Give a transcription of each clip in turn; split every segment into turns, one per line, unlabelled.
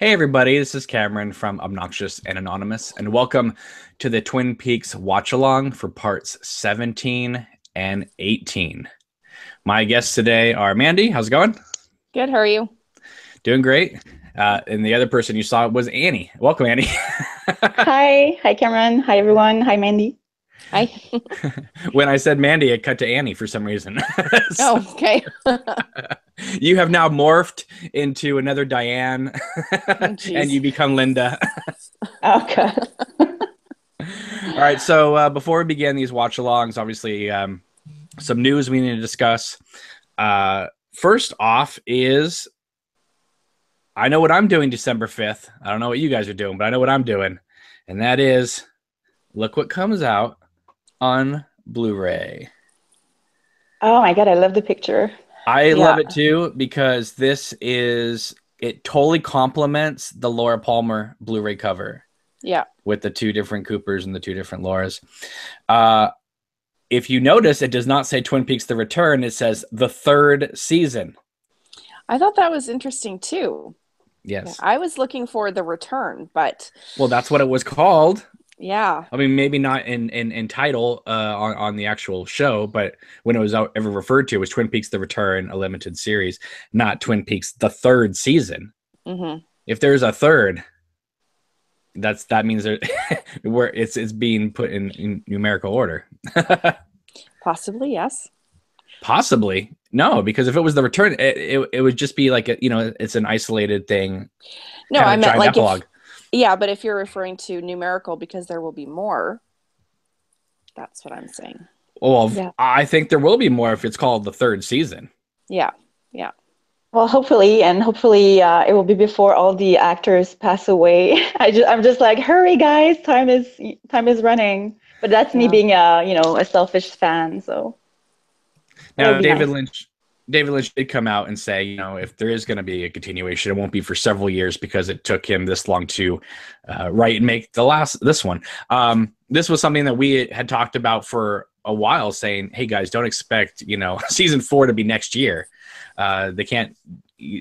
Hey everybody, this is Cameron from Obnoxious and Anonymous, and welcome to the Twin Peaks Watchalong for parts 17 and 18. My guests today are Mandy. How's it going?
Good. How are you?
Doing great. And the other person you saw was Annie. Welcome, Annie.
Hi Cameron. Hi, everyone. Hi, Mandy.
Hi.
When I said Mandy, it cut to Annie for some reason.
Oh, okay.
You have now morphed into another Diane, and you
Jeez.
become Linda.
Okay.
All right, so before we begin these watch-alongs, obviously some news we need to discuss. First off is I know what I'm doing December 5th. I don't know what you guys are doing, but I know what I'm doing. And that is, look what comes out on Blu-ray.
Oh my God, I love the picture.
I
Yeah.
love it too because it totally complements the Laura Palmer Blu-ray cover
Yeah.
with the two different Coopers and the two different Lauras. If you notice, it does not say Twin Peaks: The Return. It says the third season.
I thought that was interesting too. Yeah,
Yes.
I was looking for the return, but
Well, that's what it was called.
yeah.
I mean, maybe not in title on the actual show, but when it was ever referred to, it was Twin Peaks: The Return, a limited series, not Twin Peaks: The Third Season.
Mm-hmm.
If there's a third, that means where it's being put in numerical order.
Possibly, yes.
Possibly no, because if it was the return, it would just be like it's an isolated thing,
No,
kind
I
of
meant
giant
like
epilogue.
yeah, but if you're referring to numerical because there will be more, that's what I'm saying.
Well,
Yeah.
I think there will be more if it's called the third season.
Yeah. Yeah.
Well, hopefully, it will be before all the actors pass away. I'm just like, hurry, guys! Time is running. But that's me
Yeah.
being a selfish fan. So it'll
Now,
be nice.
David Lynch did come out and say, if there is going to be a continuation, it won't be for several years because it took him this long to write and make this one. This was something that we had talked about for a while, saying, "Hey guys, don't expect season 4 to be next year. They can't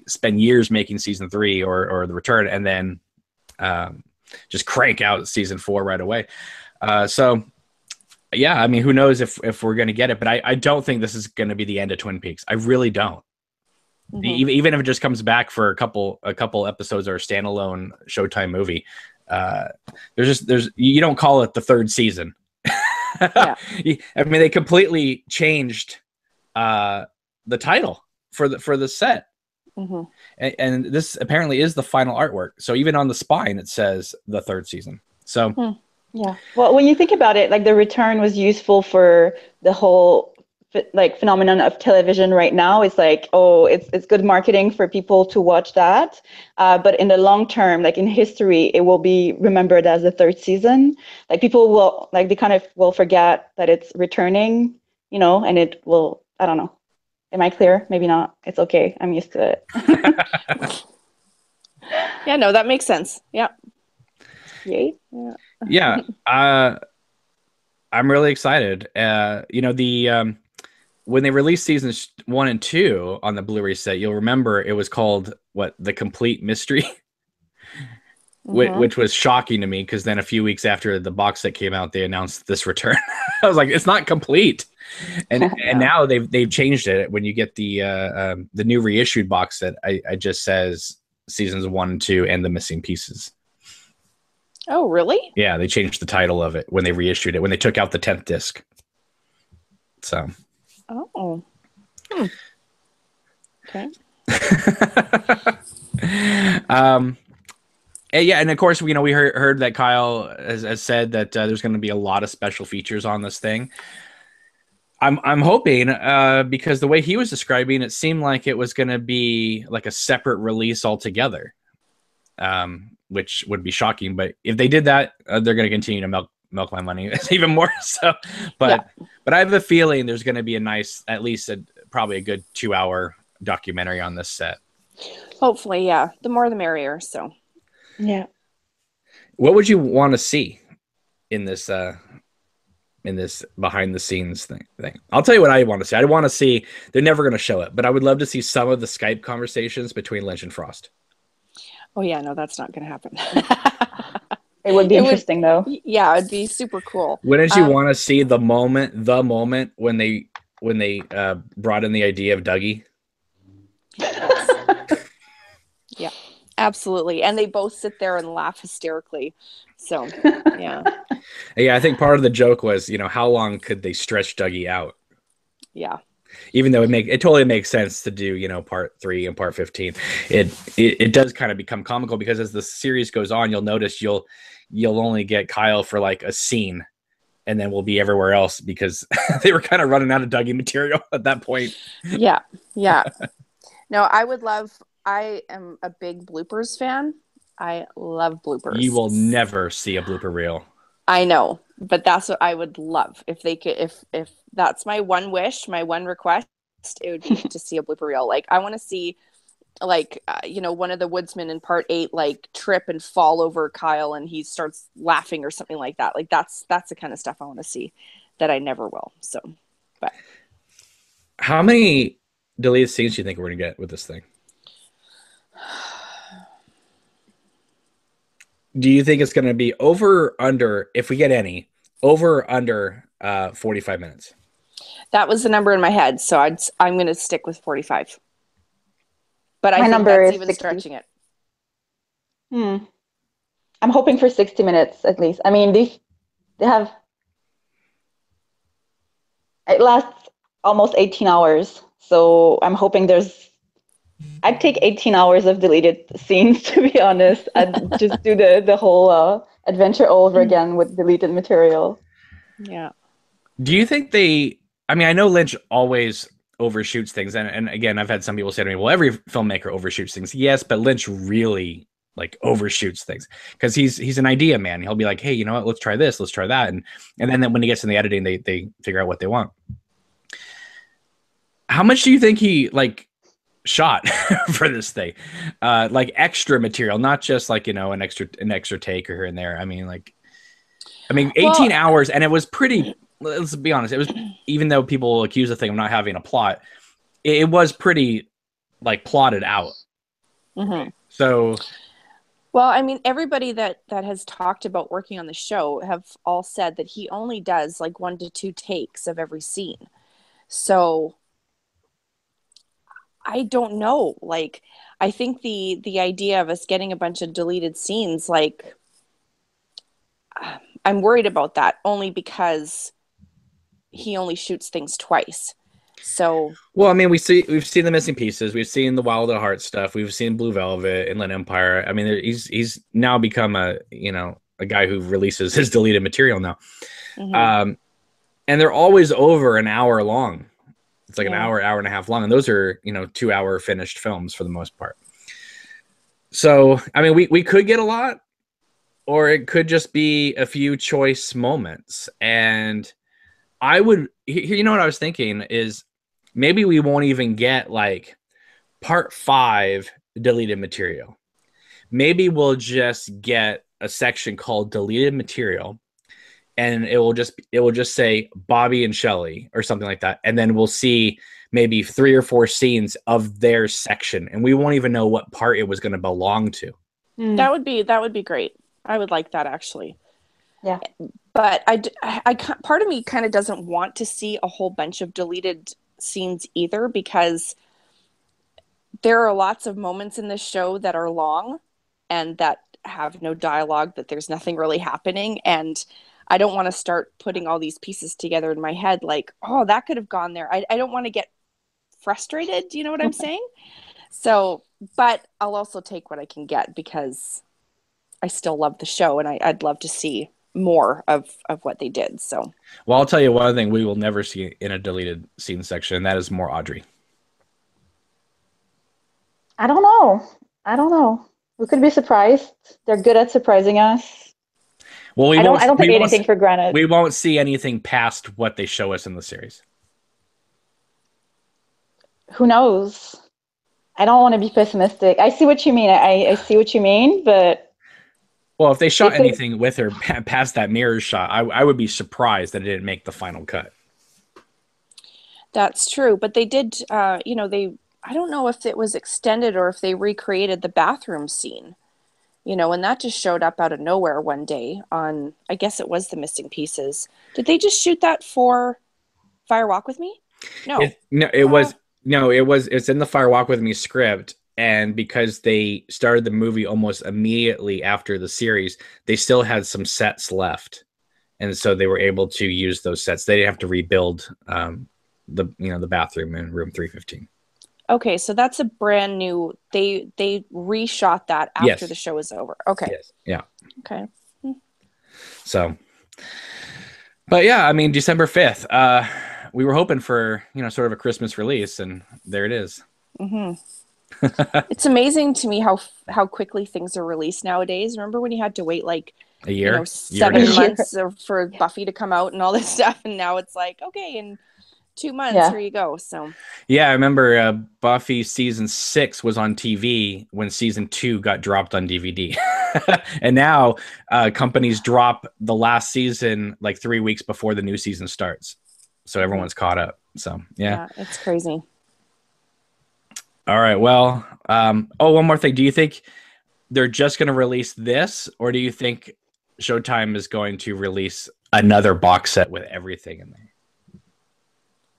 spend years making season 3 or the return and then just crank out season 4 right away." So yeah, I mean, who knows if we're going to get it, but I don't think this is going to be the end of Twin Peaks. I really don't.
Mm-hmm.
Even if it just comes back for a couple episodes or a standalone Showtime movie, there's you don't call it the third season.
Yeah.
I mean, they completely changed the title for the set,
Mm-hmm.
and this apparently is the final artwork. So even on the spine, it says the third season. So.
Hmm.
Yeah. Well, when you think about it, like the return was useful for the whole phenomenon of television right now. It's like, oh, it's good marketing for people to watch that. But in the long term, like in history, it will be remembered as the third season. Like people will they kind of will forget that it's returning, and it will, I don't know. Am I clear? Maybe not. It's okay. I'm used to it.
Yeah, no, that makes sense. Yeah.
Yay.
Yeah.
Yeah, I'm really excited. When they released seasons 1 and 2 on the Blu-ray set, you'll remember it was called The Complete Mystery,
Mm-hmm.
which was shocking to me because then a few weeks after the box set came out, they announced this return. I was like, it's not complete, and
Yeah.
now they've changed it. When you get the new reissued box set, I just says seasons 1 and 2 and the missing pieces.
Oh, really?
Yeah, they changed the title of it when they reissued it, when they took out the 10th disc. So.
Oh. Hmm. Okay.
Yeah, and of course, we heard that Kyle has said that there's going to be a lot of special features on this thing. I'm hoping because the way he was describing it seemed like it was going to be like a separate release altogether, which would be shocking. But if they did that, they're going to continue to milk my money even more. So, but I have a feeling there's going to be a nice, at least probably a good 2-hour documentary on this set.
Hopefully, yeah. The more the merrier. So.
Yeah.
What would you want to see in this behind the scenes thing? I'll tell you what I want to see. I want to see, they're never going to show it, but I would love to see some of the Skype conversations between Lynch and Frost.
Oh yeah, no, that's not going to happen.
It would be interesting though.
Yeah, it'd be super cool.
Wouldn't you want to see the moment when they brought in the idea of Dougie?
Yeah, absolutely. And they both sit there and laugh hysterically. So, yeah.
Yeah, I think part of the joke was, how long could they stretch Dougie out?
Yeah.
Even though it totally makes sense to do, part 3 and part 15. It does kind of become comical because as the series goes on, you'll notice you'll only get Kyle for like a scene, and then we'll be everywhere else because they were kind of running out of Dougie material at that point.
Yeah. No, I am a big bloopers fan. I love bloopers.
You will never see a blooper reel.
I know, but that's what I would love if they could. If that's my one wish, my one request, it would be to see a blooper reel. Like I want to see, like one of the woodsmen in part 8 like trip and fall over Kyle, and he starts laughing or something like that. Like that's the kind of stuff I want to see that I never will. So, but
how many deleted scenes do you think we're gonna get with this thing? Do you think it's going to be over or under, if we get any, over or under 45 minutes?
That was the number in my head, so I'm going to stick with 45. But I
My
think
number
that's
is
even
60.
stretching it.
I'm hoping for 60 minutes at least. I mean, they have, it lasts almost 18 hours. So I'm hoping I'd take 18 hours of deleted scenes, to be honest. I'd just do the whole adventure all over again with deleted material.
Yeah.
Do you think I know Lynch always overshoots things. And again, I've had some people say to me, well, every filmmaker overshoots things. Yes, but Lynch really overshoots things because he's an idea man. He'll be like, hey, you know what? Let's try this. Let's try that. And then when he gets in the editing, they figure out what they want. How much do you think he shot for this thing? Extra material, not just an extra take or here and there. I mean 18 hours, and it was pretty, let's be honest, it was, even though people accuse the thing of not having a plot, it was pretty plotted out.
Mm-hmm.
So
well, I mean, everybody that has talked about working on the show have all said that he only does 1 to 2 takes of every scene. So I don't know. I think the idea of us getting a bunch of deleted scenes, I'm worried about that only because he only shoots things twice. So,
well, I mean, we've seen the missing pieces. We've seen the Wild at Heart stuff. We've seen Blue Velvet, Inland Empire. I mean, he's now become a guy who releases his deleted material now. Mm-hmm. And they're always over an hour long. It's an hour and a half long. And those are, 2-hour finished films for the most part. So, I mean, we could get a lot, or it could just be a few choice moments. And I would, what I was thinking is maybe we won't even get part 5 deleted material. Maybe we'll just get a section called deleted material, and it will just say Bobby and Shelley or something like that. And then we'll see maybe 3 or 4 scenes of their section, and we won't even know what part it was going to belong to.
That would be great. I would like that, actually.
Yeah.
But I part of me kind of doesn't want to see a whole bunch of deleted scenes either, because there are lots of moments in this show that are long and that have no dialogue, that there's nothing really happening. And I don't want to start putting all these pieces together in my head oh, that could have gone there. I don't want to get frustrated. Do you know what I'm saying? So, but I'll also take what I can get because I still love the show, and I'd love to see more of what they did. So,
well, I'll tell you one thing we will never see in a deleted scene section, and that is more Audrey.
I don't know. We could be surprised. They're good at surprising us.
Well,
I don't take anything for granted.
We won't see anything past what they show us in the series.
Who knows? I don't want to be pessimistic. I see what you mean. I see what you mean, but
well, if they shot anything with her past that mirror shot, I would be surprised that it didn't make the final cut.
That's true, but they did. I don't know if it was extended or if they recreated the bathroom scene. and that just showed up out of nowhere one day on, I guess it was The Missing Pieces. Did they just shoot that for Fire Walk with Me? No.
It's in the Fire Walk with Me script. And because they started the movie almost immediately after the series, they still had some sets left. And so they were able to use those sets. They didn't have to rebuild the bathroom in room 315.
Okay, so that's a brand new. They reshot that after the show is over. Okay.
Yes. Yeah.
Okay.
So, but yeah, I mean, December 5th. We were hoping for sort of a Christmas release, and there it is.
Mm-hmm. It's amazing to me how quickly things are released nowadays. Remember when you had to wait like
a year,
7 months for Buffy to come out and all this stuff, and now it's like, okay, in 2 months, here you go. So
yeah, I remember Buffy season 6 was on TV when season 2 got dropped on DVD. And now companies drop the last season like 3 weeks before the new season starts, so everyone's caught up. So yeah,
it's crazy.
All right. Well, one more thing. Do you think they're just going to release this, or do you think Showtime is going to release another box set with everything in there?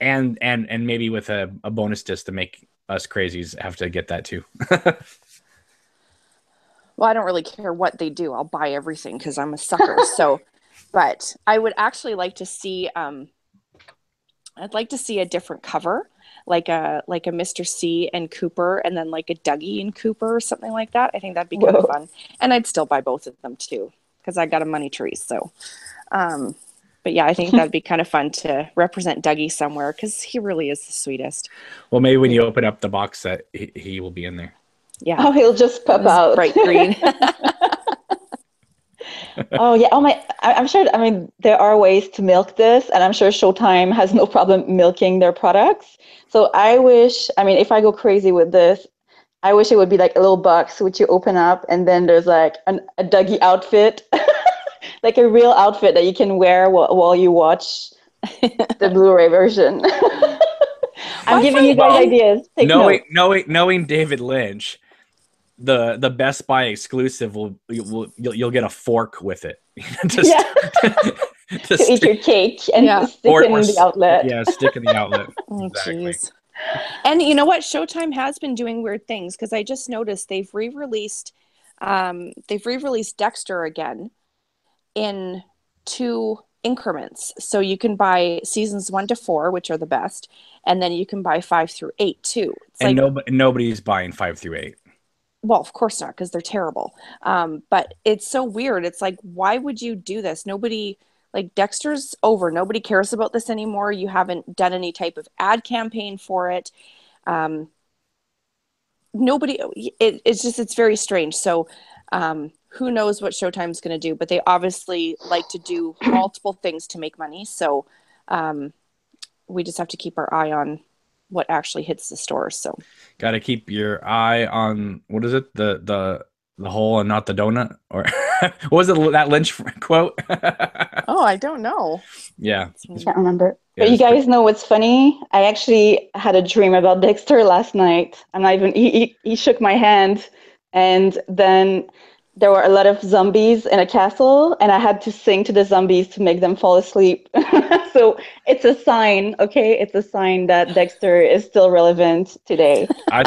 And maybe with a bonus disc to make us crazies have to get that too.
Well, I don't really care what they do. I'll buy everything because I'm a sucker. So, but I would actually like to see, I'd like to see a different cover. Like a Mr. C and Cooper, and then like a Dougie and Cooper or something like that. I think that'd be kind of fun. And I'd still buy both of them too, because I got a money tree. So, but yeah, I think that'd be kind of fun to represent Dougie somewhere, because he really is the sweetest. Well,
maybe when you open up the box set, he will be in there.
Yeah.
Oh, he'll just pop out.
Bright green.
Oh yeah. Oh my. I'm sure. I mean, there are ways to milk this, and I'm sure Showtime has no problem milking their products. So I wish. I mean, if I go crazy with this, I wish it would be like a little box which you open up, and then there's like a Dougie outfit, like a real outfit that you can wear while you watch the Blu-ray version. I'm giving you guys ideas.
Knowing David Lynch, the Best Buy exclusive you'll get a fork with it.
to eat your cake and stick in the outlet.
Yeah, stick in the outlet.
Oh, exactly. And you know what? Showtime has been doing weird things, because I just noticed they've re-released Dexter again in 2 increments. So you can buy seasons 1 to 4, which are the best, and then you can buy 5 through 8 too.
And nobody's buying 5 through 8.
Well, of course not, because they're terrible. But it's so weird. It's like, why would you do this? Nobody, like, Dexter's over. Nobody cares about this anymore. You haven't done any type of ad campaign for it. It's very strange. So who knows what Showtime's going to do, but they obviously like to do multiple things to make money. So we just have to keep our eye on what actually hits the stores. So
got to keep your eye on, what is it? The hole and not the donut, or what was it, that Lynch quote?
Oh, I don't know.
Yeah.
I can't remember. But you guys know what's funny? I actually had a dream about Dexter last night. I'm not even, he shook my hand, and then there were a lot of zombies in a castle, and I had to sing to the zombies to make them fall asleep. So it's a sign, okay? It's a sign that Dexter is still relevant today.
I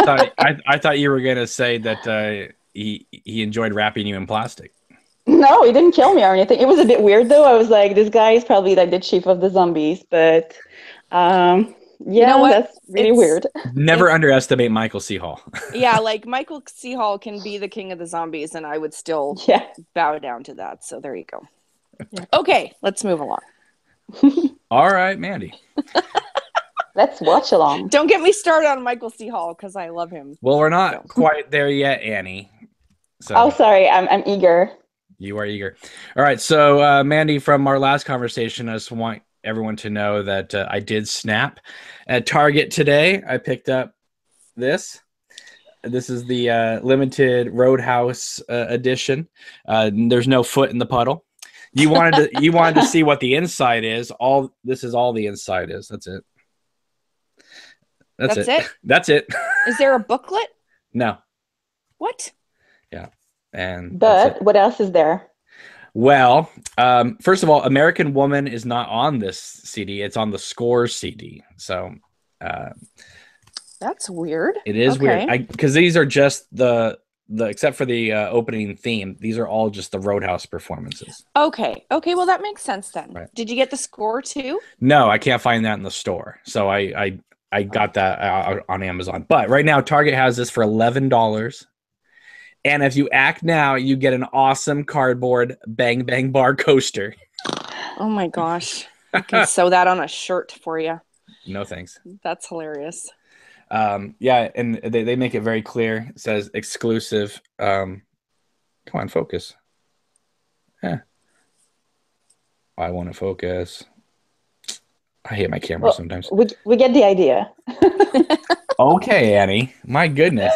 thought you were gonna say that he enjoyed wrapping you in plastic.
No, he didn't kill me or anything. It was a bit weird though. I was like, this guy is probably like the chief of the zombies, but that's really weird.
Never underestimate Michael C. Hall.
Yeah, like Michael C. Hall can be the king of the zombies, and I would still bow down to that. So there you go. Yeah. Okay, let's move along.
All right, Mandy.
Let's watch along.
Don't get me started on Michael C. Hall, because I love him.
Well, we're not quite there yet, Annie. So.
Oh, sorry. I'm eager.
You are eager. All right. So, Mandy, from our last conversation, I just want everyone to know that I did snap at Target today. I picked up this. This is the limited Roadhouse edition. There's no foot in the puddle. You wanted to see what the inside is. This is all the inside is. That's it. That's it. That's it.
Is there a booklet?
No.
What?
Yeah. And
But what else is there?
well, first of all, American Woman is not on this CD. It's on the Score CD. So
That's weird.
it is weird. Because these are just the except for the opening theme, these are all just the Roadhouse performances.
Okay. Well, that makes sense then.
Right.
Did you get the score too?
No, I can't find that in the store. So I got that on Amazon. But right now, Target has this for $11. And if you act now, you get an awesome cardboard Bang Bang Bar coaster.
Oh my gosh. I can sew that on a shirt for you.
No thanks.
That's hilarious.
Yeah, and they make it very clear. It says exclusive. Come on, focus. Yeah. I want to focus. I hate my camera sometimes.
We get the idea.
Okay, Annie. My goodness.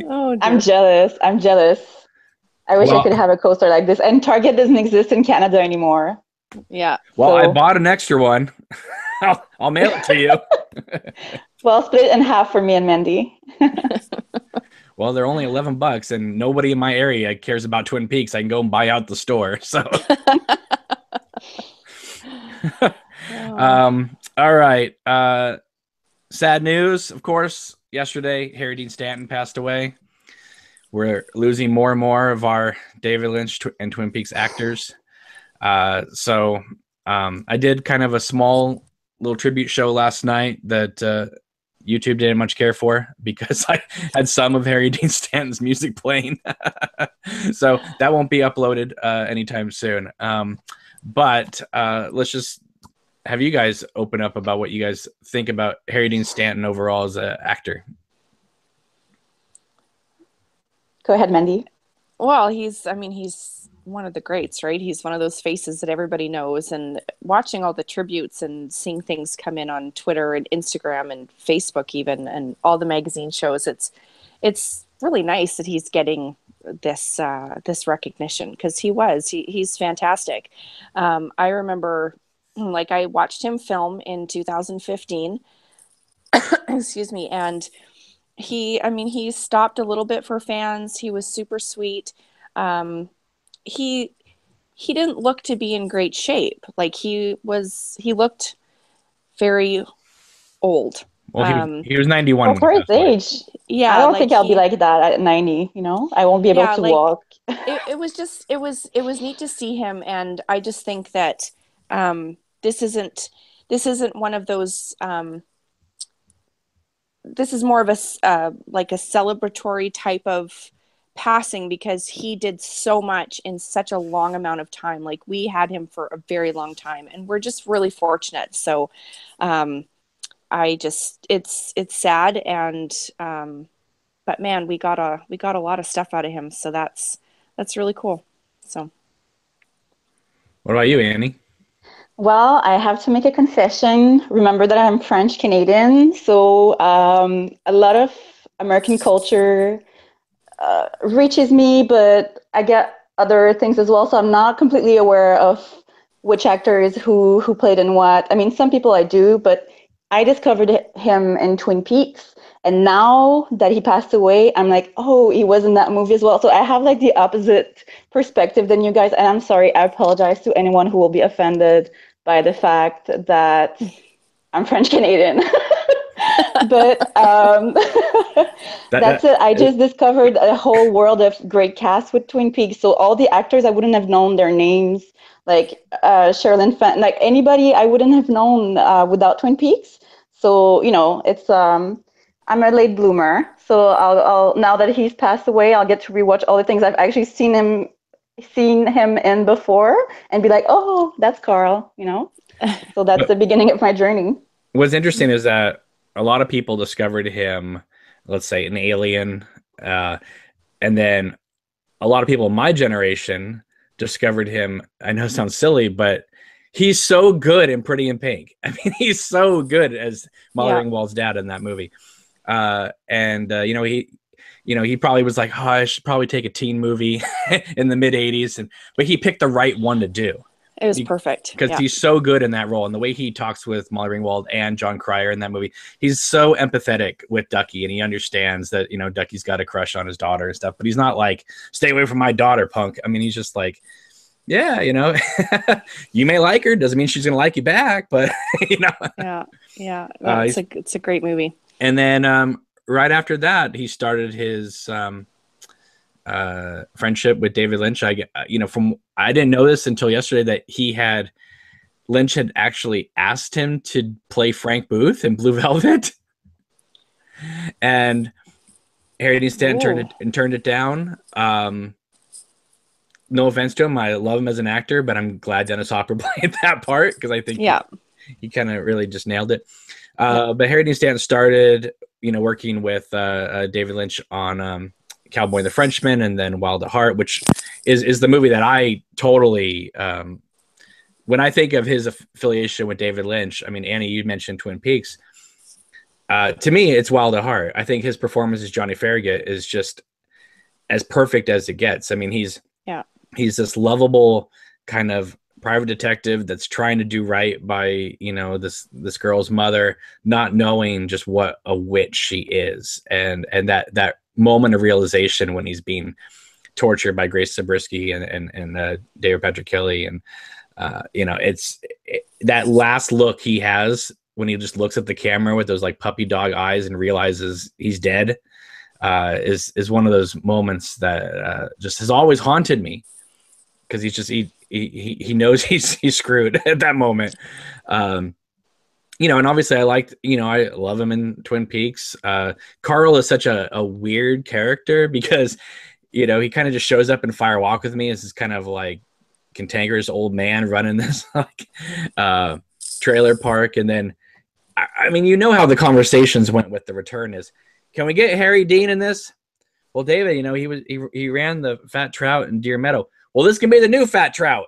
Oh, dear.
I'm jealous. I wish I could have a coaster like this. And Target doesn't exist in Canada anymore.
Yeah.
Well, I bought an extra one. I'll mail it to you.
Well, split it in half for me and Mandy.
Well, they're only $11, and nobody in my area cares about Twin Peaks. I can go and buy out the store. So, all right. Sad news, of course. Yesterday, Harry Dean Stanton passed away. We're losing more and more of our David Lynch and Twin Peaks actors. So I did kind of a small little tribute show last night that YouTube didn't much care for because I had some of Harry Dean Stanton's music playing. So that won't be uploaded anytime soon. But let's just have you guys open up about what you guys think about Harry Dean Stanton overall as an actor.
Go ahead, Mandy.
Well, he's one of the greats, right? He's one of those faces that everybody knows, and watching all the tributes and seeing things come in on Twitter and Instagram and Facebook even, and all the magazine shows, it's really nice that he's getting this recognition, because he's fantastic. I remember, like, I watched him film in 2015 excuse me, and he stopped a little bit for fans. He was super sweet. He didn't look to be in great shape. Like, he looked very old.
Well, he was 91.
Well, for his age.
Yeah.
I don't think I'll be like that at 90, I won't be able to walk.
it was neat to see him. And I just think that, this isn't one of those, this is more of a like a celebratory type of passing, because he did so much in such a long amount of time. Like, we had him for a very long time, and we're just really fortunate. So it's sad, and but man, we got a lot of stuff out of him, so that's really cool. So
what about you, Annie?
Well, I have to make a confession. Remember that I'm French Canadian, so a lot of American culture reaches me, but I get other things as well. So I'm not completely aware of which actors who played in what. I mean, some people I do, but I discovered him in Twin Peaks, and now that he passed away, I'm like, oh, he was in that movie as well. So I have like the opposite perspective than you guys, and I'm sorry. I apologize to anyone who will be offended by the fact that I'm French Canadian. But that's it. I just discovered a whole world of great cast with Twin Peaks. So all the actors, I wouldn't have known their names, like Sherilyn Fenn, like anybody I wouldn't have known without Twin Peaks. So, it's I'm a late bloomer. So I'll now that he's passed away, I'll get to rewatch all the things I've actually seen him in before and be like, oh, that's Carl, So that's the beginning of my journey.
What's interesting is that a lot of people discovered him, let's say, in Alien, and then a lot of people in my generation discovered him. I know it sounds silly, but he's so good in Pretty in Pink. I mean, he's so good as Molly Ringwald's dad in that movie. He probably was like, oh, I should probably take a teen movie in the mid 80s, but he picked the right one to do.
It was perfect.
Because he's so good in that role. And the way he talks with Molly Ringwald and John Cryer in that movie, he's so empathetic with Ducky, and he understands that, you know, Ducky's got a crush on his daughter and stuff, but he's not like, stay away from my daughter, punk. I mean, he's just like, yeah, you know, you may like her, doesn't mean she's going to like you back, but, you know.
Yeah. It's a great movie.
And then right after that, he started his friendship with David Lynch. I didn't know this until yesterday that Lynch had actually asked him to play Frank Booth in Blue Velvet, and Harry Dean Stanton turned it down. No offense to him, I love him as an actor, but I'm glad Dennis Hopper played that part because I think he kind of really just nailed it. But Harry Dean Stanton started, working with David Lynch on Cowboy and the Frenchman, and then Wild at Heart, which is the movie that I totally, when I think of his affiliation with David Lynch, I mean, Annie, you mentioned Twin Peaks. To me, it's Wild at Heart. I think his performance as Johnny Farragut is just as perfect as it gets. I mean, he's this lovable kind of private detective that's trying to do right by, this girl's mother, not knowing just what a witch she is. And that moment of realization when he's being tortured by Grace Zabriskie and David Patrick Kelly. And, that last look he has when he just looks at the camera with those like puppy dog eyes and realizes he's dead, is one of those moments that just has always haunted me. Because he knows he's screwed at that moment, and obviously I love him in Twin Peaks. Carl is such a weird character because he kind of just shows up in Fire Walk with Me as this kind of like cantankerous old man running this trailer park, and then I mean how the conversations went with The Return is, can we get Harry Dean in this? Well, David, he ran the Fat Trout in Deer Meadow. Well, this can be the new Fat Trout.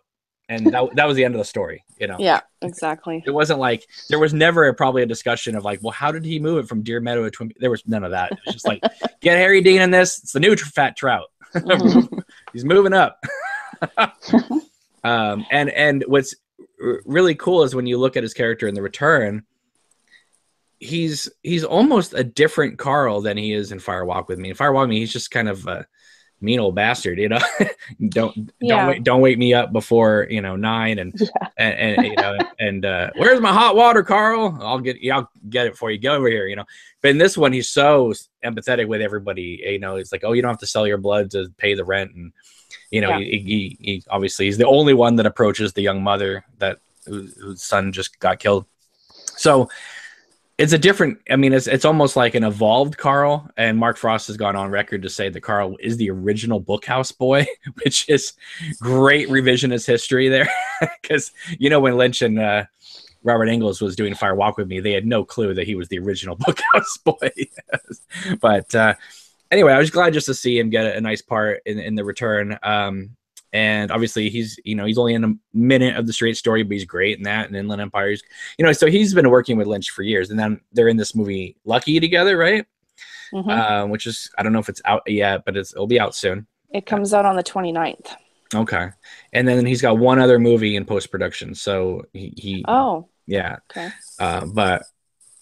And that was the end of the story,
Yeah, exactly.
It wasn't like, there was never probably a discussion of like, well, how did he move it from Deer Meadow to Twin Peaks? There was none of that. It was just like, get Harry Dean in this. It's the new Fat Trout. He's moving up. And what's really cool is when you look at his character in The Return, he's almost a different Carl than he is in Fire Walk with Me. In Fire Walk with Me, he's just kind of mean old bastard, don't wake me up before 9 and where's my hot water, Carl? I'll get it for you, go over here, but in this one he's so empathetic with everybody. It's like, oh, you don't have to sell your blood to pay the rent, and he obviously he's the only one that approaches the young mother whose son just got killed. So it's a different, it's almost like an evolved Carl, and Mark Frost has gone on record to say that Carl is the original Bookhouse Boy, which is great revisionist history there. Because, when Lynch and Robert Engels was doing Fire Walk with Me, they had no clue that he was the original Bookhouse Boy. But anyway, I was glad just to see him get a nice part in The Return. And obviously he's only in a minute of The Straight Story, but he's great in that. And Inland Empire, so he's been working with Lynch for years. And then they're in this movie Lucky together, right? Mm-hmm. Which is, I don't know if it's out yet, but it'll be out soon.
It comes out on the 29th.
Okay. And then he's got one other movie in post-production. So he yeah. Okay. But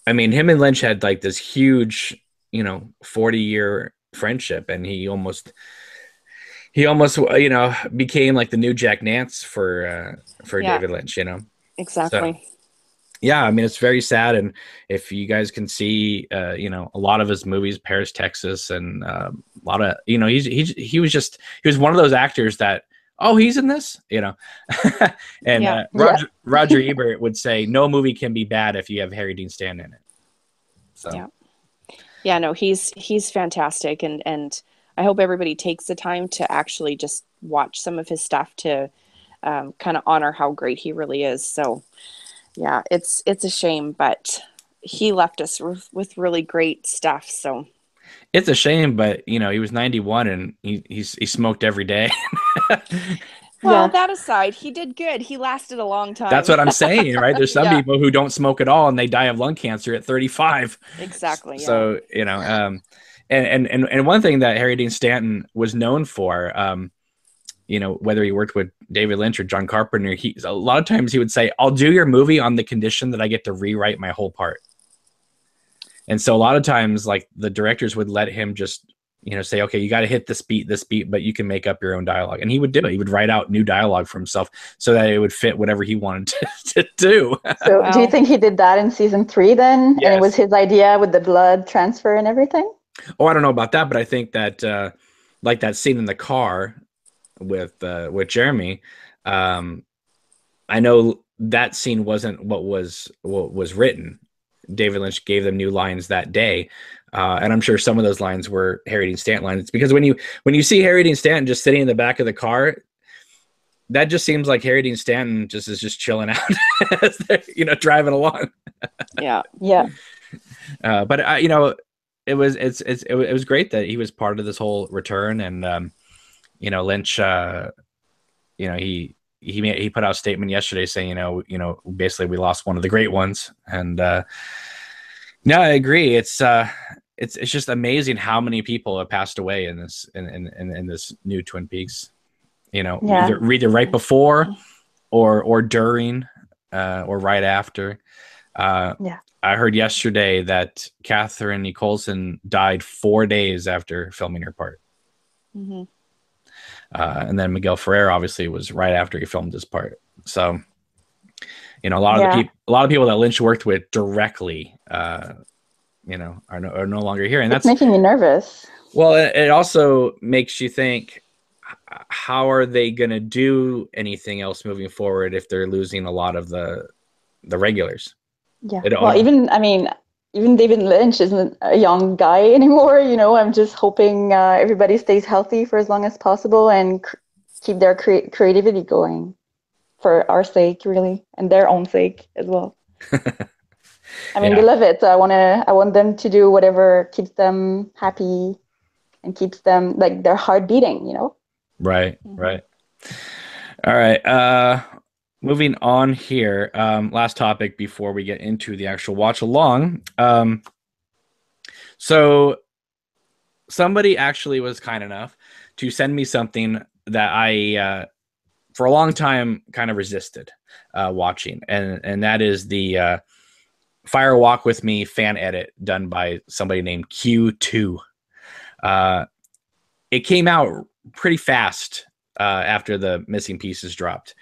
I mean, him and Lynch had like this huge, 40-year friendship, and he almost became like the new Jack Nance for David Lynch,
Exactly.
So, yeah, it's very sad. And if you guys can see, a lot of his movies, Paris, Texas, and a lot of, he was one of those actors that, oh, he's in this, and Roger Ebert would say no movie can be bad if you have Harry Dean Stanton in it. So
no, he's fantastic, and I hope everybody takes the time to actually just watch some of his stuff to kind of honor how great he really is. So, yeah, it's a shame, but he left us with really great stuff. So
it's a shame, but he was 91 and he smoked every day.
Well, that aside, he did good. He lasted a long time.
That's what I'm saying, right? There's some people who don't smoke at all and they die of lung cancer at 35.
Exactly. Yeah.
So And one thing that Harry Dean Stanton was known for, whether he worked with David Lynch or John Carpenter, a lot of times he would say, I'll do your movie on the condition that I get to rewrite my whole part. And so a lot of times, like, the directors would let him just, say, okay, you got to hit this beat, but you can make up your own dialogue. And he would do it. He would write out new dialogue for himself so that it would fit whatever he wanted to do.
So do you think he did that in season 3 then?
Yes.
And it was his idea with the blood transfer and everything?
Oh, I don't know about that, but I think that like that scene in the car with Jeremy, I know that scene wasn't what was written. David Lynch gave them new lines that day. And I'm sure some of those lines were Harry Dean Stanton lines. It's because when you see Harry Dean Stanton just sitting in the back of the car, that just seems like Harry Dean Stanton is just chilling out as they're, driving along.
Yeah.
But it was great that he was part of this whole return. And Lynch, he put out a statement yesterday saying, basically we lost one of the great ones. And no, I agree. It's just amazing how many people have passed away in this in this new Twin Peaks. Either right before or during or right after. I heard yesterday that Catherine Nicholson died 4 days after filming her part.
Mm-hmm.
And then Miguel Ferrer obviously was right after he filmed his part. So, a lot of people that Lynch worked with directly, are no longer here, and that's
making me nervous.
Well, it also makes you think, how are they going to do anything else moving forward if they're losing a lot of the regulars?
Yeah. Well, even David Lynch isn't a young guy anymore. I'm just hoping everybody stays healthy for as long as possible and keep their creativity going for our sake, really, and their own sake as well. They love it. So I want them to do whatever keeps them happy and keeps them, like, their heart beating,
Right. Right. All right. Moving on here. Last topic before we get into the actual watch along. So somebody actually was kind enough to send me something that I, for a long time, kind of resisted watching. And that is the Fire Walk With Me fan edit done by somebody named Q2. It came out pretty fast after the missing pieces dropped.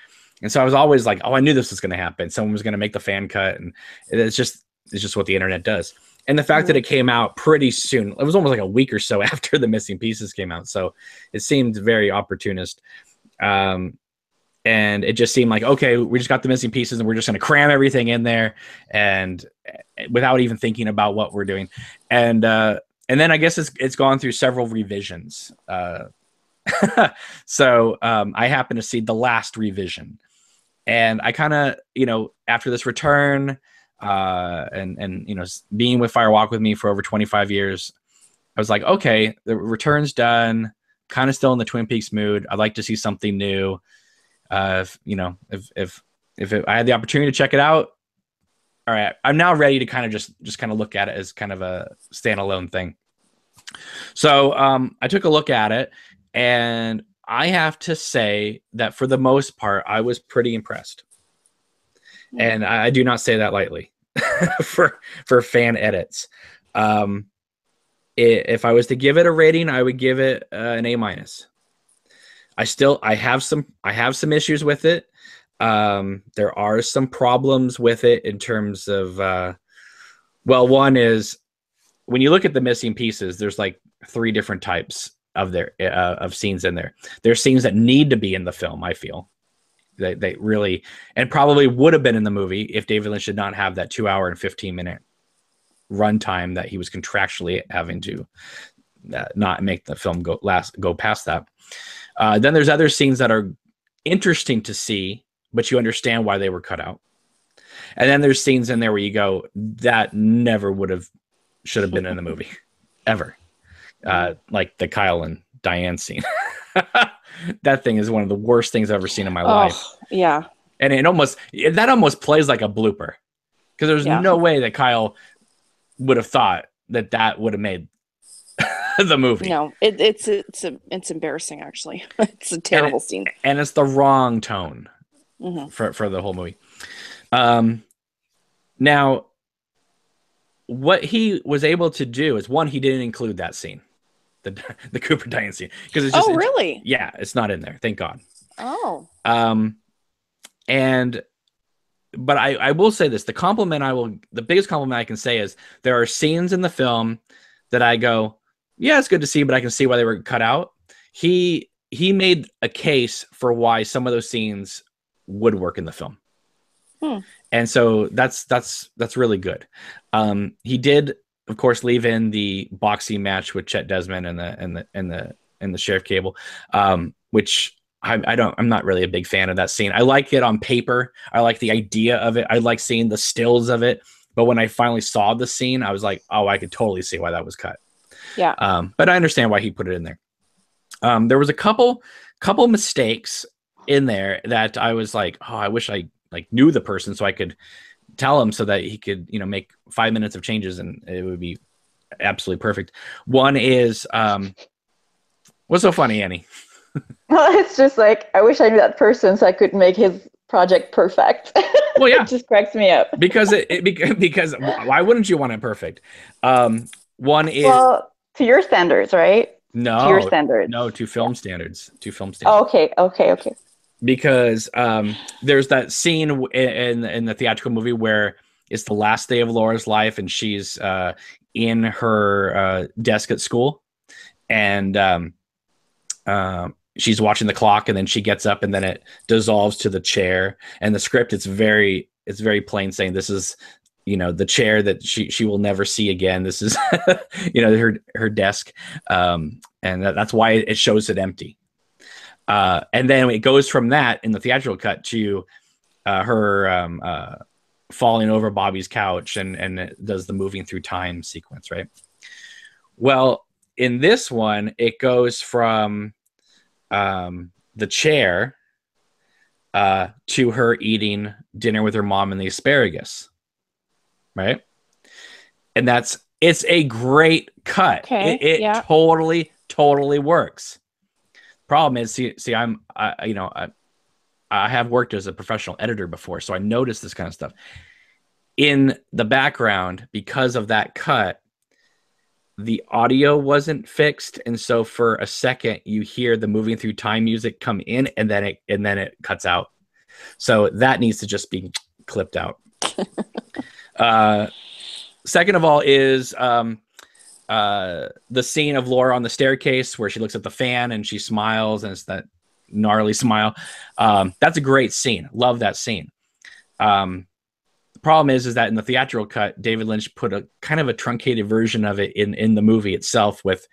And so I was always like, oh, I knew this was going to happen. Someone was going to make the fan cut. And it's just what the internet does. And the fact that it came out pretty soon, it was almost like a week or so after the missing pieces came out. So it seemed very opportunist. And it just seemed like, okay, we just got the missing pieces and we're just going to cram everything in there and without even thinking about what we're doing. And then I guess it's gone through several revisions. So I happened to see the last revision. And I kind of, after this return and being with Fire Walk With Me for over 25 years, I was like, okay, the return's done, kind of still in the Twin Peaks mood. I'd like to see something new. If I had the opportunity to check it out, all right, I'm now ready to kind of just kind of look at it as kind of a standalone thing. So I took a look at it, and I have to say that for the most part, I was pretty impressed. And I do not say that lightly for fan edits. If I was to give it a rating, I would give it an A-. I have some issues with it. There are some problems with it in terms of, one is when you look at the missing pieces, there's like 3 different types of scenes in there. There's scenes that need to be in the film. I feel they really, and probably would have been in the movie if David Lynch did not have that 2 hour and 15-minute runtime that he was contractually having to not make the film go past that. Then there's other scenes that are interesting to see, but you understand why they were cut out. And then there's scenes in there where you go, that never should have been in the movie ever. Like the Kyle and Diane scene. That thing is one of the worst things I've ever seen in my life.
Yeah.
And that almost plays like a blooper, because there's no way that Kyle would have thought that would have made the movie.
No, it's embarrassing actually. It's a terrible scene,
and it's the wrong tone for the whole movie. Now, what he was able to do is, one, he didn't include that scene, the Cooper dying scene, because it's just
really?
Yeah, it's not in there. Thank God.
Oh.
But I will say this: the biggest compliment I can say is there are scenes in the film that I go, yeah, it's good to see, but I can see why they were cut out. He made a case for why some of those scenes would work in the film. And so that's really good. He did, of course, leave in the boxing match with Chet Desmond and the Sheriff Cable, which I'm not really a big fan of that scene. I like it on paper. I like the idea of it. I like seeing the stills of it. But when I finally saw the scene, I was like, oh, I could totally see why that was cut.
Yeah.
But I understand why he put it in there. There was a couple mistakes in there that I was like, oh, I wish I knew the person so I could tell him so that he could, make 5 minutes of changes and it would be absolutely perfect. One is, what's so funny, Annie?
Well, it's just like, I wish I knew that person so I could make his project perfect.
Well, yeah.
It just cracks me up.
Because because why wouldn't you want it perfect? One is,
well, to your standards, right?
No,
to your standards.
No, to film standards. To film
Oh,
standards.
okay.
Because there's that scene in the theatrical movie where it's the last day of Laura's life and she's in her desk at school, and she's watching the clock, and then she gets up, and then it dissolves to the chair. And the script, it's very plain, saying this is, the chair that she will never see again. This is, her desk, and that's why it shows it empty. And then it goes from that in the theatrical cut to her falling over Bobby's couch, and it does the moving through time sequence, right? Well, in this one, it goes from the chair to her eating dinner with her mom and the asparagus, right? And it's a great cut.
Okay,
It totally works. Problem is, see, I have worked as a professional editor before, so I noticed this kind of stuff in the background. Because of that cut, the audio wasn't fixed, and so for a second you hear the moving through time music come in, and then it cuts out. So that needs to just be clipped out. Second of all is the scene of Laura on the staircase where she looks at the fan and she smiles, and it's that gnarly smile. That's a great scene. Love that scene. The problem is that in the theatrical cut, David Lynch put a kind of a truncated version of it in the movie itself, with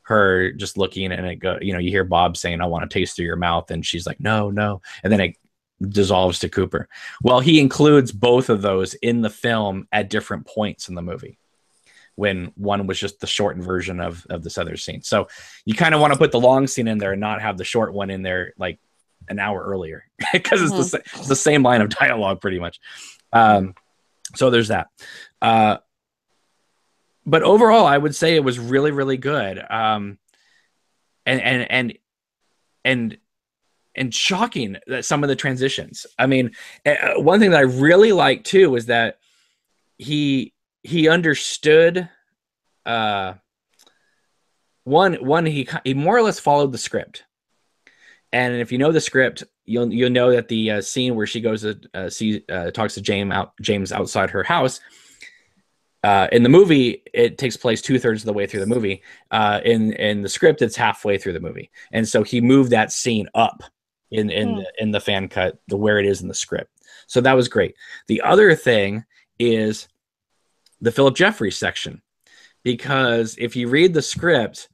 her just looking, and it go, you hear Bob saying, "I want to taste through your mouth," and she's like, "No," and then it dissolves to Cooper. Well, he includes both of those in the film at different points in the movie, when one was just the shortened version of this other scene. So you kind of want to put the long scene in there and not have the short one in there like an hour earlier, because it's the same line of dialogue pretty much. So there's that. But overall, I would say it was really, really good. And shocking that some of the transitions. I mean, one thing that I really liked too is that he understood. One, he more or less followed the script. And if you know the script, you'll know that the scene where she goes to talks to James outside her house, in the movie, it takes place 2/3 of the way through the movie. In the script, it's halfway through the movie, and so he moved that scene up in the fan cut to where it is in the script. So that was great. The other thing is the Philip Jeffries section, because if you read the script,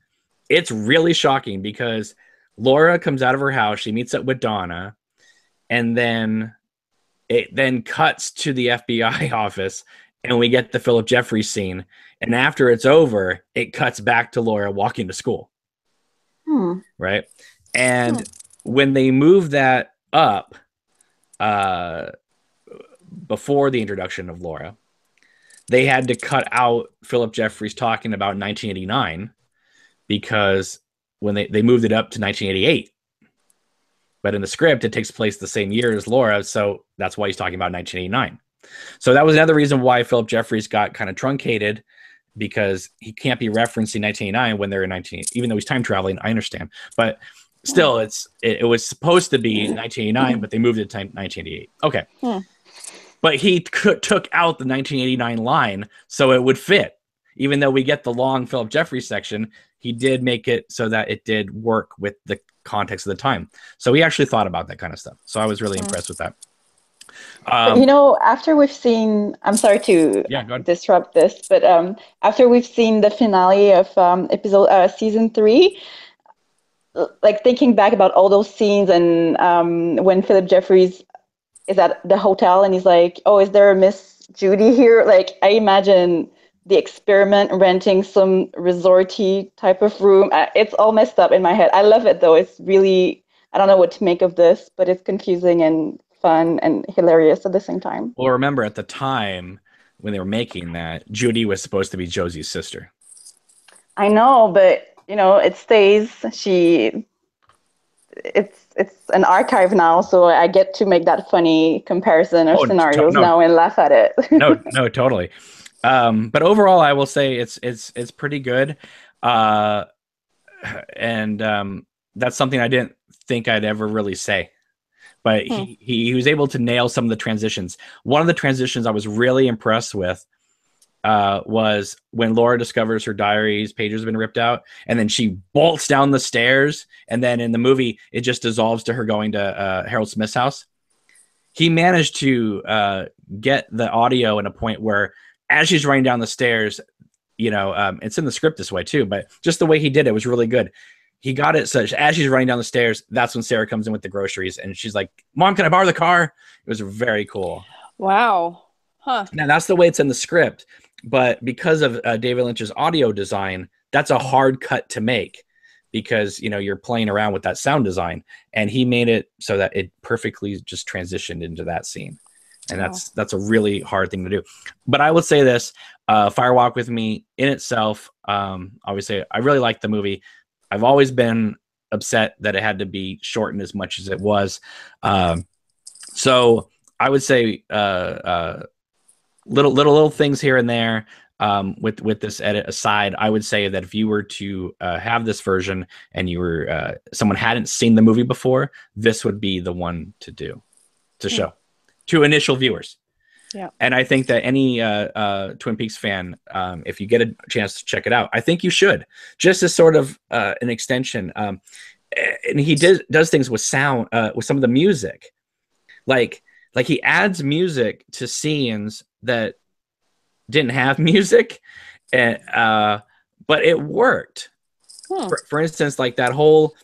it's really shocking, because Laura comes out of her house, she meets up with Donna, and then it then cuts to the FBI office, and we get the Philip Jeffries scene. And after it's over, it cuts back to Laura walking to school. Right? And when they move that up before the introduction of Laura, they had to cut out Philip Jeffries talking about 1989, because when they moved it up to 1988, but in the script it takes place the same year as Laura, so that's why he's talking about 1989. So that was another reason why Philip Jeffries got kind of truncated, because he can't be referencing 1989 when they're in 19, even though he's time traveling. I understand, but still, it was supposed to be 1989, but they moved it to 1988. Okay. But he took out the 1989 line so it would fit. Even though we get the long Philip Jeffries section, he did make it so that it did work with the context of the time. So he actually thought about that kind of stuff. So I was really impressed with that.
But, after we've seen, I'm sorry to disrupt this, but after we've seen the finale of season 3, like thinking back about all those scenes and when Philip Jeffries is at the hotel and he's like, oh, is there a Miss Judy here? Like, I imagine the experiment renting some resorty type of room. It's all messed up in my head. I love it though. It's really, I don't know what to make of this, but it's confusing and fun and hilarious at the same time.
Well, remember at the time when they were making that, Judy was supposed to be Josie's sister.
I know, but it stays. It's an archive now, so I get to make that funny comparison or scenarios now and laugh at it.
no, totally. But overall, I will say it's pretty good, and that's something I didn't think I'd ever really say. But he was able to nail some of the transitions. One of the transitions I was really impressed with was when Laura discovers her diary's pages have been ripped out, and then she bolts down the stairs, and then in the movie it just dissolves to her going to Harold Smith's house. He managed to get the audio in a point where as she's running down the stairs, it's in the script this way too, but just the way he did it was really good. He got it such as she's running down the stairs, that's when Sarah comes in with the groceries, and she's like, "Mom, can I borrow the car?" It was very cool.
Wow. Huh.
Now that's the way it's in the script, but because of David Lynch's audio design, that's a hard cut to make, because you're playing around with that sound design, and he made it so that it perfectly just transitioned into that scene, and that's a really hard thing to do. But I would say this: Fire Walk with Me in itself, obviously, I really liked the movie. I've always been upset that it had to be shortened as much as it was. So I would say little things here and there with this edit aside. I would say that if you were to have this version and you were someone hadn't seen the movie before, this would be the one to show to initial viewers.
Yeah. And
I think that any Twin Peaks fan, if you get a chance to check it out, I think you should, just as sort of an extension. And he does things with sound, with some of the music, like he adds music to scenes that didn't have music, and but it worked. For instance, like that whole.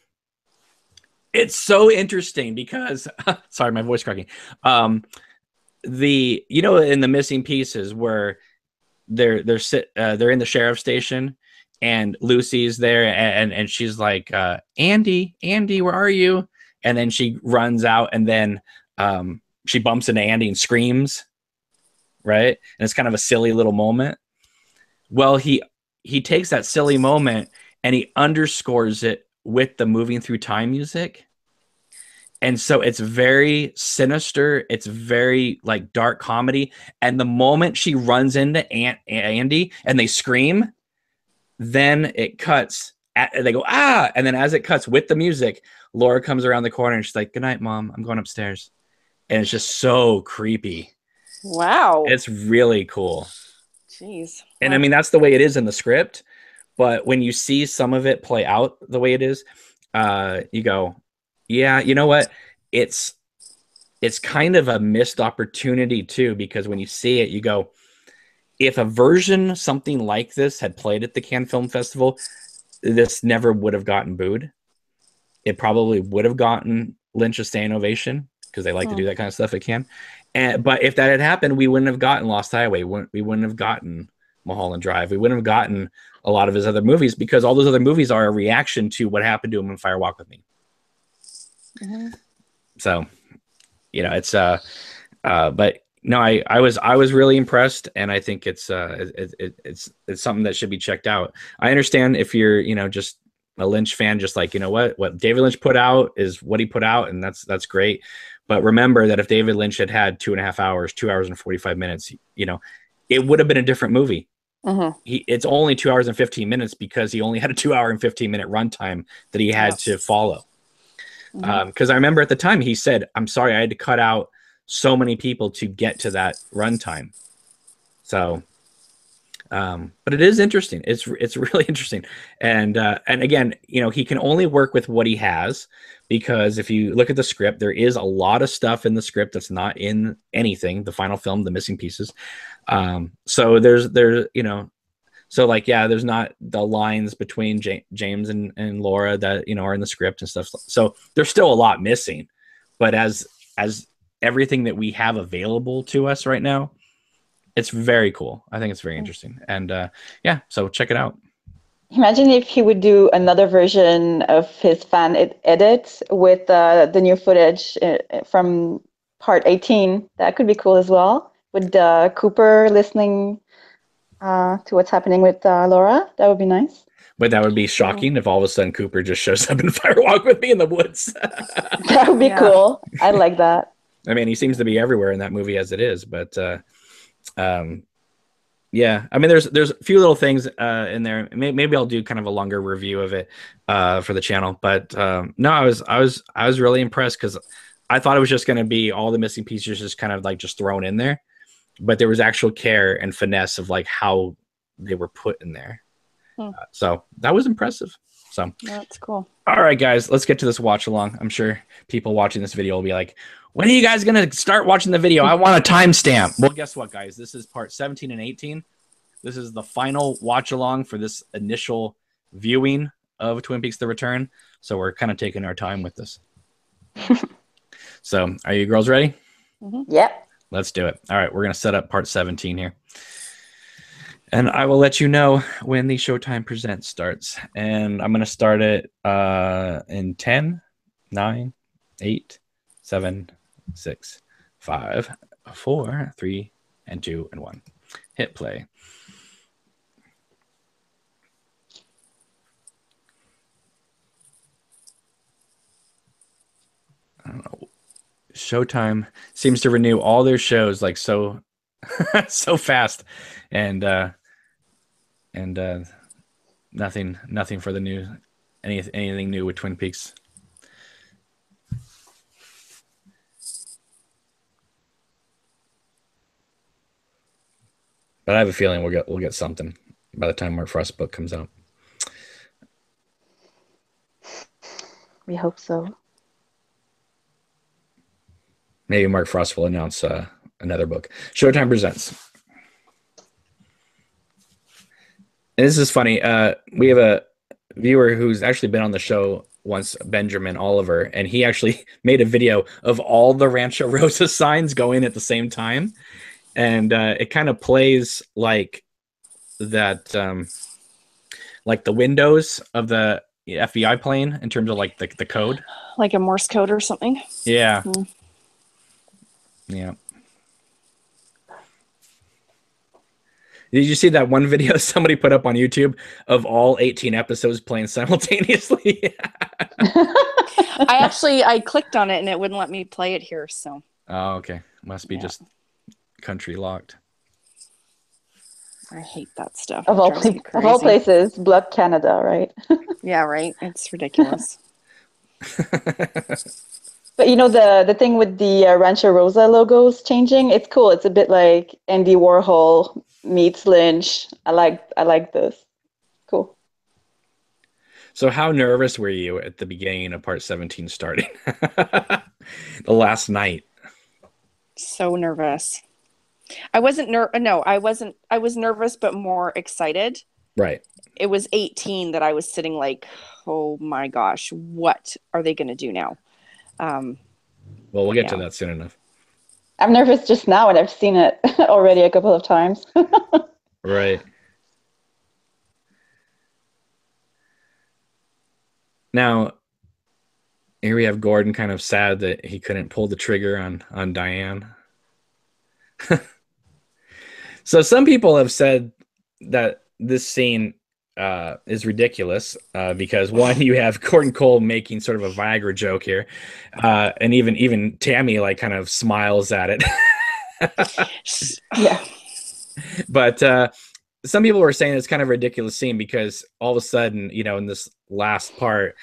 It's so interesting because sorry, my voice cracking. In the Missing Pieces where they're in the sheriff's station and Lucy's there and she's like, Andy, where are you? And then she runs out and then she bumps into Andy and screams, right? And it's kind of a silly little moment. Well, he takes that silly moment and he underscores it with the moving through time music. And so it's very sinister. It's very like dark comedy. And the moment she runs into Andy and they scream, then it cuts. They go, ah. And then as it cuts with the music, Laura comes around the corner and she's like, "Good night, Mom. I'm going upstairs." And it's just so creepy.
Wow.
It's really cool.
Jeez.
And I mean, that's the way it is in the script. But when you see some of it play out the way it is, you go, yeah, you know what? It's kind of a missed opportunity too, because when you see it, you go, if a version something like this had played at the Cannes Film Festival, this never would have gotten booed. It probably would have gotten Lynch a standing ovation because they like to do that kind of stuff at Cannes. But if that had happened, we wouldn't have gotten Lost Highway. We wouldn't have gotten Mulholland Drive. We wouldn't have gotten a lot of his other movies, because all those other movies are a reaction to what happened to him in Fire Walk with Me. So, it's but No, I was really impressed, and I think it's something that should be checked out. I understand if you're just a Lynch fan, just like what David Lynch put out is what he put out, and that's great. But remember that if David Lynch had had 2.5 hours, 2 hours and 45 minutes, it would have been a different movie. It's only 2 hours and 15 minutes because he only had a 2 hour and 15-minute runtime that he had to follow. Because I remember at the time he said, "I'm sorry, I had to cut out so many people to get to that runtime." So, but it is interesting. It's really interesting, and again, he can only work with what he has, because if you look at the script, there is a lot of stuff in the script that's not in anything. The final film, the missing pieces. So there's so like, yeah, there's not the lines between James and Laura that are in the script and stuff. So there's still a lot missing, but as everything that we have available to us right now, it's very cool. I think it's very interesting, and yeah, so check it out.
Imagine if he would do another version of his fan edit with the new footage from part 18. That could be cool as well. With Cooper listening to what's happening with Laura. That would be nice.
But that would be shocking if all of a sudden Cooper just shows up in Firewalk with Me in the woods.
That would be cool. I like that.
I mean, he seems to be everywhere in that movie as it is, but yeah. I mean, there's a few little things in there. Maybe I'll do kind of a longer review of it for the channel. But no, I was really impressed, because I thought it was just going to be all the missing pieces just kind of like just thrown in there, but there was actual care and finesse of like how they were put in there. So that was impressive. So
that's cool.
All right, guys, let's get to this watch along. I'm sure people watching this video will be like, when are you guys going to start watching the video? I want a timestamp. Well, guess what, guys? This is part 17 and 18. This is the final watch along for this initial viewing of Twin Peaks: The Return. So we're kind of taking our time with this. So are you girls ready?
Yep.
Let's do it. All right, we're going to set up part 17 here. And I will let you know when the Showtime Presents starts. And I'm going to start it in 10, 9, 8, 7, 6, 5, 4, 3, and 2, and 1. Hit play. I don't know. Showtime seems to renew all their shows like so so fast, and nothing for the new anything new with Twin Peaks. But I have a feeling we'll get something by the time Mark Frost's book comes out.
We hope so.
Maybe Mark Frost will announce another book. Showtime Presents. And this is funny. We have a viewer who's actually been on the show once, Benjamin Oliver, and he actually made a video of all the Rancho Rosa signs going at the same time. And it kind of plays like that, like the windows of the FBI plane in terms of like the code.
Like a Morse code or something?
Yeah. Yeah. Did you see that one video somebody put up on YouTube of all 18 episodes playing simultaneously?
I clicked on it and it wouldn't let me play it here. So.
Oh, okay. Must be just country locked.
I hate that stuff.
Of all places, Blood Canada, right?
Yeah, right. It's ridiculous.
But the thing with the Rancho Rosa logos changing, it's cool. It's a bit like Andy Warhol meets Lynch. I like this. Cool.
So how nervous were you at the beginning of part 17 starting? The last night.
So nervous. I wasn't no, I wasn't. I was nervous but more excited.
Right.
It was 18 that I was sitting like, oh my gosh, what are they going to do now?
Well, we'll get to that soon enough.
I'm nervous just now, and I've seen it already a couple of times.
Right. Now, here we have Gordon kind of sad that he couldn't pull the trigger on Diane. So some people have said that this scene is ridiculous because one, you have Gordon Cole making sort of a Viagra joke here, and even Tammy like kind of smiles at it.
Yeah.
But some people were saying it's kind of a ridiculous scene because all of a sudden, you know, in this last part,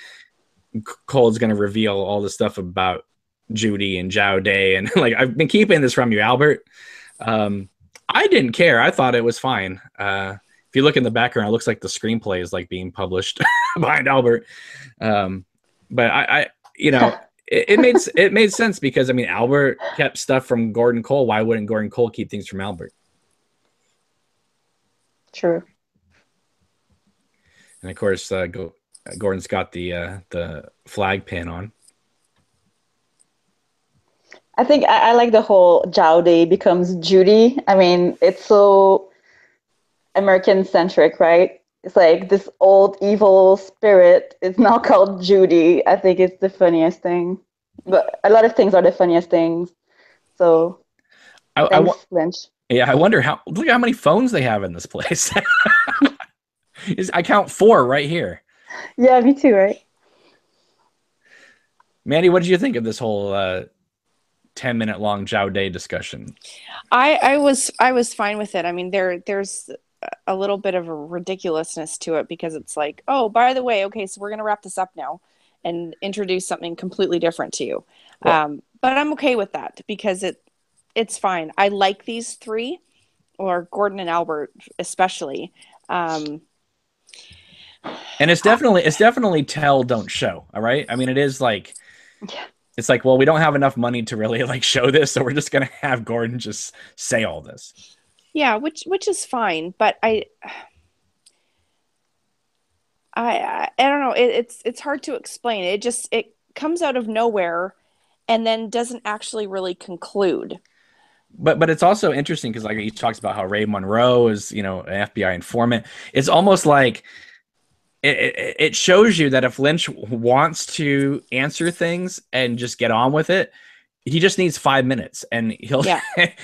Cole's going to reveal all the stuff about Judy and Zhao Day, and like I've been keeping this from you, Albert. I didn't care. I thought it was fine. If you look in the background, it looks like the screenplay is like being published behind Albert. But I you know, it made sense because I mean, Albert kept stuff from Gordon Cole. Why wouldn't Gordon Cole keep things from Albert?
True.
And of course, Gordon's got the flag pin on.
I think I like the whole Zhao Day becomes Judy. I mean, it's so American centric, right? It's like this old evil spirit is now called Judy. I think it's the funniest thing. But a lot of things are the funniest things. So thanks, Lynch.
Yeah, I wonder look how many phones they have in this place. I count 4 right here.
Yeah, me too, right?
Mandy, what did you think of this whole 10-minute long Zhao Day discussion?
I was fine with it. I mean, there's a little bit of a ridiculousness to it because it's like, oh, by the way, okay, so we're gonna wrap this up now and introduce something completely different to you. Well, but I'm okay with that because it's fine. I like these 3, or Gordon and Albert especially. And
it's definitely tell, don't show. All right. I mean, it is like, yeah. It's like, well, we don't have enough money to really like show this, so we're just gonna have Gordon just say all this.
Yeah, which is fine, but I don't know. It's hard to explain. It comes out of nowhere, and then doesn't actually really conclude.
But it's also interesting because like he talks about how Ray Monroe is, you know, an FBI informant. It's almost like it shows you that if Lynch wants to answer things and just get on with it, he just needs 5 minutes and he'll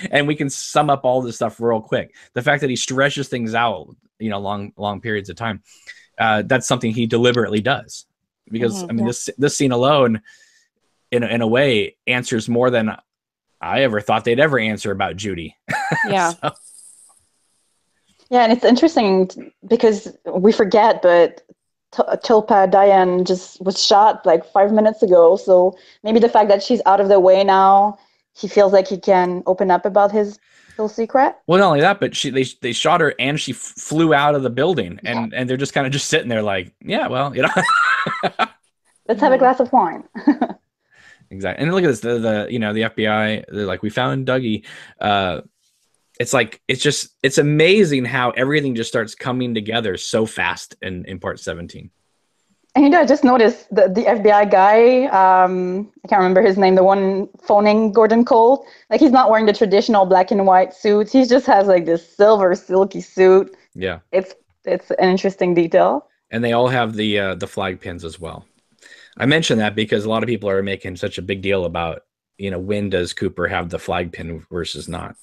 and we can sum up all this stuff real quick. The fact that he stretches things out, you know, long periods of time, that's something he deliberately does. Because I mean, this scene alone, in a way, answers more than I ever thought they'd ever answer about Judy.
Yeah.
So.
Yeah, and it's interesting because we forget, but Chilpa Diane just was shot like 5 minutes ago. So maybe the fact that she's out of the way now, he feels like he can open up about his little secret.
Well, not only that, but they shot her and she flew out of the building, and they're just kind of just sitting there like, yeah, well, you know,
let's have a glass of wine.
Exactly. And look at this, the you know, the FBI, they're like, we found Dougie. It's like, it's amazing how everything just starts coming together so fast in part 17.
And you know, I just noticed the FBI guy, I can't remember his name, the one phoning Gordon Cole, like he's not wearing the traditional black and white suits. He just has like this silver silky suit.
Yeah.
It's an interesting detail.
And they all have the flag pins as well. I mention that because a lot of people are making such a big deal about, you know, when does Cooper have the flag pin versus not?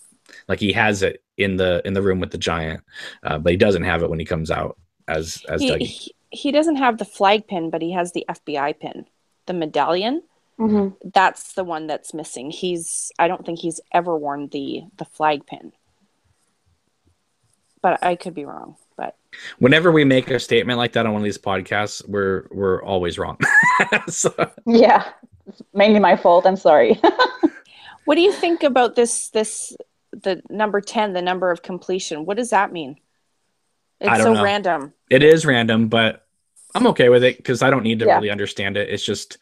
Like he has it in the room with the giant, but he doesn't have it when he comes out as Dougie.
He doesn't have the flag pin, but he has the FBI pin, the medallion. Mm-hmm. That's the one that's missing. I don't think he's ever worn the flag pin, but I could be wrong. But
whenever we make a statement like that on one of these podcasts, we're always wrong. So.
Yeah, it's mainly my fault. I'm sorry.
What do you think about the number 10, the number of completion? What does that mean? It's so random.
It is random, but I'm okay with it because I don't need to really understand it. It's just,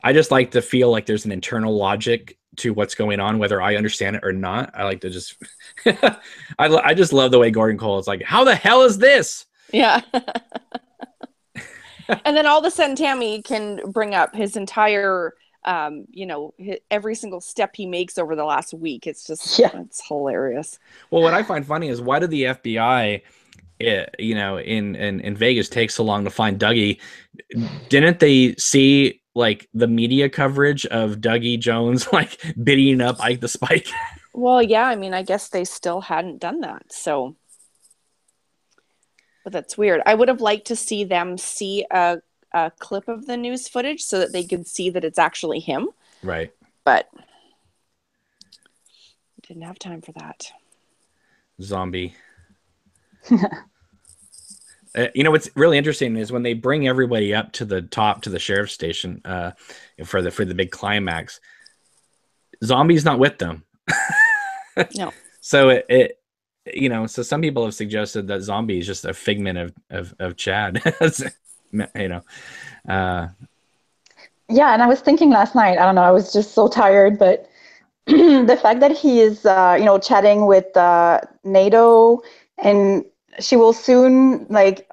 I just like to feel like there's an internal logic to what's going on, whether I understand it or not. I like to just, I just love the way Gordon Cole is like, how the hell is this?
Yeah. And then all of a sudden Tammy can bring up his entire, you know, every single step he makes over the last week. It's just, it's hilarious.
Well, what I find funny is why did the FBI, you know, in Vegas take so long to find Dougie? Didn't they see like the media coverage of Dougie Jones like bidding up Ike the Spike?
Well, yeah, I mean, I guess they still hadn't done that. So, but that's weird. I would have liked to see them see a clip of the news footage so that they could see that it's actually him.
Right.
But didn't have time for that.
Zombie. What's really interesting is when they bring everybody up to the top to the sheriff's station for the big climax. Zombie's not with them.
No.
So so some people have suggested that Zombie is just a figment of Chad.
Yeah, and I was thinking last night, I don't know, I was just so tired, but the fact that he is, chatting with NATO, and she will soon let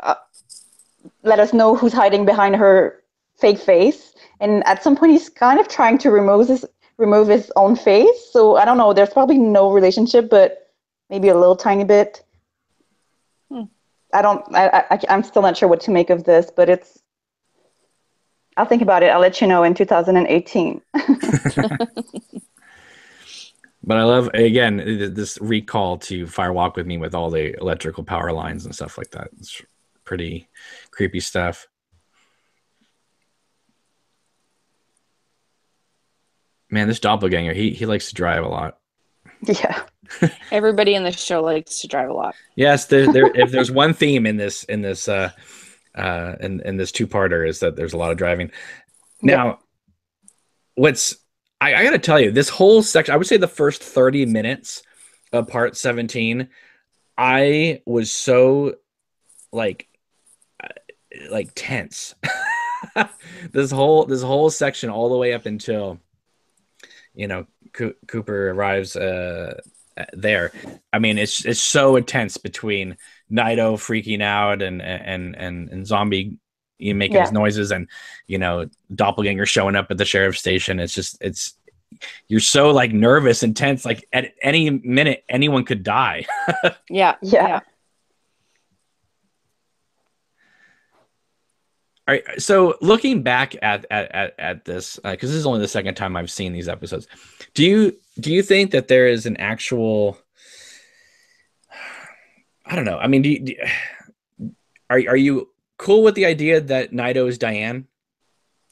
us know who's hiding behind her fake face, and at some point he's kind of trying to remove his own face. So I don't know. There's probably no relationship, but maybe a little tiny bit. I'm still not sure what to make of this, but I'll think about it. I'll let you know in 2018.
But I love, again, this recall to Fire Walk with Me with all the electrical power lines and stuff like that. It's pretty creepy stuff. Man, this doppelganger, he likes to drive a lot.
Yeah.
Everybody in the show likes to drive a lot.
Yes, if there's one theme in this two-parter is that there's a lot of driving. Now, I got to tell you, this whole section, I would say the first 30 minutes of part 17, I was so tense. This whole section all the way up until Cooper arrives there. I mean, it's so intense between Naito freaking out and Zombie making his noises, and doppelganger showing up at the sheriff's station. You're so nervous and tense, at any minute anyone could die.
Yeah.
All right, so looking back at this, because this is only the second time I've seen these episodes, do you think that there is an actual, I don't know, I mean, are you cool with the idea that Naito is Diane?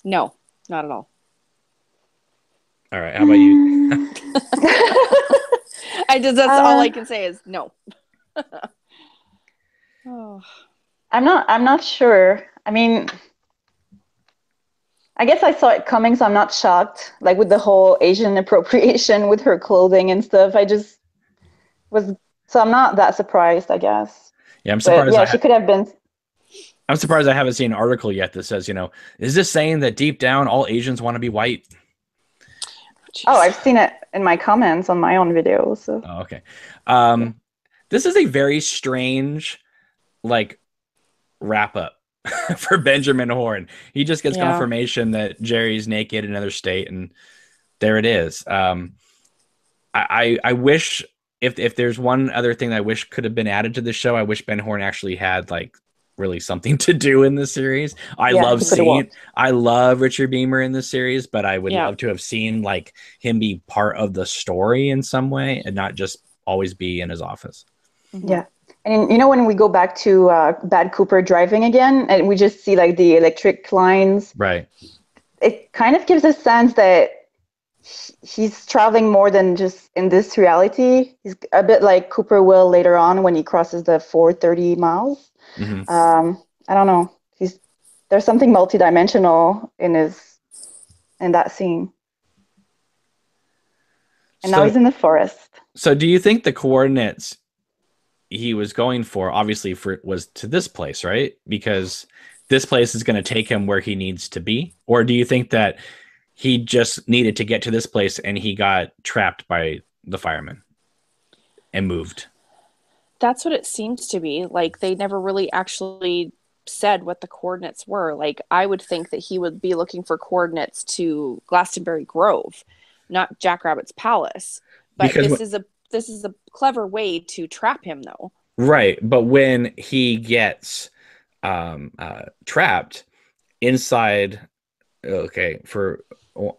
No, not at all.
All right, how about you?
That's all I can say is no.
Oh. I'm not sure. I mean, I guess I saw it coming, so I'm not shocked. With the whole Asian appropriation with her clothing and stuff, so I'm not that surprised, I guess.
Yeah, I'm surprised.
She could have been.
I'm surprised I haven't seen an article yet that says, is this saying that deep down all Asians want to be white?
Jeez.
Oh, I've seen it in my comments on my own videos. So.
Oh, okay. This is a very strange, wrap up for Benjamin Horn. He just gets confirmation that Jerry's naked in another state, and there it is. I wish if there's one other thing that I wish could have been added to the show, I wish Ben Horn actually had really something to do in the series. I love Richard Beamer in this series, but I would love to have seen him be part of the story in some way and not just always be in his office.
Yeah. And when we go back to Bad Cooper driving again, and we just see the electric lines,
right?
It kind of gives a sense that he's traveling more than just in this reality. He's a bit like Cooper will later on when he crosses the 430 miles.
Mm-hmm.
I don't know. There's something multidimensional in that scene. And now he's in the forest.
So do you think the coordinates he was going for obviously was to this place, right? Because this place is going to take him where he needs to be? Or do you think that he just needed to get to this place and he got trapped by the firemen and moved?
That's what it seems to be. They never really actually said what the coordinates were. I would think that he would be looking for coordinates to Glastonbury Grove, not Jackrabbit's Palace. But this is a clever way to trap him, though.
Right, but when he gets trapped inside okay, for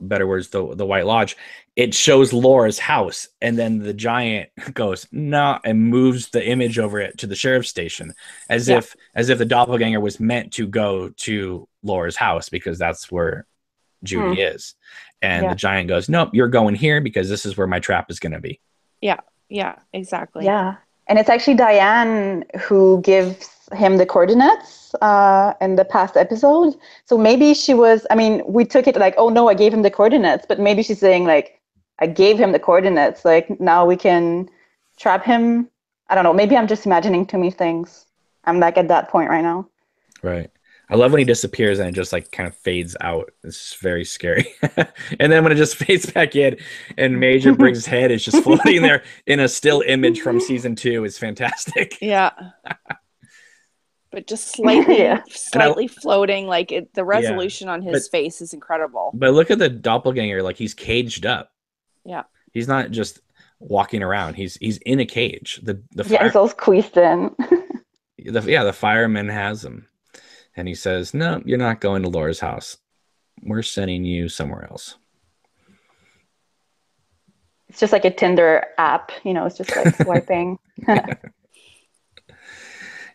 better words, the White Lodge, it shows Laura's house, and then the giant goes no and moves the image over it to the sheriff's station, as if the doppelganger was meant to go to Laura's house because that's where Judy is, and the giant goes, nope, you're going here because this is where my trap is going to be.
Yeah, exactly.
Yeah, and it's actually Diane who gives him the coordinates in the past episode. So maybe she was, I mean, we took it like, oh no, I gave him the coordinates, but maybe she's saying like, I gave him the coordinates, like now we can trap him. I don't know, maybe I'm just imagining too many things. I'm like at that point right now.
Right. I love when he disappears and it just like kind of fades out. It's very scary. And then when it just fades back in and Major Briggs' head is just floating there in a still image from season 2, it's fantastic.
Yeah. But just slightly floating, like the resolution on his face is incredible.
But look at the doppelganger, like he's caged up.
Yeah.
He's not just walking around. He's in a cage.
It's all squeezed in.
The fireman has him. And he says, no, you're not going to Laura's house. We're sending you somewhere else.
It's just like a Tinder app, it's just like swiping.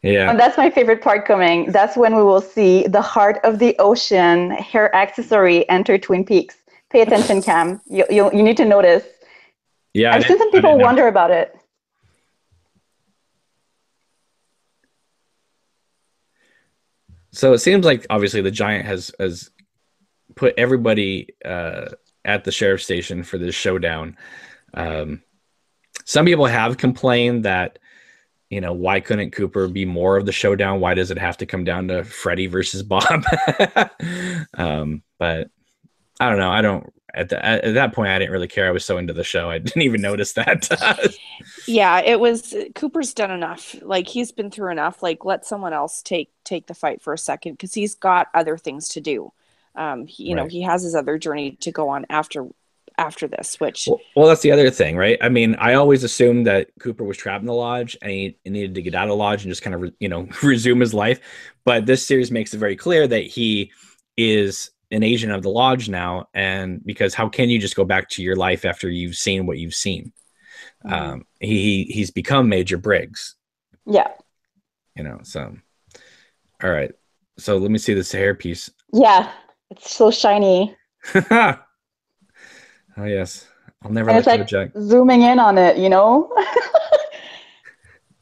Yeah.
And that's my favorite part coming. That's when we will see the heart of the ocean hair accessory enter Twin Peaks. Pay attention, Cam. You need to notice.
Yeah.
I've seen some people wonder about it.
So it seems like obviously the giant has put everybody at the sheriff's station for this showdown. Some people have complained that, why couldn't Cooper be more of the showdown? Why does it have to come down to Freddy versus Bob? But I don't know. At that point, I didn't really care. I was so into the show. I didn't even notice that.
Yeah, it was Cooper's done enough. Like he's been through enough. Like let someone else take the fight for a second because he's got other things to do. He has his other journey to go on after this, which
well, that's the other thing, right? I mean, I always assumed that Cooper was trapped in the lodge and he needed to get out of the lodge and just kind of resume his life. But this series makes it very clear that he is an agent of the lodge now, and because how can you just go back to your life after you've seen what you've seen? He's become Major Briggs.
Yeah.
So all right. So let me see this hair piece.
Yeah, it's so shiny.
Oh yes. I'll never
let
you
like
reject.
Zooming in on it,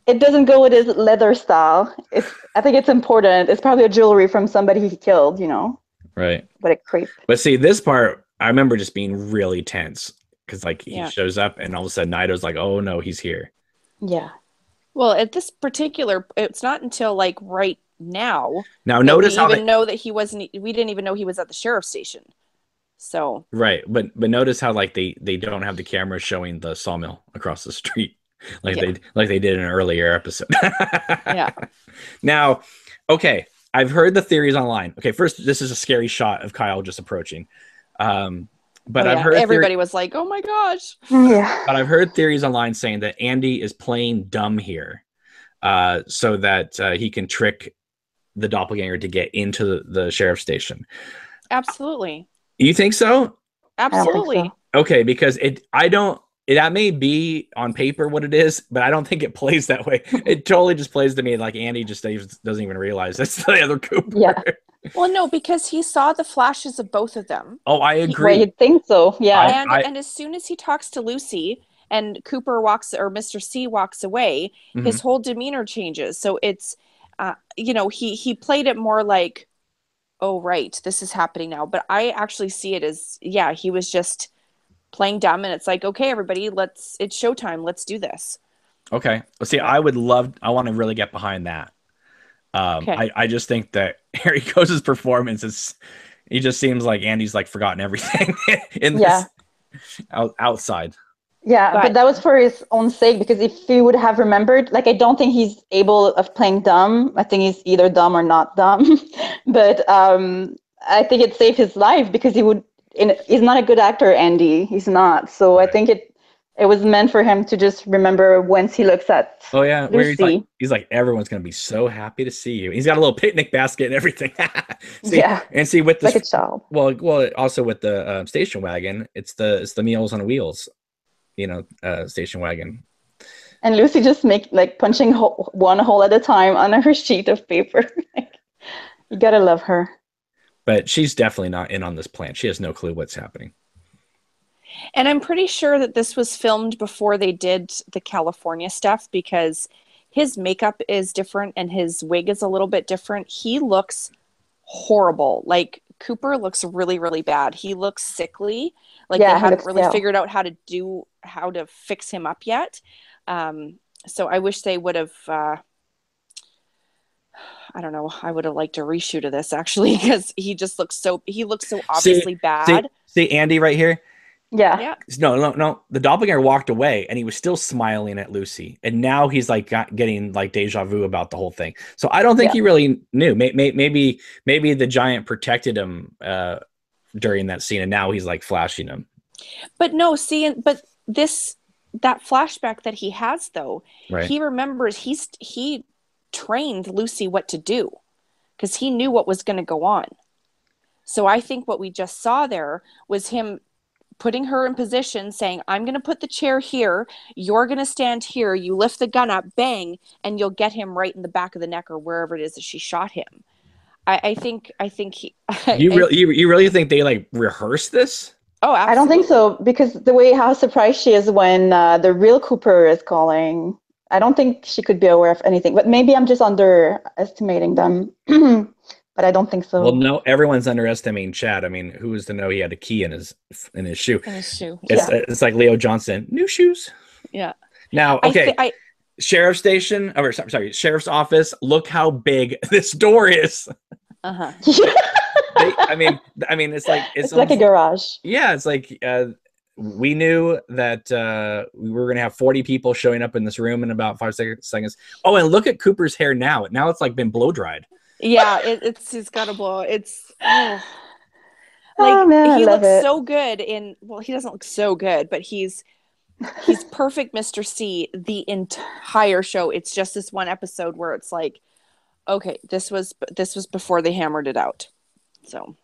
It doesn't go with his leather style. I think it's important. It's probably a jewelry from somebody he killed,
Right.
What a creep.
But see, this part, I remember just being really tense because he shows up and all of a sudden Naito's like, oh no, he's here.
Yeah.
Well, at this particular, it's not until like right now.
Now notice how
know that he wasn't. We didn't even know he was at the sheriff's station. So
right, but notice how like they don't have the camera showing the sawmill across the street like they did in an earlier episode.
Yeah.
Now, okay. I've heard the theories online. Okay, first, this is a scary shot of Kyle just approaching. But I've heard
everybody was like, "Oh my gosh!"
Yeah.
But I've heard theories online saying that Andy is playing dumb here, so that he can trick the doppelganger to get into the sheriff's station.
Absolutely.
You think so?
Absolutely.
Think
so. Okay, because that may be on paper what it is, but I don't think it plays that way. It totally just plays to me like Andy just doesn't even realize that's the other Cooper.
Yeah.
Well, no, because he saw the flashes of both of them.
Oh, I agree.
Well, you'd think so, yeah.
And as soon as he talks to Lucy and Cooper Mr. C walks away, his whole demeanor changes. So it's, he played it more like, oh, right, this is happening now. But I actually see it as, he was just playing dumb, and it's like, okay, everybody, it's showtime. Let's do this.
Okay. Well, see, I want to really get behind that. Okay. I just think that Harry Cose's performance he just seems like Andy's like forgotten everything in this outside.
Yeah, but that was for his own sake, because if he would have remembered, like, I don't think he's able of playing dumb. I think he's either dumb or not dumb. But I think it saved his life because he's not a good actor, Andy. He's not. So I think It was meant for him to just remember once he looks at
Oh yeah, where
Lucy.
he's like everyone's gonna be so happy to see you. He's got a little picnic basket and everything. See,
Yeah,
and see with
like
this,
a child.
well, also with the station wagon, it's the Meals on Wheels, station wagon.
And Lucy just punching one hole at a time on her sheet of paper. You gotta love her.
But she's definitely not in on this plan. She has no clue what's happening.
And I'm pretty sure that this was filmed before they did the California stuff, because his makeup is different and his wig is a little bit different. He looks horrible. Like Cooper looks really, really bad. He looks sickly. Like they haven't really figured out how to fix him up yet. So I wish they would have, I don't know. I would have liked a reshoot of this actually, because he looks so obviously bad.
See Andy right here.
Yeah.
No. The doppelganger walked away, and he was still smiling at Lucy, and now he's like getting like deja vu about the whole thing. So I don't think he really knew. Maybe the giant protected him during that scene, and now he's like flashing him.
But no, but that flashback that he has though,
right.
He remembers he trained Lucy what to do because he knew what was going to go on. So I think what we just saw there was him putting her in position, saying, I'm going to put the chair here. You're going to stand here. You lift the gun up, bang, and you'll get him right in the back of the neck or wherever it is that she shot him. I think he. You
really think they like rehearsed this?
Oh, absolutely.
I don't think so, because the way how surprised she is when the real Cooper is calling, I don't think she could be aware of anything. But maybe I'm just underestimating them. But I don't think so.
Well, no, everyone's underestimating Chad. I mean, who was to know he had a key in his shoe?
In his shoe.
It's like Leo Johnson, new shoes.
Yeah.
Now, okay. Sheriff's station, or sorry, sheriff's office. Look how big this door is.
Uh-huh.
I mean, it's
like a garage.
Yeah, it's like we knew that we were going to have 40 people showing up in this room in about 5 seconds. Oh, and look at Cooper's hair now. Now it's like been blow dried.
Yeah, he's got to blow. It's
man, he looks
so good he doesn't look so good, but he's perfect Mr. C the entire show. It's just this one episode where it's like, okay, this was before they hammered it out. So,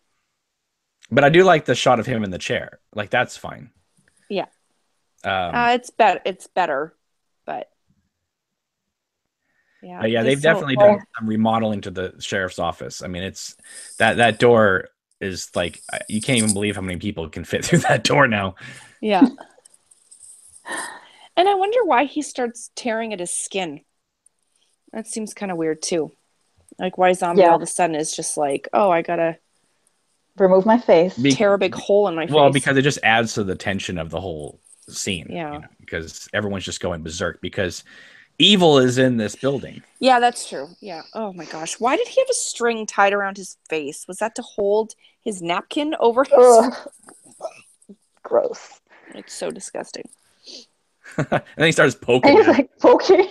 but I do like the shot of him in the chair. Like that's fine.
Yeah. It's better, but yeah.
But yeah, they've definitely done some remodeling to the sheriff's office. I mean, it's that door is like, you can't even believe how many people can fit through that door now.
Yeah. And I wonder why he starts tearing at his skin. That seems kind of weird too. Like why Zombie all of a sudden is just like, oh, I gotta
remove my face,
tear a big hole in my face.
Well, because it just adds to the tension of the whole scene.
Yeah.
Because everyone's just going berserk because evil is in this building.
Yeah, that's true. Yeah. Oh my gosh. Why did he have a string tied around his face? Was that to hold his napkin over his...
Gross.
It's so disgusting.
And then he starts poking.
And he's like poking.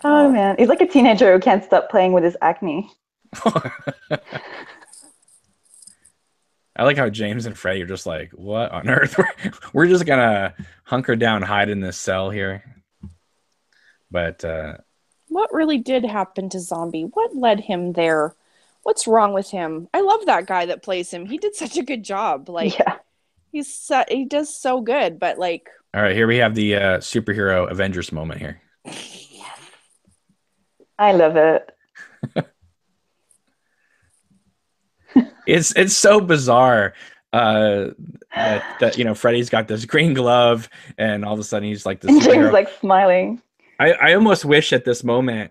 Oh man. He's like a teenager who can't stop playing with his acne.
I like how James and Freddie are just like, what on earth? We're just gonna hunker down, hide in this cell here. But
what really did happen to Zombie? What led him there? What's wrong with him? I love that guy that plays him. He did such a good job. Like, he does so good. But like,
all right, here we have the superhero Avengers moment here.
I love it.
It's so bizarre that Freddy's got this green glove and all of a sudden he's like this.
And James like smiling.
I almost wish at this moment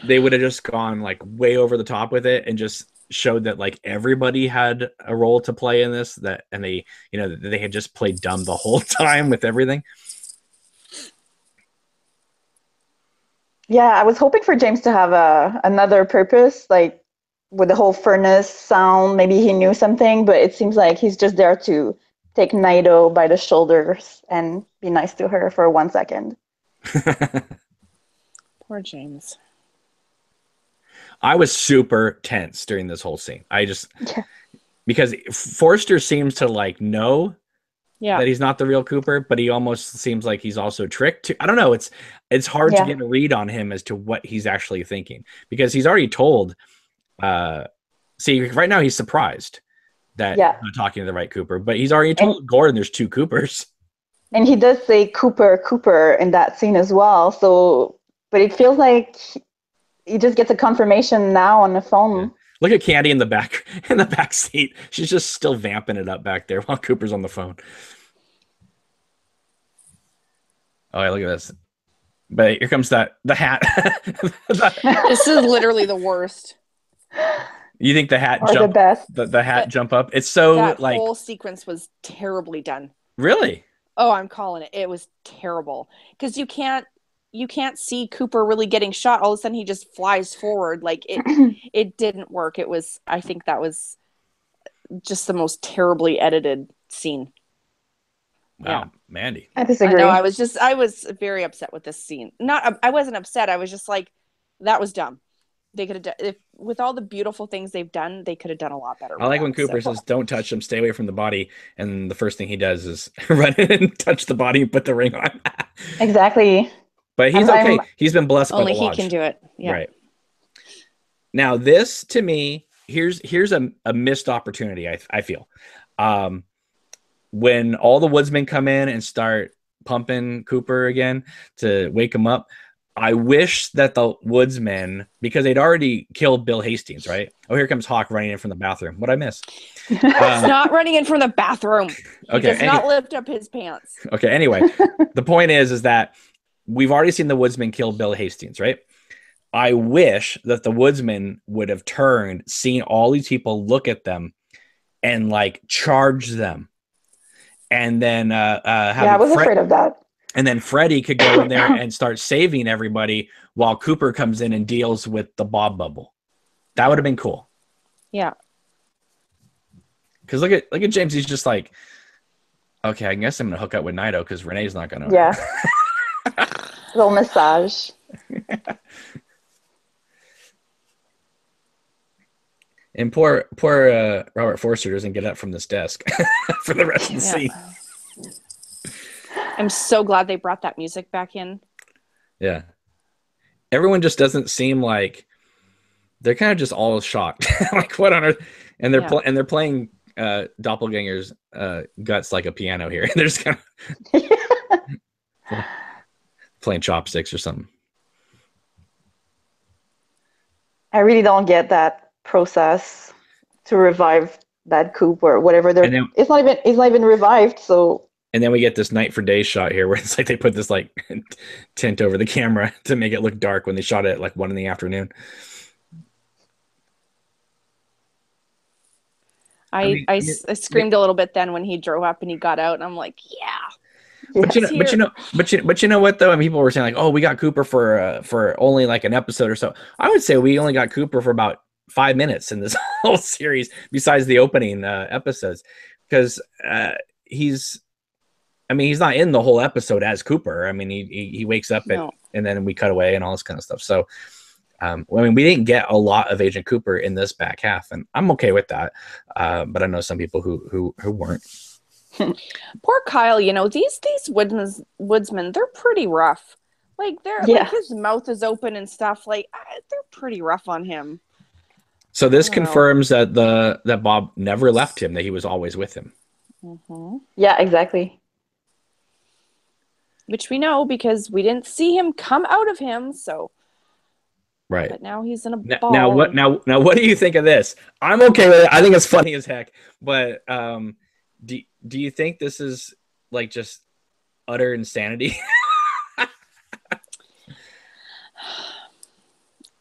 they would have just gone like way over the top with it and just showed that like everybody had a role to play in this, and they they had just played dumb the whole time with everything.
Yeah, I was hoping for James to have another purpose, like with the whole furnace sound. Maybe he knew something, but it seems like he's just there to take Naito by the shoulders and be nice to her for 1 second.
Poor James.
I was super tense during this whole scene. Because Forrester seems to like know
Yeah.
that he's not the real Cooper, but he almost seems like he's also tricked too. I don't know. It's hard to get a read on him as to what he's actually thinking, because he's already told. See, right now he's surprised that he's not talking to the right Cooper, but he's already told Gordon there's two Coopers.
And he does say Cooper in that scene as well. So, but it feels like he just gets a confirmation now on the phone.
Yeah. Look at Candy in the back seat. She's just still vamping it up back there while Cooper's on the phone. Oh, yeah, look at this. But here comes the hat.
This is literally the worst.
You think the hat
jump? The best.
The hat jump up. It's so
that
like
whole sequence was terribly done.
Really?
Oh, I'm calling it. It was terrible because you can't see Cooper really getting shot. All of a sudden, he just flies forward. Like it didn't work. I think that was just the most terribly edited scene.
Wow, yeah. Mandy.
I disagree.
I know, I was very upset with this scene. I wasn't upset. I was just like, that was dumb. They could have done, with all the beautiful things they've done, they could have done a lot better.
I like when Cooper says, "Don't touch him, stay away from the body," and the first thing he does is run in and touch the body and put the ring on.
Exactly.
But he's okay. He's been blessed by the lodge.
Only he can do it. Yeah.
Right. Now, this to me, here's a missed opportunity. I feel, when all the woodsmen come in and start pumping Cooper again to wake him up. I wish that the woodsmen, because they'd already killed Bill Hastings, right? Oh, here comes Hawk running in from the bathroom. What'd I miss?
He's not running in from the bathroom. He does not lift up his pants.
Okay, anyway, the point is that we've already seen the woodsman kill Bill Hastings, right? I wish that the woodsman would have turned, seen all these people, look at them, and like charge them. And then
I was afraid of that.
And then Freddy could go in there and start saving everybody while Cooper comes in and deals with the Bob bubble. That would have been cool.
Yeah.
Because look at James. He's just like, okay, I guess I'm gonna hook up with Naito because Renee's not gonna.
Yeah. Little massage.
And poor Robert Forster doesn't get up from this desk for the rest of the scene.
I'm so glad they brought that music back in.
Yeah. Everyone just doesn't seem like they're kind of just all shocked. Like what on earth? And they're playing Doppelganger's guts like a piano here. They're just kind of playing chopsticks or something.
I really don't get that process to revive that Coop or whatever. It's not even revived, so.
And then we get this night for day shot here where it's like they put this like tint over the camera to make it look dark when they shot it at like 1 PM.
I screamed a little bit then when he drove up and he got out, and I'm like, yeah.
But you know what though? I mean, people were saying like, oh, we got Cooper for only like an episode or so. I would say we only got Cooper for about 5 minutes in this whole series, besides the opening episodes, because he's not in the whole episode as Cooper. I mean, he wakes up and then we cut away and all this kind of stuff. So, we didn't get a lot of Agent Cooper in this back half, and I'm okay with that. But I know some people who weren't.
Poor Kyle. You know, these woodsmen, they're pretty rough. Like like his mouth is open and stuff. Like they're pretty rough on him.
So this confirms that that Bob never left him; that he was always with him.
Mm-hmm.
Yeah, exactly.
Which we know because we didn't see him come out of him, so
right.
But now he's in a ball.
Now what do you think of this? I'm okay with it. I think it's funny as heck. But do you think this is like just utter insanity?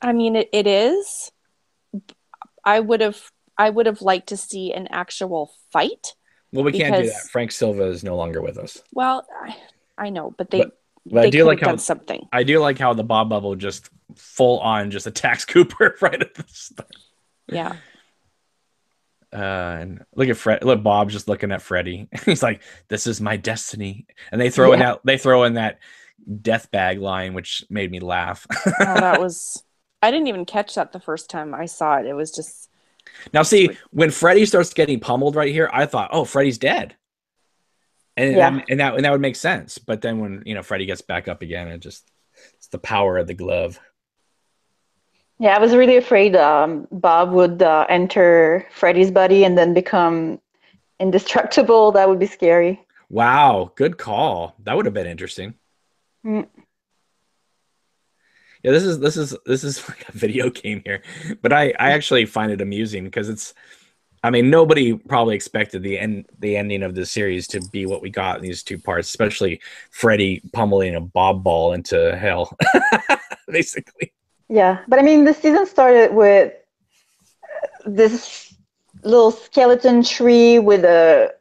I mean, it is. I would have liked to see an actual fight.
Well, we can't do that. Frank Silva is no longer with us.
Well, I know, but they
I do like
done something.
I do like how the Bob bubble just full on just attacks Cooper right at the start.
Yeah.
And look at Fred. Look, Bob's just looking at Freddy. He's like, "This is my destiny," and they throw in that death bag line, which made me laugh.
That was. I didn't even catch that the first time I saw it. It was just.
Now, see, when Freddy starts getting pummeled right here, I thought, "Oh, Freddy's dead." and that would make sense. But then when Freddy gets back up again, it's the power of the glove.
Yeah, I was really afraid Bob would enter Freddy's body and then become indestructible. That would be scary.
Wow, good call. That would have been interesting.
Mm.
Yeah, this is like a video game here, but I actually find it amusing because nobody probably expected the ending of the series to be what we got in these two parts, especially Freddy pummeling a bob ball into hell, basically.
Yeah, but I mean, the season started with this little skeleton tree with a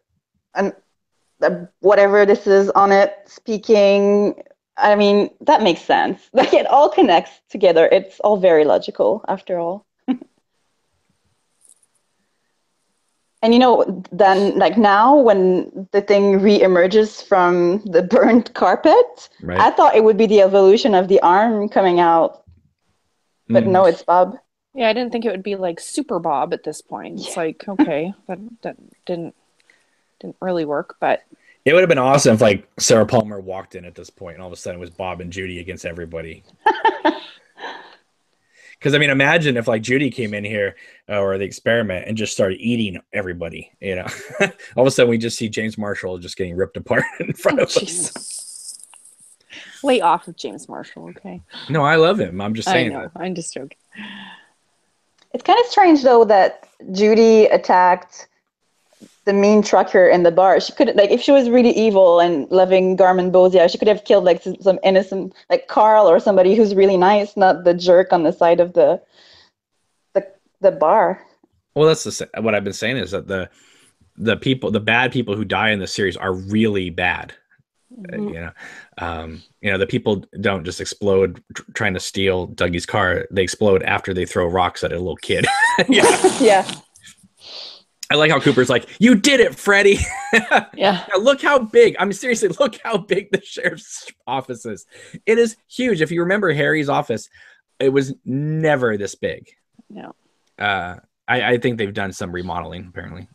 whatever this is on it speaking. I mean, that makes sense. Like it all connects together. It's all very logical after all. And then like now when the thing re-emerges from the burnt carpet,
right.
I thought it would be the evolution of the arm coming out. But no, it's Bob.
Yeah, I didn't think it would be like Super Bob at this point. It's like, okay, that didn't really work, but
it would have been awesome if like Sarah Palmer walked in at this point and all of a sudden it was Bob and Judy against everybody. Because imagine if like Judy came in here or the experiment and just started eating everybody. All of a sudden we just see James Marshall just getting ripped apart in front of us.
Lay off of James Marshall, okay?
No, I love him. I'm just saying.
I know. I'm just joking.
It's kind of strange though that Judy attacked the mean trucker in the bar. She could if she was really evil and loving Garmin Bozia, she could have killed like some innocent like Carl or somebody who's really nice, not the jerk on the side of the bar.
Well, that's what I've been saying is that the bad people who die in the series are really bad. Mm-hmm. The people don't just explode trying to steal Dougie's car. They explode after they throw rocks at a little kid.
Yeah.
I like how Cooper's like, "You did it, Freddy."
Yeah.
Now look how big. Seriously, look how big the sheriff's office is. It is huge. If you remember Harry's office, it was never this big.
No.
I think they've done some remodeling apparently.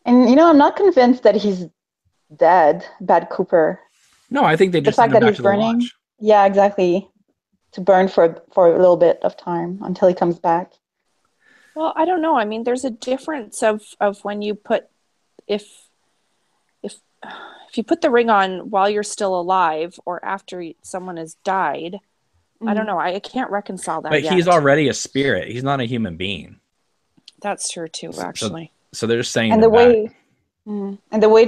And I'm not convinced that he's dead, Bad Cooper.
No, I think they just
the fact
send him
that
back
he's
to the
burning.
lodge.
Yeah, exactly. To burn for a little bit of time until he comes back.
Well, I don't know. There's a difference of when you put if you put the ring on while you're still alive or after someone has died. Mm-hmm. I don't know. I can't reconcile that.
But
yet.
He's already a spirit. He's not a human being.
That's true too, actually.
So they're just saying
and the way. And the way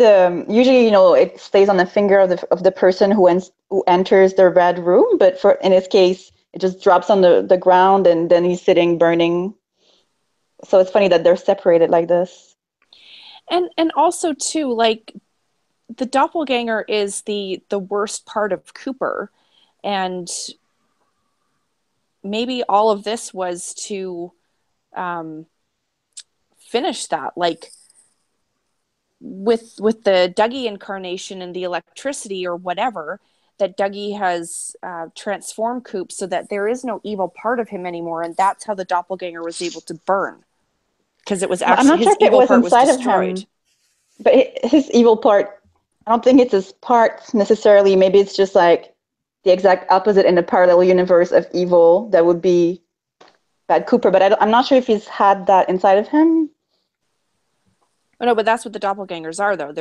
usually it stays on the finger of the person who enters the red room, but in this case it just drops on the ground and then he's sitting burning. So it's funny that they're separated like this.
And also too, like the doppelganger is the worst part of Cooper, and maybe all of this was to finish that, like. With the Dougie incarnation and the electricity or whatever, that Dougie has transformed Coop so that there is no evil part of him anymore, and that's how the doppelganger was able to burn, because it was actually
I'm not sure if it was inside of him, but his evil part, I don't think it's his part necessarily. Maybe it's just like the exact opposite in a parallel universe of evil that would be Bad Cooper, but I'm not sure if he's had that inside of him.
Oh, no, but that's what the doppelgangers are, though.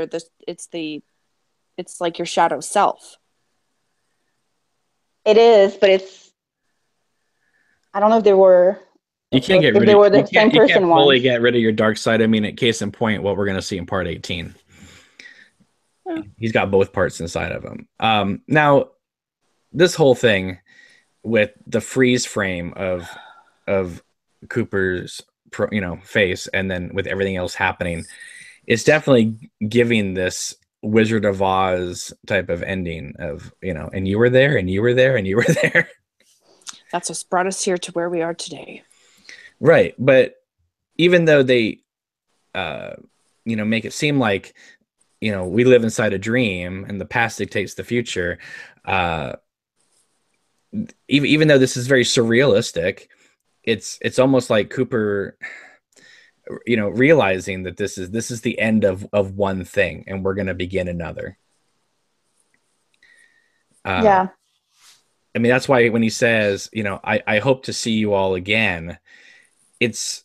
It's like your shadow self.
It is, but I don't know if they were.
You can't get rid of.
They were the same person. You can't
fully get rid of your dark side. Case in point, what we're going to see in part 18. Yeah. He's got both parts inside of him. Now, this whole thing with the freeze frame of Cooper's face, and then with everything else happening, it's definitely giving this Wizard of Oz type of ending of and you were there and you were there and you were there.
That's what's brought us here to where we are today,
right? But even though they make it seem like we live inside a dream and the past dictates the future, even though this is very surrealistic, it's almost like Cooper realizing that this is the end of one thing, and we're going to begin another.
Yeah.
I mean, that's why when he says, I hope to see you all again, it's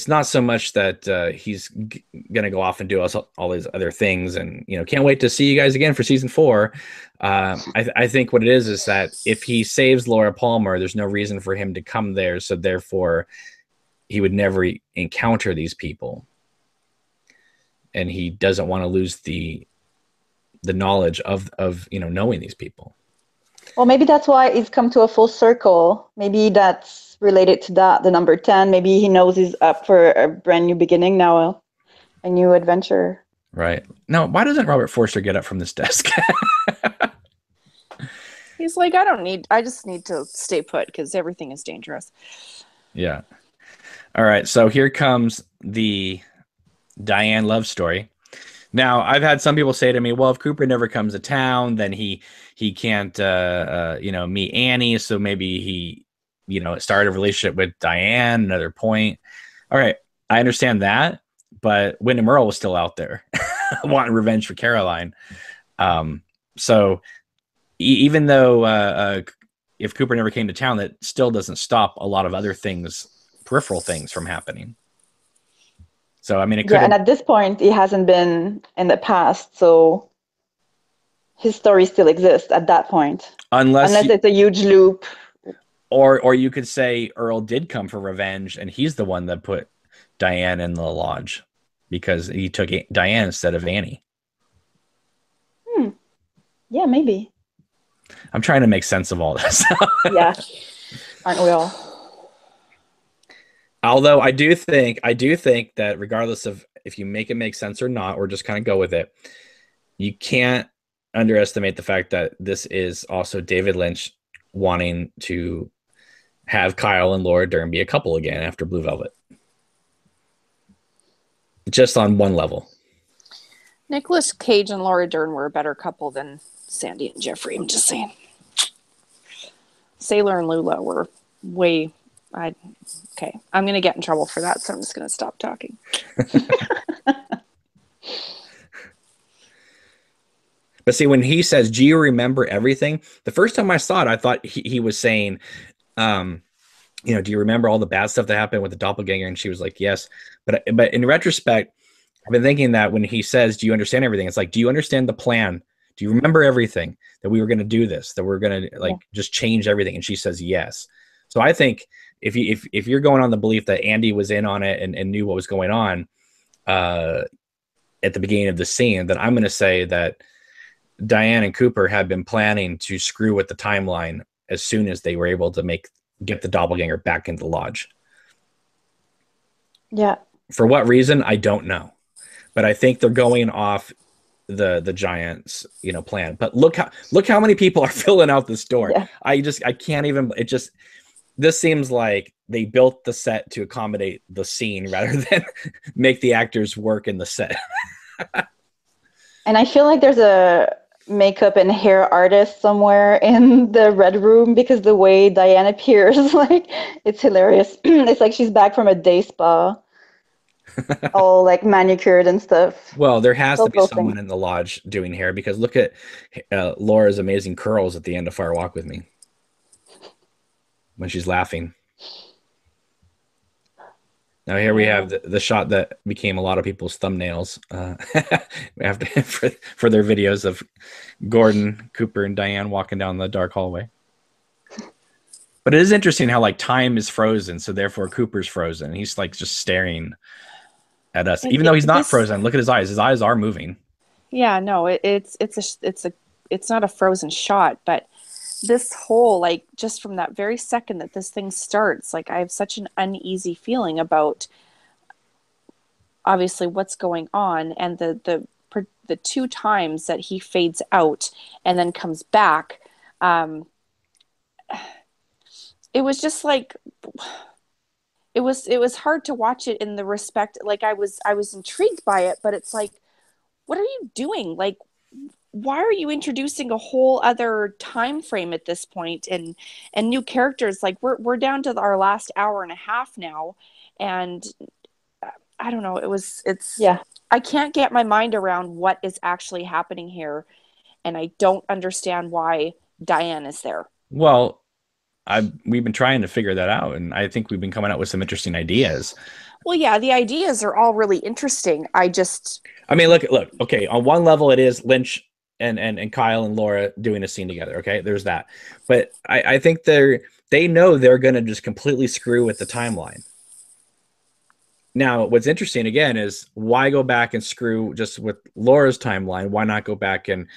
not so much that he's going to go off and do all these other things and, can't wait to see you guys again for season 4. I think what it is that if he saves Laura Palmer, there's no reason for him to come there. So therefore he would never encounter these people. And he doesn't want to lose the knowledge of knowing these people.
Well, maybe that's why it's come to a full circle. Maybe that's related to that, the number 10. Maybe he knows he's up for a brand new beginning now, a new adventure.
Right. Now, why doesn't Robert Forster get up from this desk?
He's like, I just need to stay put because everything is dangerous.
Yeah. All right. So here comes the Diane love story. Now, I've had some people say to me, well, if Cooper never comes to town, then he can't, meet Annie. So maybe he, started a relationship with Diane, another point. All right. I understand that. But Wyndham Earle was still out there wanting revenge for Caroline. So even though if Cooper never came to town, that still doesn't stop a lot of other things, peripheral things from happening. So, I mean, it could.
Yeah, and at this point, he hasn't been in the past, so his story still exists at that point. Unless it's a huge loop.
Or you could say Earl did come for revenge, and he's the one that put Diane in the lodge because he took Diane instead of Annie.
Yeah, maybe.
I'm trying to make sense of all this.
Yeah, aren't we all?
Although I do think that regardless of if you make it make sense or not, or just kind of go with it, you can't underestimate the fact that this is also David Lynch wanting to have Kyle and Laura Dern be a couple again after Blue Velvet. Just on one level.
Nicolas Cage and Laura Dern were a better couple than Sandy and Jeffrey. I'm just saying. Sailor and Lula were way... Okay, I'm going to get in trouble for that, so I'm just going to stop talking.
But see, when he says, do you remember everything? The first time I saw it, I thought he was saying, do you remember all the bad stuff that happened with the doppelganger? And she was like, yes. But in retrospect, I've been thinking that when he says, do you understand everything? It's like, do you understand the plan? Do you remember everything that we were going to do this, that we're going to just change everything? And she says, yes. So I think if you're going on the belief that Andy was in on it and knew what was going on at the beginning of the scene, then I'm going to say that Diane and Cooper had been planning to screw with the timeline as soon as they were able to get the doppelganger back into the lodge.
Yeah. For
what reason, I don't know. But I think they're going off the Giants, plan. But look how many people are filling out this door. Yeah. I can't even. This seems like they built the set to accommodate the scene rather than make the actors work in the set.
And I feel like there's a makeup and hair artist somewhere in the red room because the way Diane appears, it's hilarious. It's like she's back from a day spa, all manicured and stuff.
Well, there has to be someone in the lodge doing hair because look at Laura's amazing curls at the end of Fire Walk with Me when she's laughing. Now here we have the shot that became a lot of people's thumbnails. We have to for their videos of Gordon, Cooper, and Diane walking down the dark hallway. But it is interesting how time is frozen, so therefore Cooper's frozen. He's just staring at us, even though he's not frozen. Look at his eyes; his eyes are moving.
Yeah, no, it's not a frozen shot, but this whole just from that very second that this thing starts, I have such an uneasy feeling about obviously what's going on, and the 2 times that he fades out and then comes back. It was just it was hard to watch it in the respect. I was intrigued by it, but it's what are you doing? Why are you introducing a whole other time frame at this point and new characters? We're down to our last hour and a half now, and I don't know. It's
Yeah.
I can't get my mind around what is actually happening here, and I don't understand why Diane is there.
Well, we've been trying to figure that out, and I think we've been coming up with some interesting ideas.
Well, yeah, the ideas are all really interesting.
I mean, look. Okay, on one level, it is Lynch and Kyle and Laura doing a scene together. Okay, there's that. But I think they know they're going to just completely screw with the timeline. Now, what's interesting again is why go back and screw just with Laura's timeline? Why not go back and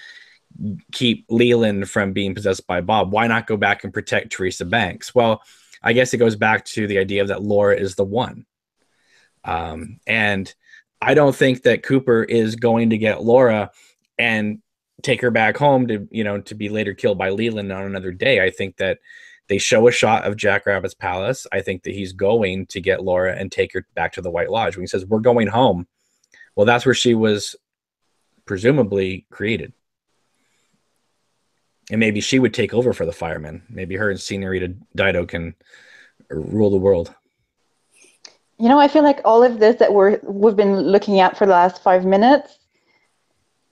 keep Leland from being possessed by Bob? Why not go back and protect Teresa Banks? Well, I guess it goes back to the idea that Laura is the one. And I don't think that Cooper is going to get Laura and take her back home to be later killed by Leland on another day. I think that they show a shot of Jackrabbit's palace. I think that he's going to get Laura and take her back to the White Lodge. When he says, we're going home, well, that's where she was presumably created. And maybe she would take over for the firemen. Maybe her and Senorita Dido can rule the world.
I feel like all of this that we've been looking at for the last 5 minutes,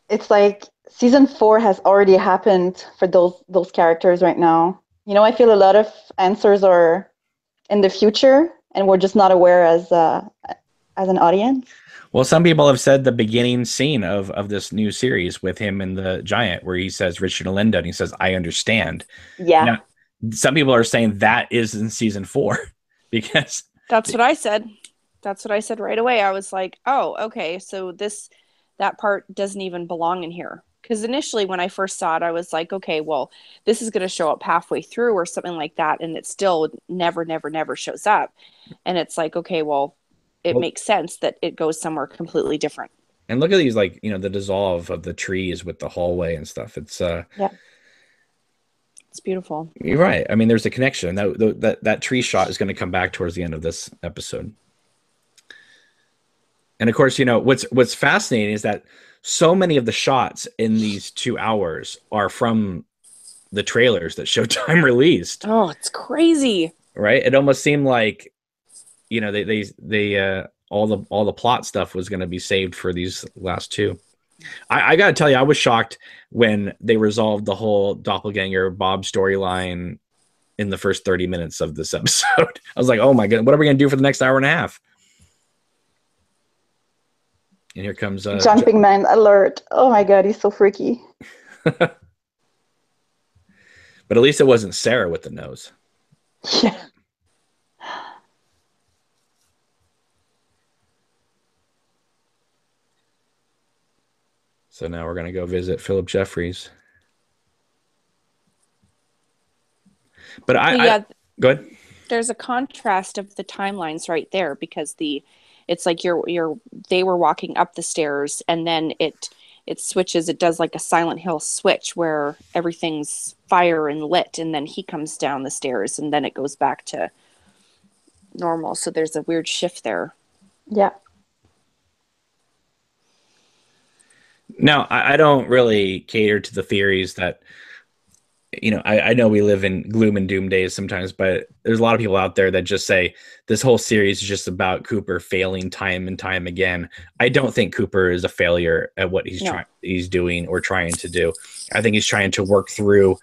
it's like season 4 has already happened for those characters right now. I feel a lot of answers are in the future, and we're just not aware as an audience.
Well, some people have said the beginning scene of this new series with him and the giant, where he says Richard and Linda, and he says, "I understand."
Yeah.
Now, some people are saying that is in season 4 because
that's what I said. That's what I said right away. I was like, oh, okay, so that part doesn't even belong in here. Because initially when I first saw it, I was like, okay, well, this is going to show up halfway through or something like that. And it still never shows up. And it's like, okay, well, it makes sense that it goes somewhere completely different.
And look at these, like, the dissolve of the trees with the hallway and stuff. It's
yeah.
It's beautiful.
You're right. I mean, there's a connection. That tree shot is going to come back towards the end of this episode. And of course, what's fascinating is that so many of the shots in these 2 hours are from the trailers that Showtime released.
Oh, it's crazy.
Right? It almost seemed like, they all the plot stuff was going to be saved for these last 2. I got to tell you, I was shocked when they resolved the whole doppelganger Bob storyline in the first 30 minutes of this episode. I was like, oh my God, what are we going to do for the next hour and a half? And here comes
Jumping Man alert. Oh my God, he's so freaky.
But at least it wasn't Sarah with the nose.
Yeah.
So now we're going to go visit Philip Jeffries. But go ahead.
There's a contrast of the timelines right there because it's like they were walking up the stairs and then it switches. It does like a Silent Hill switch where everything's fire and lit, and then he comes down the stairs and then it goes back to normal. So there's a weird shift there.
Yeah.
Now, I don't really cater to the theories that, I know we live in gloom and doom days sometimes, but there's a lot of people out there that just say this whole series is just about Cooper failing time and time again. I don't think Cooper is a failure at what he's doing or trying to do. I think he's trying to work through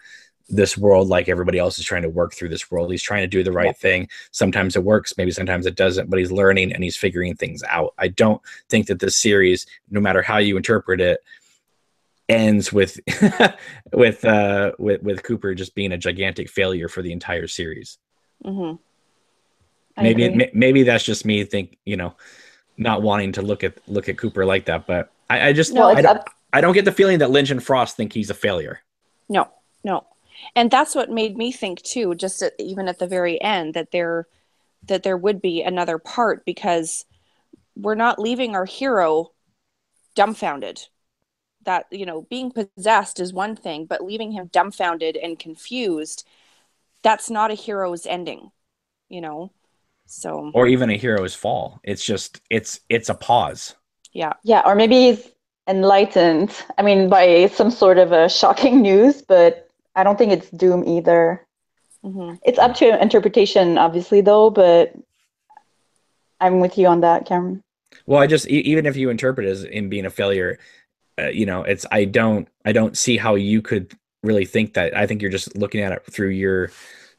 this world like everybody else is trying to work through this world. He's trying to do the right thing. Sometimes it works, maybe sometimes it doesn't, but he's learning and he's figuring things out. I don't think that this series, no matter how you interpret it, ends with with Cooper just being a gigantic failure for the entire series.
Mm-hmm.
Maybe that's just me not wanting to look at Cooper like that, but I don't get the feeling that Lynch and Frost think he's a failure.
No. And that's what made me think too, just even at the very end, that there would be another part, because we're not leaving our hero dumbfounded. That, being possessed is one thing, but leaving him dumbfounded and confused, that's not a hero's ending, so.
Or even a hero's fall. It's just, it's a pause.
Yeah.
Yeah. Or maybe he's enlightened. I mean, by some sort of a shocking news, but I don't think it's doom either.
Mm-hmm.
It's up to interpretation, obviously, though, but I'm with you on that, Cameron.
Well, I just even if you interpret it as in being a failure, it's I don't see how you could really think that. I think you're just looking at it through your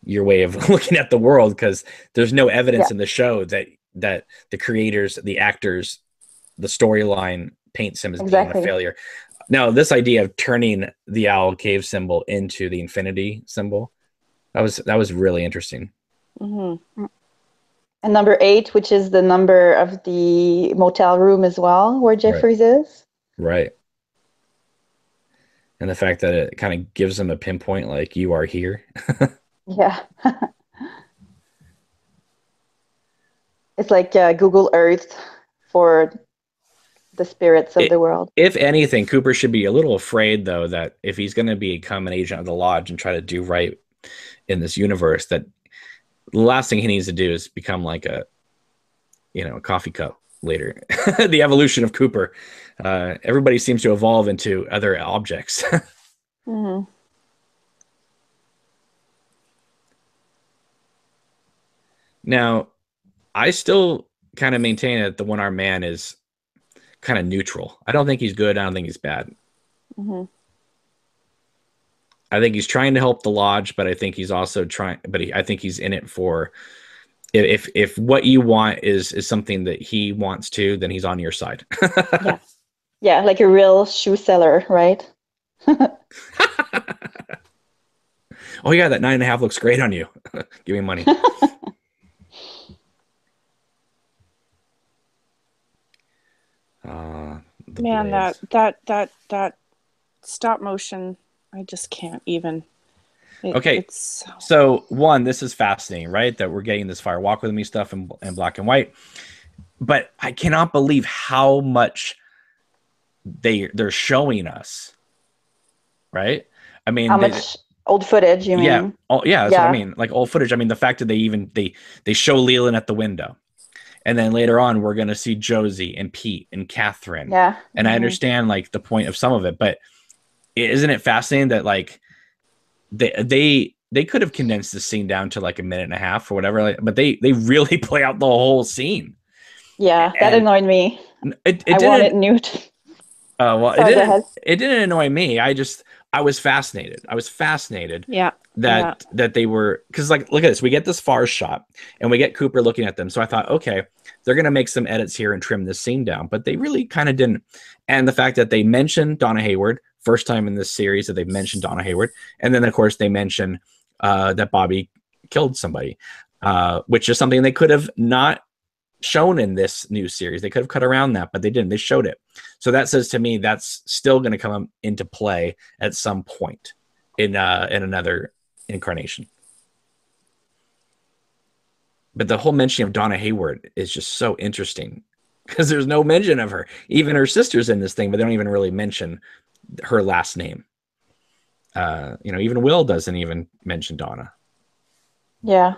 way of looking at the world, because there's no
Yeah,
evidence in the show that the creators, the actors, the storyline paints him as being a
exactly.
failure. Now, this idea of turning the owl cave symbol into the infinity symbol, that was really interesting.
Mm-hmm.
And number 8, which is the number of the motel room as well, where
Right.
Jeffries is.
Right. And the fact that it kind of gives them a pinpoint, like you are here.
Yeah. It's like Google Earth for the spirits of the world.
If anything, Cooper should be a little afraid, though, that if he's going to become an agent of the lodge and try to do right in this universe, that the last thing he needs to do is become like a coffee cup later. The evolution of Cooper. Everybody seems to evolve into other objects.
Mm-hmm.
Now, I still kind of maintain that the one-armed man is kind of neutral. I don't think he's good. I don't think he's bad.
Mm-hmm.
I think he's trying to help the lodge, but I think he's also trying. But I think he's in it for if what you want is something that he wants to, then he's on your side.
Yeah. Yeah, like a real shoe seller, right?
Oh yeah, that 9.5 looks great on you. Give me money. The
Man,
blades.
that stop motion, I just can't even.
Okay,
It's
so one, this is fascinating, right? That we're getting this Fire Walk with Me stuff in black and white, but I cannot believe how much they're showing us, right? I
How
mean,
much old footage, you
yeah,
mean?
yeah, that's what I
Yeah.
mean. Like old footage. I mean, the fact that they show Leland at the window, and then later on we're gonna see Josie and Pete and Catherine,
Yeah.
and I
Mhm.
understand like the point of some of it, but isn't it fascinating that like they could have condensed the scene down to like a minute and a half or whatever, like, but they really play out the whole scene,
Yeah, that
and
annoyed me.
it
I want
didn't.
it newt.
Well, it
Sorry, go
didn't.
ahead.
It didn't annoy me. I was fascinated. I was fascinated
Yeah. Yeah.
that they were, because like look at this. We get this far shot and we get Cooper looking at them. So I thought, okay, they're gonna make some edits here and trim this scene down, but they really kind of didn't. And the fact that they mentioned Donna Hayward, first time in this series that they've mentioned Donna Hayward, and then of course they mention that Bobby killed somebody, which is something they could have not shown in this new series. They could have cut around that, but they didn't. They showed it. So that says to me that's still going to come into play at some point in another incarnation. But the whole mention of Donna Hayward is just so interesting because there's no mention of her. Even her sister's in this thing, but they don't even really mention her last name. Even Will doesn't even mention Donna.
Yeah.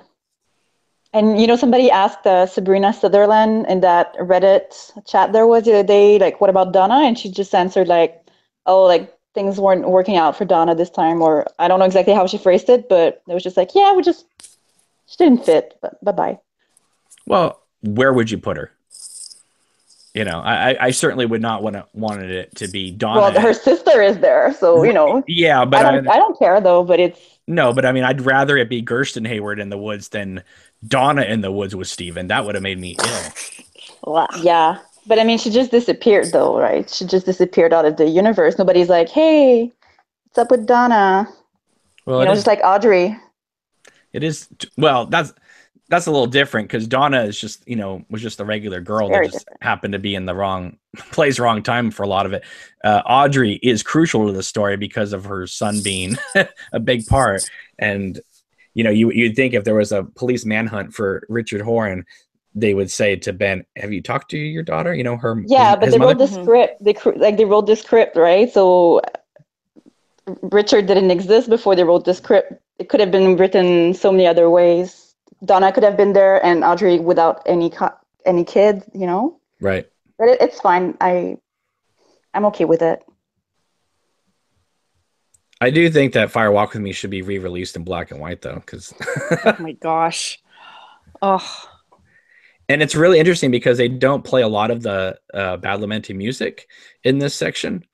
And somebody asked Sabrina Sutherland in that Reddit chat there was the other day, like, what about Donna? And she just answered like, oh, like things weren't working out for Donna this time, or I don't know exactly how she phrased it, but it was just like, yeah, she didn't fit, but bye-bye.
Well, where would you put her? I certainly would not wanted it to be Donna.
Well, her sister is there, so
Yeah, but
I don't care though, but it's
no, but I mean, I'd rather it be Gersten Hayward in the woods than Donna in the woods with Steven. That would have made me ill.
yeah. But I mean, she just disappeared though, right? She just disappeared out of the universe. Nobody's like, hey, what's up with Donna?
Well,
Just like Audrey.
it is. Well, that's a little different because Donna is just was just a regular girl that just happened to be in the wrong place, wrong time for a lot of it. Audrey is crucial to the story because of her son being a big part, and you'd think if there was a police manhunt for Richard Horn, they would say to Ben, "Have you talked to your daughter?" Her.
Yeah, but they
mother?
wrote the script. They wrote the script, right? So Richard didn't exist before they wrote the script. It could have been written so many other ways. Donna could have been there, and Audrey without any kids,
Right.
But it's fine. I'm okay with it.
I do think that Fire Walk with Me should be re-released in black and white, though, because
oh my gosh, oh,
And it's really interesting because they don't play a lot of the Badalamenti music in this section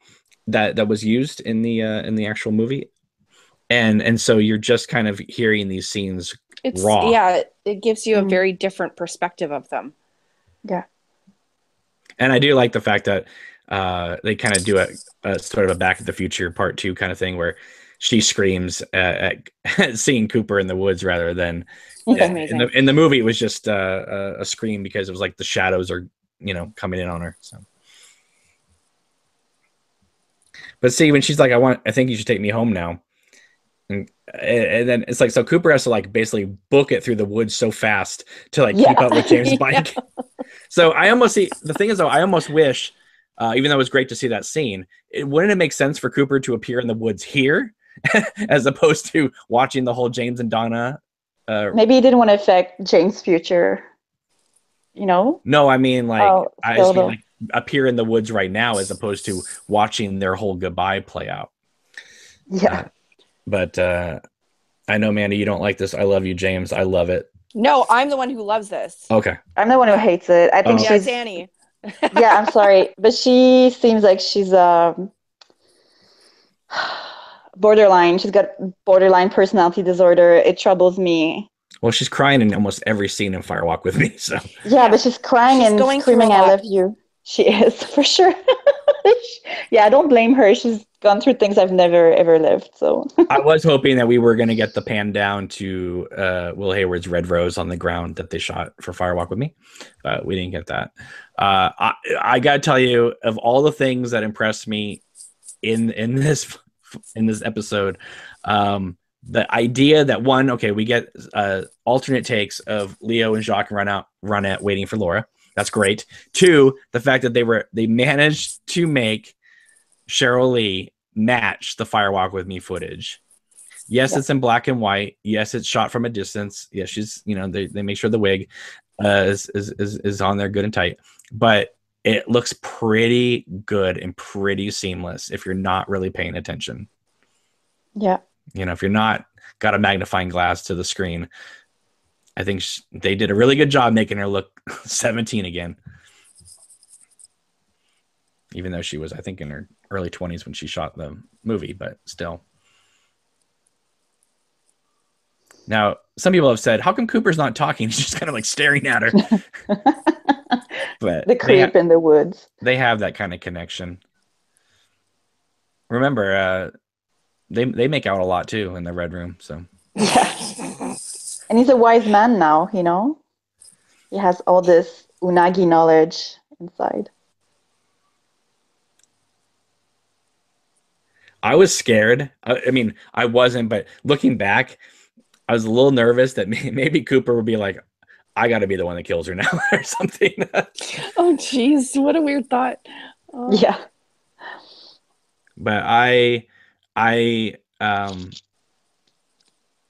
that was used in the actual movie, and so you're just kind of hearing these scenes raw.
Yeah, it gives you a very different perspective of them.
Yeah.
And I do like the fact that they kind of do a sort of a Back to the Future Part 2 kind of thing where she screams at seeing Cooper in the woods rather than in the movie. It was just a scream because it was like the shadows are coming in on her. So, but see, when she's like, I think you should take me home now. And then it's like, so Cooper has to like basically book it through the woods so fast to like keep up with James' bike. So I almost see, the thing is though, I almost wish, even though it was great to see that scene, wouldn't it make sense for Cooper to appear in the woods here as opposed to watching the whole James and Donna?
Maybe he didn't want to affect James' future, No,
I mean like, I just mean like appear in the woods right now as opposed to watching their whole goodbye play out.
Yeah.
But I know, Mandy, you don't like this. I love you, James. I love it.
No, I'm the one who loves this.
Okay.
I'm the one who hates it. I think
it's Annie.
Yeah, I'm sorry. But she seems like she's borderline. She's got borderline personality disorder. It troubles me.
Well, she's crying in almost every scene in Firewalk with Me. So
yeah, but she's crying and screaming, "I love you." She is, for sure. Yeah, I don't blame her. She's gone through things I've never ever lived. So
I was hoping that we were going to get the pan down to Will Hayward's Red Rose on the ground that they shot for Firewalk with Me, but we didn't get that. I got to tell you, of all the things that impressed me in this episode, the idea that we get alternate takes of Leo and Jacques and Ronette waiting for Laura. That's great. 2, the fact that they managed to make Cheryl Lee match the Firewalk with Me footage. Yes, it's in black and white. Yes, it's shot from a distance. Yes, she's they make sure the wig is on there good and tight, but it looks pretty good and pretty seamless if you're not really paying attention.
Yeah.
If you're not got a magnifying glass to the screen, I think they did a really good job making her look 17 again. Even though she was, I think, in her early 20s when she shot the movie, but still. Now, some people have said, how come Cooper's not talking? He's just kind of like staring at her. But
the creep in the woods.
They have that kind of connection. Remember, they make out a lot too in the Red Room. So
yeah. And he's a wise man now, He has all this unagi knowledge inside.
I was scared. I mean, I wasn't, but looking back, I was a little nervous that maybe Cooper would be like, I got to be the one that kills her now or something.
Oh, geez. What a weird thought. Oh.
Yeah.
But I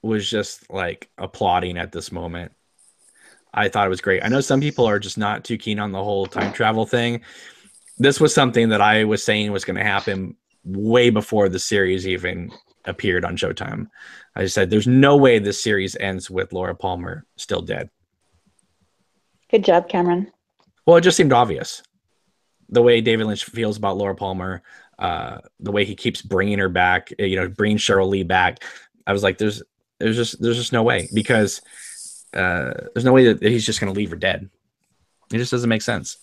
was just like applauding at this moment. I thought it was great. I know some people are just not too keen on the whole time travel thing. This was something that I was saying was going to happen way before the series even appeared on Showtime. I said, there's no way this series ends with Laura Palmer still dead.
Good job, Cameron.
Well, it just seemed obvious. The way David Lynch feels about Laura Palmer, the way he keeps bringing her back, bringing Cheryl Lee back. I was like, there's just no way, because there's no way that he's just going to leave her dead. It just doesn't make sense,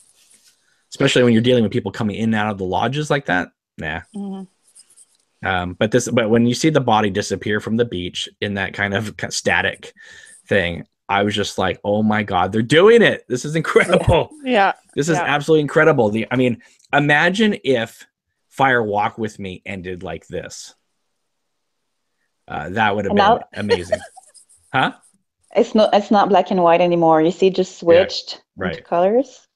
especially when you're dealing with people coming in and out of the lodges like that. Nah. Mm-hmm. But when you see the body disappear from the beach in that kind of static thing, I was just like, oh my God, they're doing it. This is incredible.
Yeah.
This is absolutely incredible. Imagine if Fire Walk with Me ended like this. That would have been amazing. Huh?
It's not black and white anymore. You see, just switched into colors.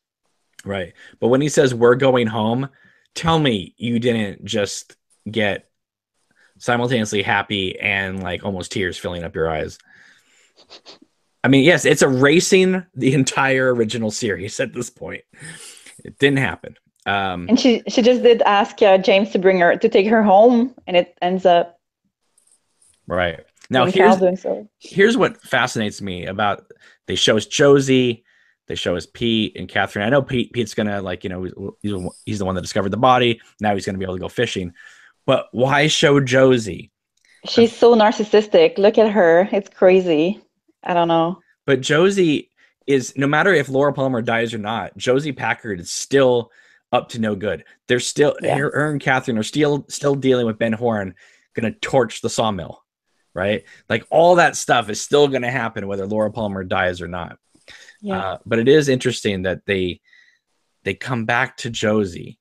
Right. But when he says we're going home, tell me you didn't just get simultaneously happy and like almost tears filling up your eyes. I mean, yes, it's erasing the entire original series at this point. It didn't happen.
And she just did ask James to take her home, and it ends up
right. Now here's what fascinates me about they show Josie, They show us Pete and Catherine. I know Pete's gonna like, you know, he's the one that discovered the body. Now he's gonna be able to go fishing. But why show Josie?
She's so narcissistic. Look at her. It's crazy. I don't know.
But Josie is, no matter if Laura Palmer dies or not, Josie Packard is still up to no good. They're still, her and Catherine are still dealing with Ben Horn, going to torch the sawmill, right? Like all that stuff is still going to happen whether Laura Palmer dies or not. Yeah. But it is interesting that they come back to Josie,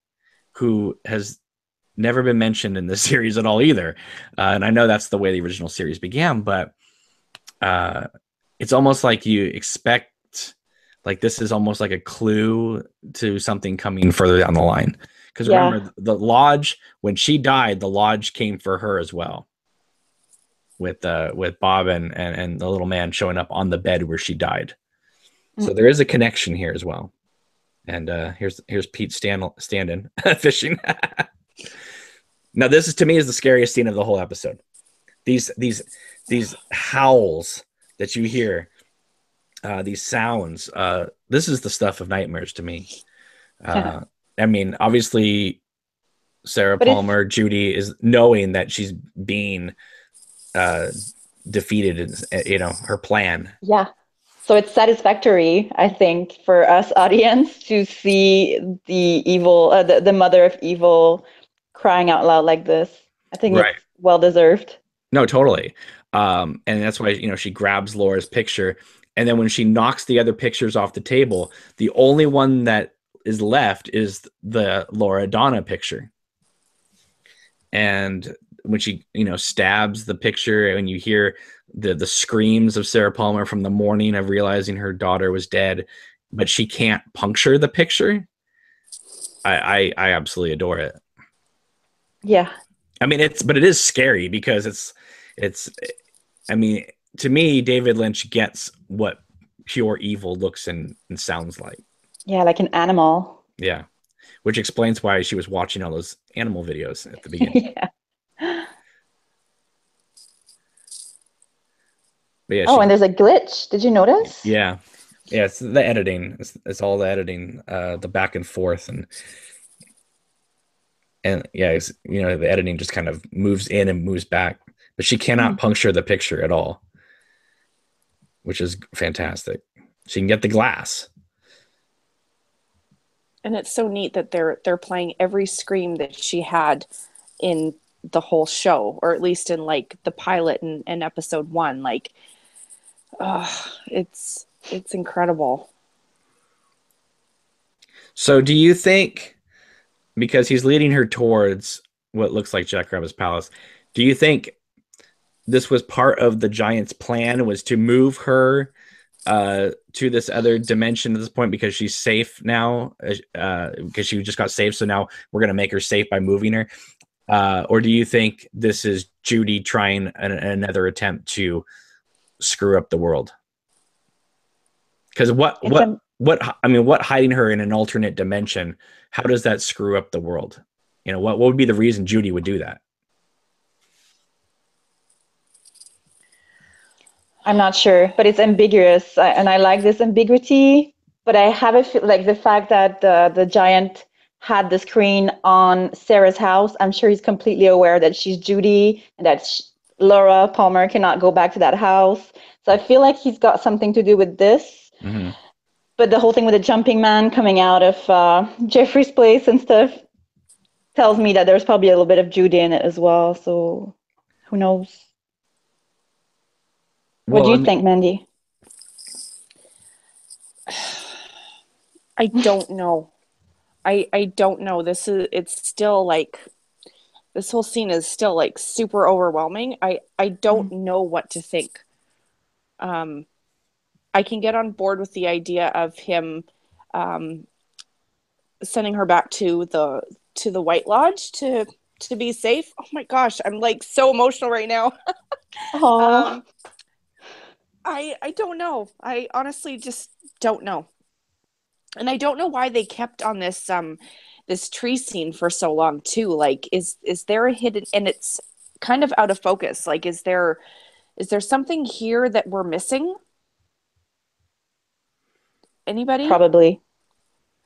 who has never been mentioned in this series at all either. And I know that's the way the original series began, but it's almost like you expect, like this is almost like a clue to something coming further down the line. Because remember, the lodge, when she died, the lodge came for her as well. With Bob and the little man showing up on the bed where she died. So there is a connection here as well. And here's Pete standing fishing. Now this is, to me, is the scariest scene of the whole episode. These howls that you hear, these sounds. This is the stuff of nightmares to me. I mean, obviously, Sarah Palmer, Judy, is knowing that she's being defeated in, you know, her plan.
Yeah. So it's satisfactory, I think, for us audience to see the evil, the mother of evil, crying out loud like this. I think it's well deserved.
No, totally. And that's why, you know, she grabs Laura's picture, and then when she knocks the other pictures off the table, the only one that is left is the Laura Donna picture. And when she, you know, stabs the picture, and you hear the screams of Sarah Palmer from the morning of realizing her daughter was dead, but she can't puncture the picture. I absolutely adore it.
Yeah.
I mean, but it is scary because it's, I mean, to me, David Lynch gets what pure evil looks and sounds like.
Yeah, like an animal.
Yeah. Which explains why she was watching all those animal videos at the beginning.
Yeah, and there's a glitch. Did you notice?
Yeah. Yeah, it's the editing. It's all the editing, the back and forth. And yeah, it's, you know, the editing just kind of moves in and moves back. But she cannot puncture the picture at all, which is fantastic. She can get the glass.
And it's so neat that they're playing every scream that she had in the whole show, or at least in like the pilot and episode 1. Like, it's incredible.
So do you think, because he's leading her towards what looks like Jackrabbit's palace, do you think this was part of the Giant's plan, was to move her to this other dimension at this point because she's safe now, because she just got saved, so now we're going to make her safe by moving her? Or do you think this is Judy trying another attempt to screw up the world? Because what hiding her in an alternate dimension, how does that screw up the world? You know, what would be the reason Judy would do that?
I'm not sure, but it's ambiguous, and I like this ambiguity. But I have a feel like the fact that the Giant had the screen on Sarah's house, I'm sure he's completely aware that she's Judy and that Laura Palmer cannot go back to that house. So I feel like he's got something to do with this. Mm-hmm. But the whole thing with the jumping man coming out of Jeffrey's place and stuff tells me that there's probably a little bit of Judy in it as well. So who knows? What do you think, Mandy?
I don't know. I don't know. It's still like, this whole scene is still like super overwhelming. I don't know what to think. I can get on board with the idea of him sending her back to the White Lodge to be safe. Oh my gosh, I'm like so emotional right now. I don't know. I honestly just don't know. And I don't know why they kept on this this tree scene for so long too. Like, is there a hidden, and it's kind of out of focus. Like, is there something here that we're missing? Anybody?
Probably.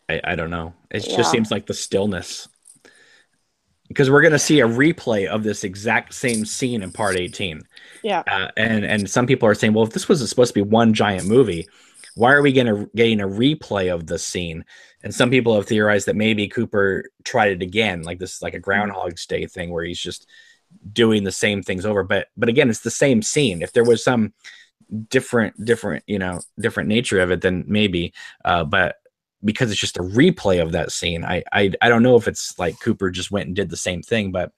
I don't know. It
Yeah.
just seems like the stillness. Because we're going to see a replay of this exact same scene in part 18.
Yeah.
And some people are saying, well, if this was supposed to be one giant movie, why are we getting a replay of this scene? And some people have theorized that maybe Cooper tried it again, like this is like a Groundhog's Day thing where he's just doing the same things over. But again, it's the same scene. If there was some different nature of it, then maybe. But because it's just a replay of that scene, I don't know if it's like Cooper just went and did the same thing. But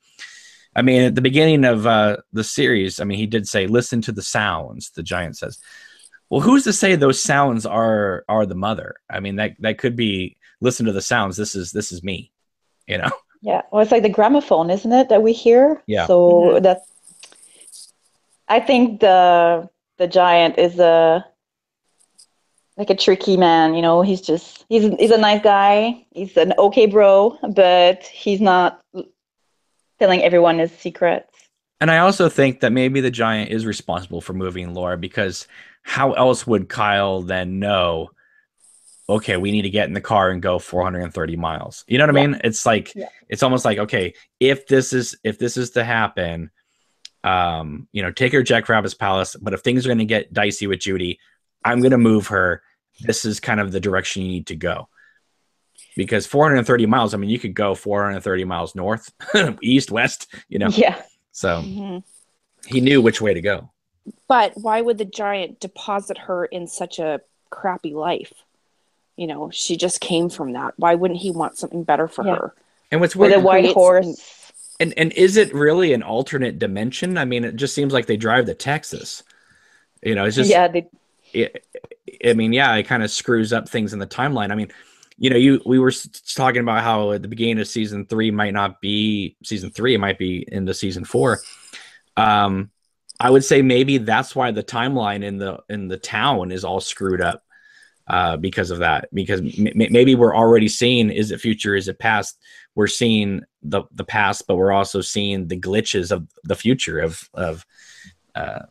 I mean, at the beginning of the series, I mean, he did say, "Listen to the sounds." The giant says, "Well, who's to say those sounds are the mother?" I mean, that could be, "Listen to the sounds. This is me," you know.
Yeah. Well, it's like the gramophone, isn't it, that we hear?
Yeah.
So that's. I think the giant is a tricky man. You know, he's a nice guy. He's an okay bro, but he's not telling everyone his secrets.
And I also think that maybe the giant is responsible for moving Laura, because how else would Kyle then know, okay, we need to get in the car and go 430 miles? You know what I mean? It's like, it's almost like, okay, if this is to happen, take her to Jackrabbit's palace, but if things are going to get dicey with Judy, I'm going to move her. This is kind of the direction you need to go. Because 430 miles, I mean, you could go 430 miles north, east, west,
Yeah.
So he knew which way to go.
But why would the giant deposit her in such a crappy life? You know, she just came from that. Why wouldn't he want something better for her?
And what's weird,
with a white horse.
And is it really an alternate dimension? I mean, it just seems like they drive to Texas. It's just it kind of screws up things in the timeline. I mean, we were talking about how at the beginning of season 3 might not be season 3, it might be into season 4. I would say maybe that's why the timeline in the town is all screwed up, because of that. Because maybe we're already seeing, is it future, is it past? We're seeing the past, but we're also seeing the glitches of the future of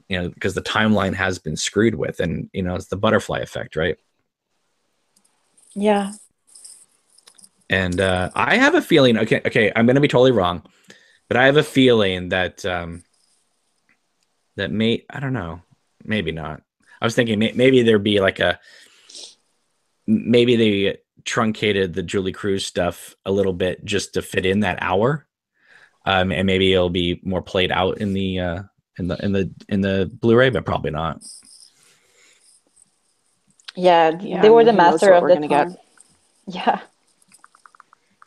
because the timeline has been screwed with, and it's the butterfly effect, right?
Yeah.
And I have a feeling, okay, I'm going to be totally wrong, but I have a feeling that I don't know, maybe not. I was thinking maybe there'd be maybe they truncated the Julie Cruz stuff a little bit just to fit in that hour, and maybe it'll be more played out in the Blu-ray, but probably not.
Yeah, they were the master of the time. Yeah.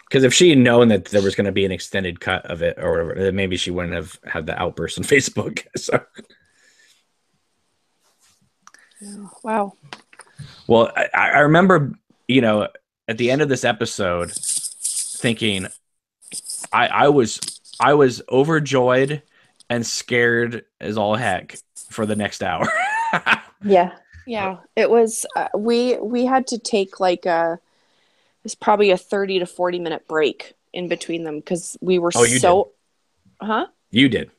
Because if she had known that there was going to be an extended cut of it or whatever, then maybe she wouldn't have had the outburst on Facebook. So.
Wow.
Well, I remember, at the end of this episode, thinking I was overjoyed and scared as all heck for the next hour.
Yeah.
Yeah. It was. We had to take it's probably a 30 to 40 minute break in between them because we were
did.
Huh?
You did.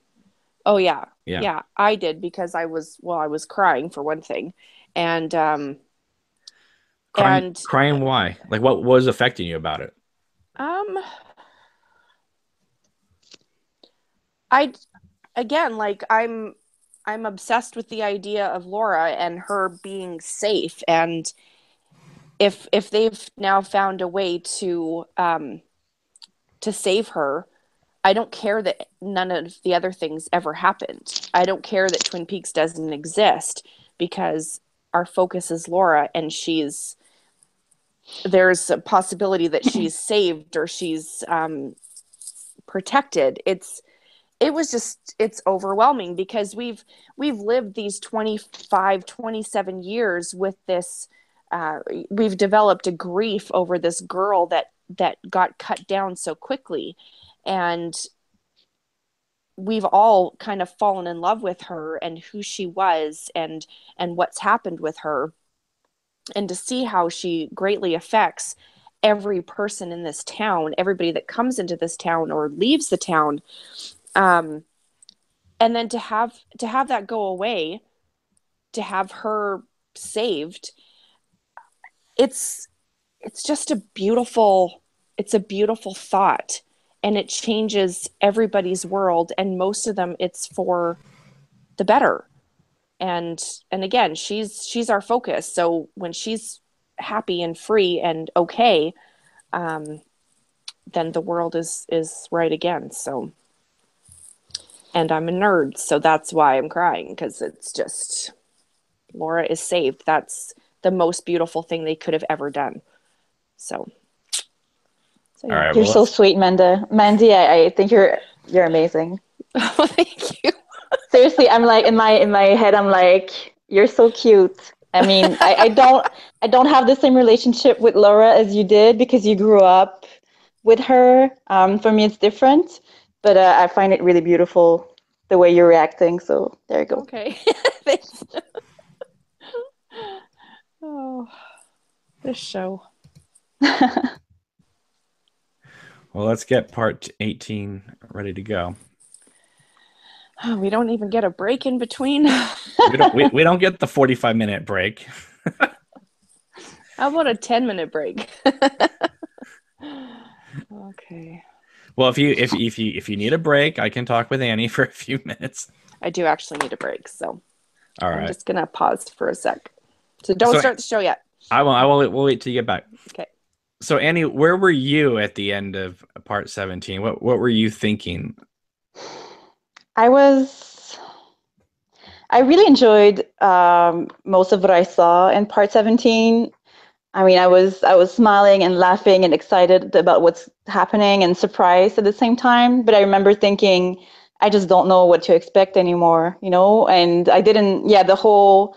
Oh yeah. Yeah, I did, because I was crying for one thing. And
crying why? Like, what was affecting you about it?
I'm obsessed with the idea of Laura and her being safe, and if they've now found a way to save her, I don't care that none of the other things ever happened. I don't care that Twin Peaks doesn't exist, because our focus is Laura, and there's a possibility that she's saved or she's protected. It's overwhelming, because we've lived these 27 years with this. We've developed a grief over this girl that got cut down so quickly, and we've all kind of fallen in love with her and who she was and what's happened with her, and to see how she greatly affects every person in this town, everybody that comes into this town or leaves the town, and then to have that go away, to have her saved. it's just a beautiful thought, and it changes everybody's world, and most of them it's for the better. And again, she's our focus. So when she's happy and free and okay, then the world is right again. So, and I'm a nerd, so that's why I'm crying, because it's just, Laura is saved. That's the most beautiful thing they could have ever done. So
All
yeah.
right.
You're
Well,
so sweet, Manda. Mandy, I think you're amazing.
Oh, thank you.
Seriously, I'm like in my head, I'm like, you're so cute. I mean, I don't have the same relationship with Laura as you did because you grew up with her. For me, it's different, but I find it really beautiful the way you're reacting. So there you go.
Okay. Thanks. Oh, this show.
well, let's get part 18 ready to go.
Oh, we don't even get a break in between.
We don't get the 45-minute break.
How about a 10-minute break? Okay.
Well, if you need a break, I can talk with Annie for a few minutes.
I do actually need a break, so
All
I'm
right.
just gonna pause for a sec. So don't start the show yet.
We'll wait till you get back.
Okay.
So Annie, where were you at the end of part 17? What were you thinking?
I really enjoyed most of what I saw in part 17. I mean, I was smiling and laughing and excited about what's happening and surprised at the same time. But I remember thinking, I just don't know what to expect anymore, you know? And I didn't, yeah, the whole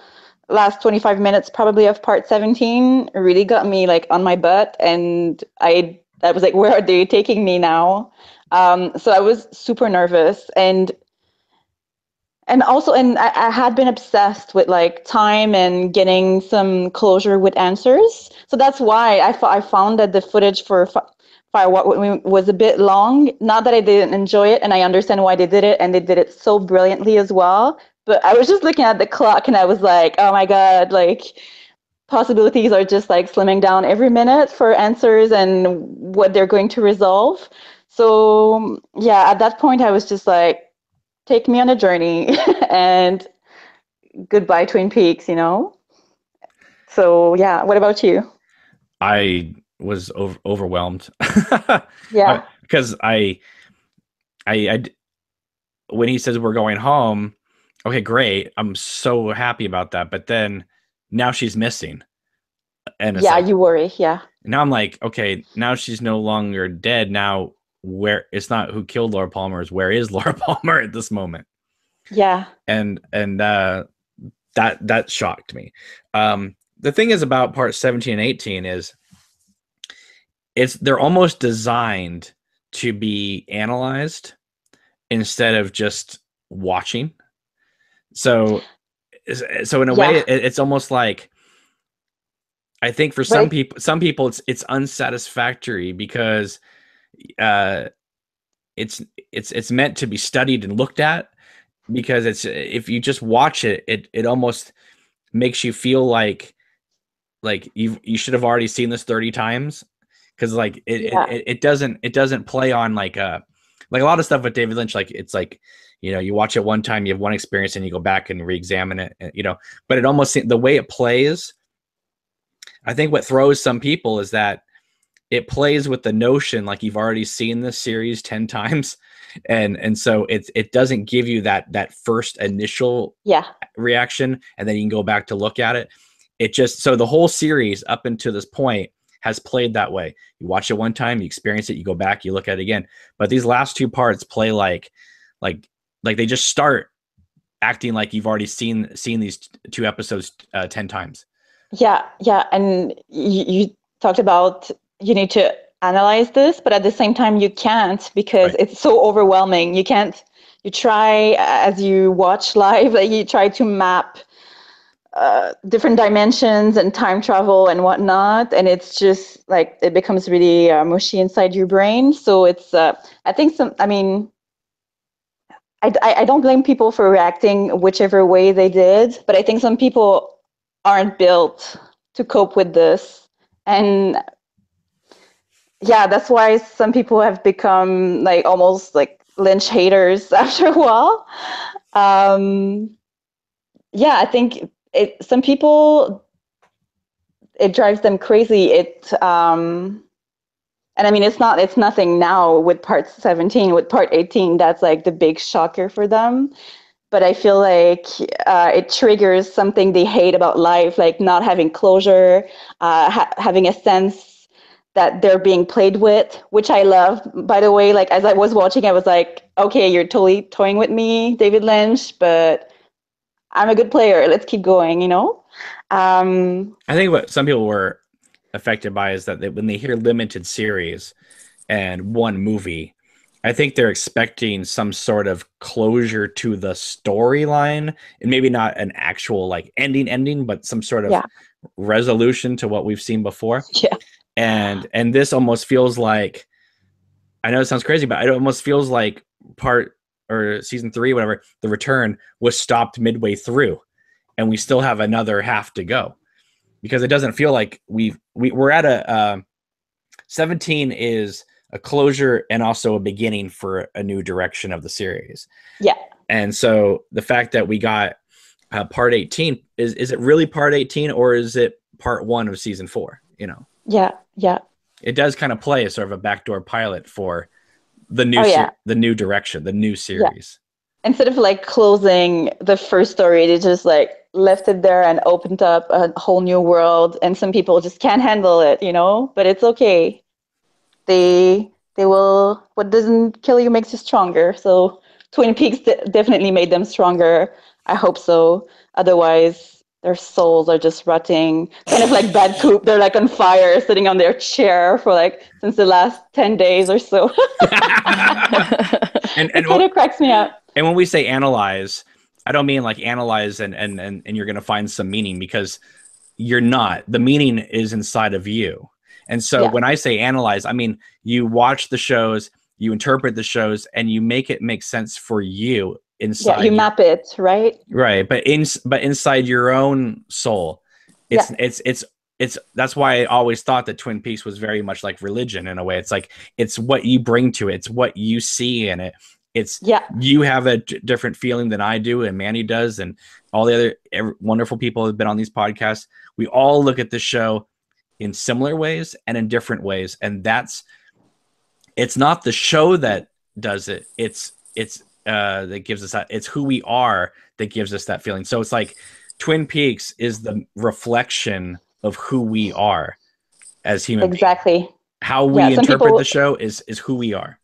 last 25 minutes probably of part 17 really got me like on my butt. And I was like, where are they taking me now? So I was super nervous. And also, I had been obsessed with like time and getting some closure with answers. So that's why I found that the footage for Firewalk was a bit long. Not that I didn't enjoy it, and I understand why they did it, and they did it so brilliantly as well. But I was just looking at the clock, and I was like, oh my God, like possibilities are just like slimming down every minute for answers and what they're going to resolve. So yeah, at that point, I was just like, take me on a journey and goodbye Twin Peaks, you know? So yeah, what about you?
I was overwhelmed.
Yeah.
Because I when he says we're going home, okay, great. I'm so happy about that. But then now she's missing. And it's
Yeah,
like,
you worry. Yeah.
now I'm like, okay, now she's no longer dead. Now where it's not who killed Laura Palmer, is where is Laura Palmer at this moment?
Yeah.
And that shocked me. The thing is about part 17 and 18 is they're almost designed to be analyzed instead of just watching. So in a way, it's almost like, I think for some people it's unsatisfactory because it's meant to be studied and looked at, because it's, if you just watch it, it almost makes you feel like you should have already seen this 30 times, because like it doesn't play on like a lot of stuff with David Lynch. Like, it's like, you know, you watch it one time, you have one experience, and you go back and re-examine it, you know. But it almost, the way it plays, I think what throws some people is that it plays with the notion like you've already seen this series 10 times, and so it doesn't give you that first initial reaction, and then you can go back to look at it. It just, so the whole series up until this point has played that way. You watch it one time, you experience it, you go back, you look at it again. But these last two parts play like they just start acting like you've already seen these two episodes 10 times.
Yeah. And you talked about you need to analyze this, but at the same time you can't, because it's so overwhelming. You can't. You try as you watch live, like you try to map different dimensions and time travel and whatnot, and it's just like it becomes really mushy inside your brain. So it's I think I don't blame people for reacting whichever way they did, but I think some people aren't built to cope with this. And yeah, that's why some people have become like almost like Lynch haters after a while. Yeah, I think some people, it drives them crazy. And I mean, it's nothing now with part 17. With part 18, that's like the big shocker for them. But I feel like it triggers something they hate about life, like not having closure, having a sense that they're being played with, which I love. By the way, like as I was watching, I was like, okay, you're totally toying with me, David Lynch, but I'm a good player. Let's keep going, you know?
I think what some people were affected by is that when they hear limited series and one movie, I think they're expecting some sort of closure to the storyline, and maybe not an actual like ending, but some sort of resolution to what we've seen before.
Yeah.
And this almost feels like, I know it sounds crazy, but it almost feels like season 3, whatever, The Return was stopped midway through, and we still have another half to go, because it doesn't feel like we're at a 17 is a closure and also a beginning for a new direction of the series.
Yeah.
And so the fact that we got part 18, is it really part 18, or is it part 1 of season 4? You know?
Yeah. Yeah.
It does kind of play as sort of a backdoor pilot for the new the new direction, the new series.
Yeah. Instead of like closing the first story, they just like left it there and opened up a whole new world. And some people just can't handle it, you know, but it's okay. They will, what doesn't kill you makes you stronger. So Twin Peaks definitely made them stronger. I hope so. Otherwise, their souls are just rotting. Kind of like Bad Coop. They're like on fire, sitting on their chair for like since the last 10 days or so.
and
it kind of cracks me up.
And when we say analyze, I don't mean like analyze and you're going to find some meaning, because you're not. The meaning is inside of you. And so when I say analyze, I mean, you watch the shows, you interpret the shows, and you make it make sense for you inside.
Yeah, you map it, right?
Right. But inside your own soul, it's that's why I always thought that Twin Peaks was very much like religion in a way. It's like, it's what you bring to it. It's what you see in it. It's you have a different feeling than I do, and Mandy does, and all the other wonderful people have been on these podcasts. We all look at the show in similar ways and in different ways, and it's not the show that does it. It's that gives us that. It's who we are that gives us that feeling. So it's like Twin Peaks is the reflection of who we are as human beings.
Exactly.
How we interpret the show is who we are.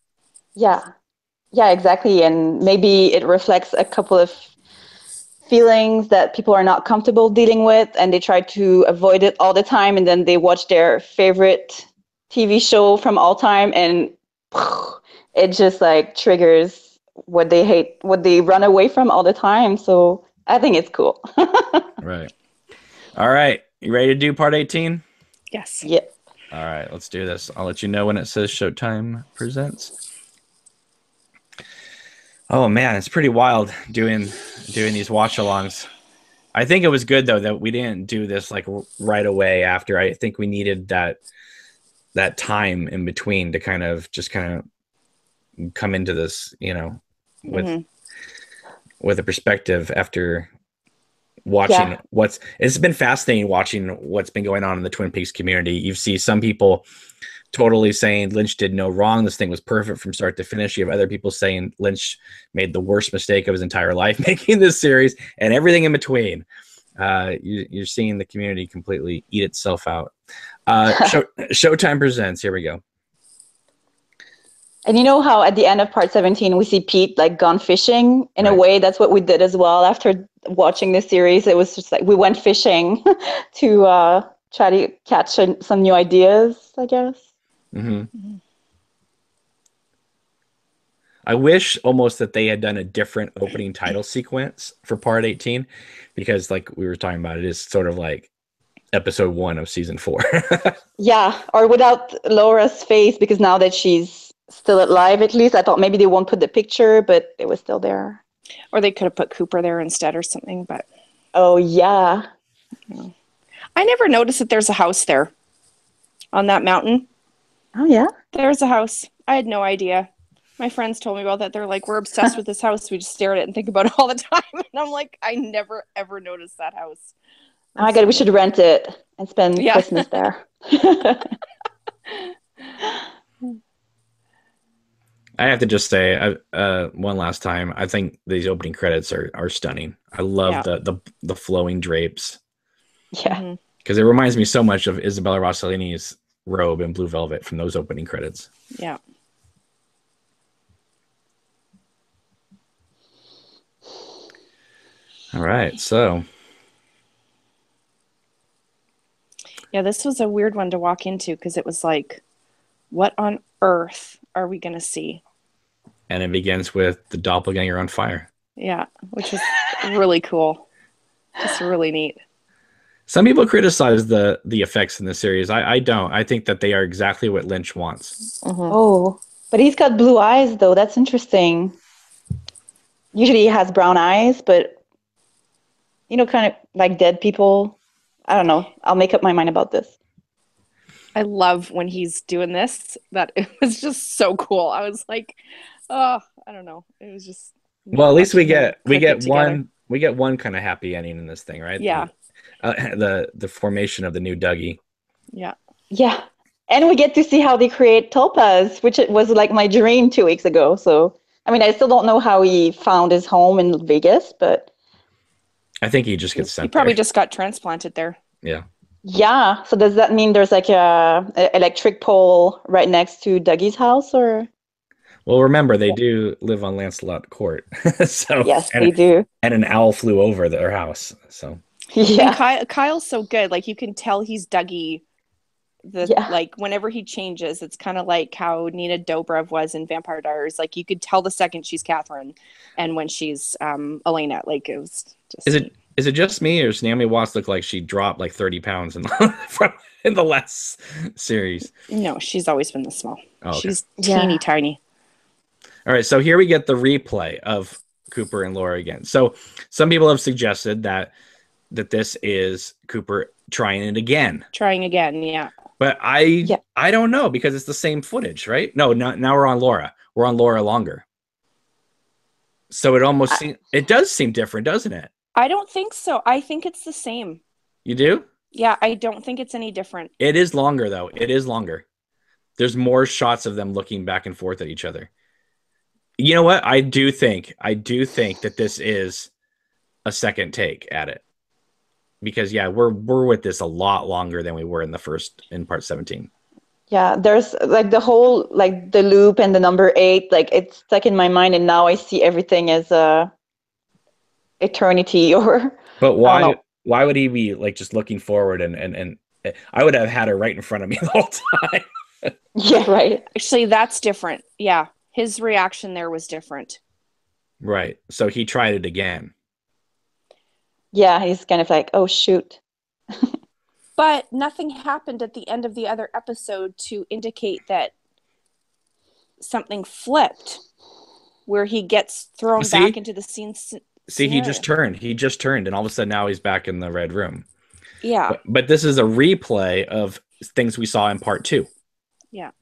Yeah, exactly. And maybe it reflects a couple of feelings that people are not comfortable dealing with, and they try to avoid it all the time, and then they watch their favorite TV show from all time, and it just like triggers what they hate, what they run away from all the time. So I think it's cool.
Right. All right. You ready to do part 18?
Yes.
Yeah.
All right, let's do this. I'll let you know when it says Showtime Presents. Oh man, it's pretty wild doing these watch-alongs. I think it was good though that we didn't do this like right away after. I think we needed that time in between to kind of come into this, you know, with a perspective after watching it's been fascinating watching what's been going on in the Twin Peaks community. You see some people totally saying Lynch did no wrong. This thing was perfect from start to finish. You have other people saying Lynch made the worst mistake of his entire life making this series, and everything in between. You're seeing the community completely eat itself out. Showtime Presents. Here we go.
And you know how at the end of part 17, we see Pete like gone fishing? In a way, that's what we did as well. After watching this series, it was just like we went fishing to try to catch some new ideas, I guess.
Mm-hmm. I wish almost that they had done a different opening title sequence for part 18, because like we were talking about, it is sort of like episode 1 of season 4.
Yeah, or without Laura's face, because now that she's still alive, at least I thought maybe they won't put the picture, but it was still there.
Or they could have put Cooper there instead or something, but
oh yeah.
I never noticed that there's a house there. on that mountain.
Oh, yeah?
There's a house. I had no idea. My friends told me about that. They're like, we're obsessed with this house. We just stare at it and think about it all the time. And I'm like, I never, ever noticed that house.
Oh my God, we should rent it and spend Christmas there.
I have to just say, one last time, I think these opening credits are stunning. I love the flowing drapes.
Yeah.
Because it reminds me so much of Isabella Rossellini's robe in Blue Velvet from those opening credits.
Yeah.
All right, so.
Yeah, this was a weird one to walk into because it was like, what on earth are we going to see?
And it begins with the doppelganger on fire.
Yeah, which is really cool. Just really neat.
Some people criticize the effects in the series. I don't. I think that they are exactly what Lynch wants.
Oh, but he's got blue eyes, though. That's interesting. Usually he has brown eyes, but, you know, kind of like dead people. I don't know. I'll make up my mind about this.
I love when he's doing this. That it was just so cool. I was like, oh, I don't know. It was just
well. At least we get one kind of happy ending in this thing, right?
Yeah.
The formation of the new Dougie.
Yeah.
Yeah, and we get to see how they create Topaz, which it was like my dream 2 weeks ago. So I mean, I still don't know how he found his home in Vegas, but
I think he just gets sent.
He probably just got transplanted there.
Yeah.
Yeah. So does that mean there's like a electric pole right next to Dougie's house, or?
Well, remember they do live on Lancelot Court, so
yes, they do.
And an owl flew over their house, so.
Yeah. And Kyle's so good. Like you can tell he's Dougie. Like whenever he changes, it's kind of like how Nina Dobrev was in Vampire Diaries. Like you could tell the second she's Catherine, and when she's Elena. Like it was just.
Is it just me, or does Naomi Watts look like she dropped like 30 pounds in the last series?
No, she's always been this small. Oh, okay. She's teeny tiny.
All right, so here we get the replay of Cooper and Laura again. So some people have suggested that this is Cooper trying it again.
Trying again, yeah.
But I don't know, because it's the same footage, right? No, now we're on Laura. We're on Laura longer. So it does seem different, doesn't it?
I don't think so. I think it's the same.
You do?
Yeah, I don't think it's any different.
It is longer, though. It is longer. There's more shots of them looking back and forth at each other. You know what? I do think that this is a second take at it. Because we're with this a lot longer than we were in part 17.
Yeah, there's like the whole like the loop and the number 8, like it's stuck in my mind, and now I see everything as eternity or.
But why would he be like just looking forward and I would have had her right in front of me the whole time.
Yeah, right.
Actually, that's different. Yeah, his reaction there was different.
Right. So he tried it again.
Yeah, he's kind of like, oh, shoot.
But nothing happened at the end of the other episode to indicate that something flipped, where he gets thrown back into the scene.
See, he just turned, and all of a sudden now he's back in the red room.
Yeah.
But this is a replay of things we saw in part 2.
Yeah.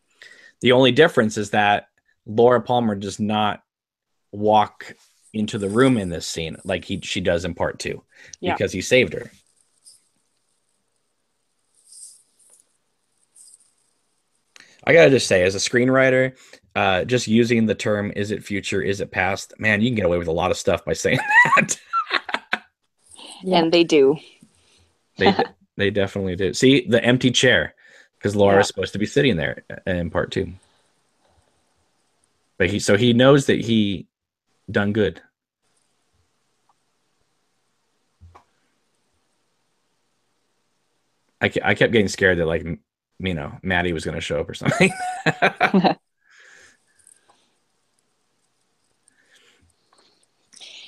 The only difference is that Laura Palmer does not walk into the room in this scene like she does in part 2, because he saved her. I gotta just say, as a screenwriter, just using the term "is it future, is it past?" Man, you can get away with a lot of stuff by saying that.
And they do.
They definitely do. See the empty chair, because Laura is supposed to be sitting there in part 2. But he knows that he done good. I kept getting scared that, like, you know, Maddie was going to show up or something.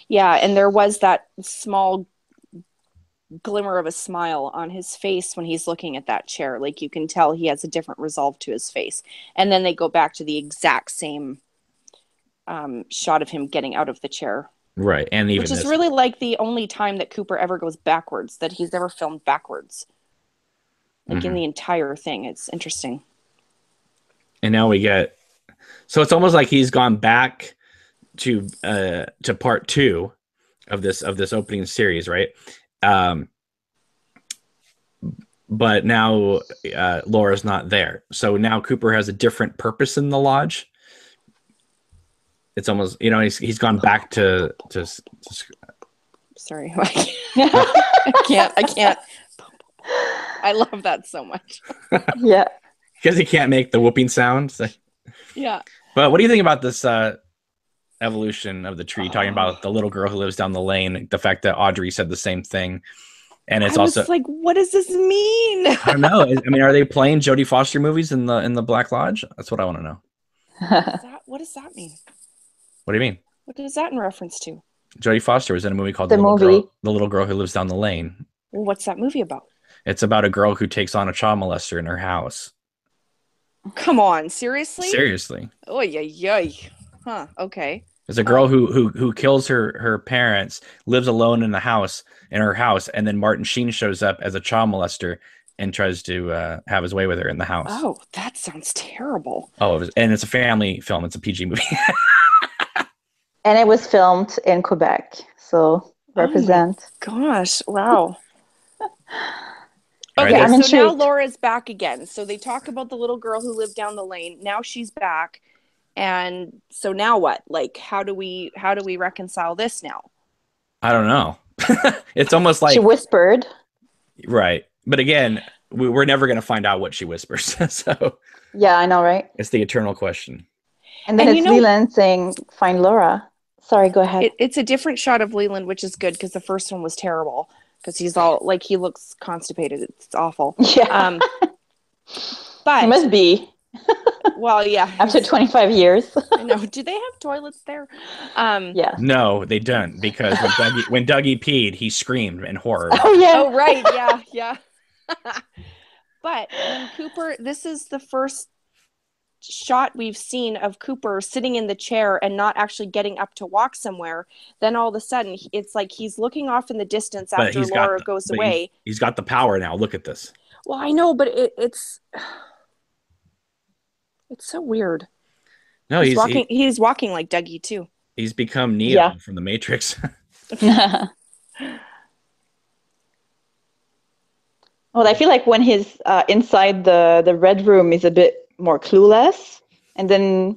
Yeah, and there was that small glimmer of a smile on his face when he's looking at that chair. Like you can tell he has a different resolve to his face. And then they go back to the exact same shot of him getting out of the chair.
Right, and even
which is really like the only time that Cooper ever goes backwards, that he's ever filmed backwards. like in the entire thing. It's interesting.
And now we get, so it's almost like he's gone back to part 2 of this opening series, right? But now Laura's not there, so now Cooper has a different purpose in the lodge. It's almost, he's gone back to
Sorry, I can't. I love that so much.
Yeah.
Because he can't make the whooping sound.
Yeah.
But what do you think about this evolution of the tree? Talking about the little girl who lives down the lane, the fact that Audrey said the same thing, and it's also
like, what does this mean?
I don't know. I mean, are they playing Jodie Foster movies in the Black Lodge? That's what I want to know.
What does that mean?
What do you mean?
What is that in reference to?
Jodie Foster was in a movie called
The
Little Girl Who Lives Down the Lane.
Well, what's that movie about?
It's about a girl who takes on a child molester in her house.
Come on, seriously?
Seriously.
Oh, yeah. Huh, okay.
There's a girl who kills her parents, lives alone in her house, and then Martin Sheen shows up as a child molester and tries to have his way with her in the house.
Oh, that sounds terrible.
Oh, and it's a family film. It's a PG movie.
And it was filmed in Quebec, so represent.
Oh gosh, wow.
Right,
Okay,
I'm
so now
intrigued.
Laura's back again. So they talk about the little girl who lived down the lane. Now she's back. And so now what? Like, how do we reconcile this now?
I don't know. It's almost like
She whispered.
right, but again, we're never going to find out what she whispers. So
Yeah, I know, right?
it's the eternal question.
And then
And
it's Leland saying, "Find Laura." Sorry, go ahead.
It's a different shot of Leland, which is good because the first one was terrible because he's all like he looks constipated. It's awful.
Yeah.
But
He must be.
Well, yeah.
After 25 years.
I know. Do they have toilets there?
Yeah.
No, they don't, because when Dougie peed, he screamed in horror.
Oh, yeah.
Oh, right. Yeah. But when Cooper, this is the first shot we've seen of Cooper sitting in the chair and not actually getting up to walk somewhere. Then all of a sudden, it's like he's looking off in the distance after Laura goes away.
He's got the power now. Look at this.
Well, I know, but it's so weird.
No,
he's walking like Dougie too.
He's become Neo from the Matrix.
Well, I feel like when he's inside the red room, he's a bit more clueless, and then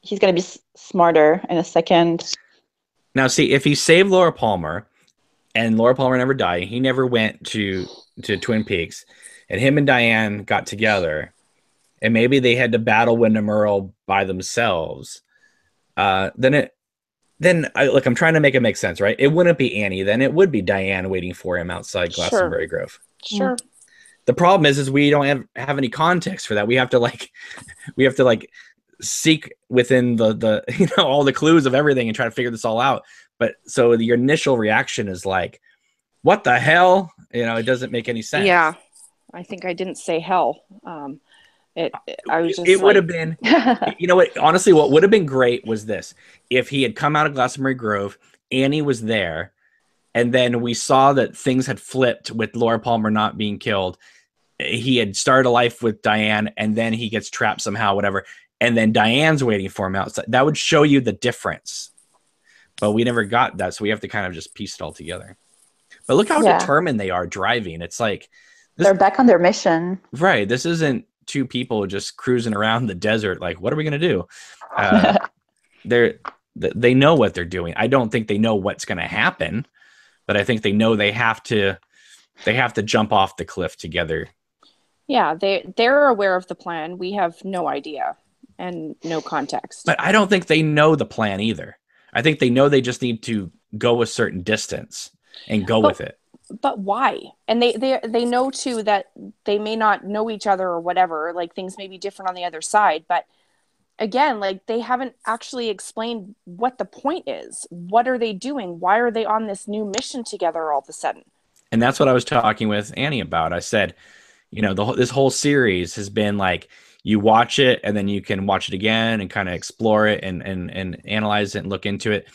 he's going to be smarter in a second.
Now, see, if he saved Laura Palmer, and Laura Palmer never died, he never went to Twin Peaks, and him and Diane got together, and maybe they had to battle Wyndham Earl by themselves, I'm trying to make it make sense, right? It wouldn't be Annie, then it would be Diane waiting for him outside Glastonbury Grove.
Sure.
The problem is we don't have any context for that. We have to seek within the all the clues of everything and try to figure this all out. But so your initial reaction is like, what the hell? It doesn't make any sense.
Yeah. I think I didn't say hell. I was just
it would have been, what, honestly, what would have been great was this. If he had come out of Glastonbury Grove, Annie was there, and then we saw that things had flipped with Laura Palmer not being killed. He had started a life with Diane, and then he gets trapped somehow, whatever. And then Diane's waiting for him outside. That would show you the difference. But we never got that, so we have to kind of just piece it all together. But look how determined they are driving. It's like
they're back on their mission.
Right. This isn't two people just cruising around the desert. Like, what are we going to do? They know what they're doing. I don't think they know what's going to happen, but I think they know they have to jump off the cliff together.
Yeah, they're aware of the plan. We have no idea and no context.
But I don't think they know the plan either. I think they know they just need to go a certain distance and go with it.
But why? And they know too that they may not know each other or whatever. Like things may be different on the other side. But again, like they haven't actually explained what the point is. What are they doing? Why are they on this new mission together all of a sudden?
And that's what I was talking with Annie about. I said, this whole series has been like, you watch it and then you can watch it again and kind of explore it and analyze it and look into it.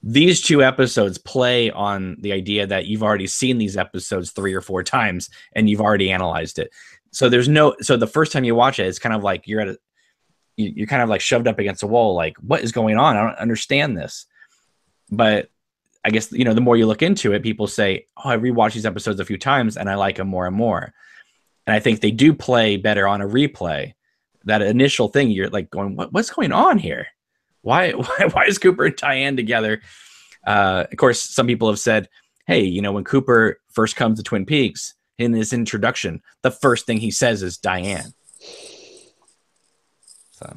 these 2 episodes play on the idea that you've already seen these episodes 3 or 4 times and you've already analyzed it. So so the first time you watch it, it's kind of like you're kind of like shoved up against a wall. Like, what is going on? I don't understand this. But I guess, the more you look into it, people say, oh, I rewatched these episodes a few times and I like them more and more. And I think they do play better on a replay. That initial thing, you're like going, what's going on here? Why is Cooper and Diane together? Of course, some people have said, hey, when Cooper first comes to Twin Peaks, in his introduction, the first thing he says is Diane. So,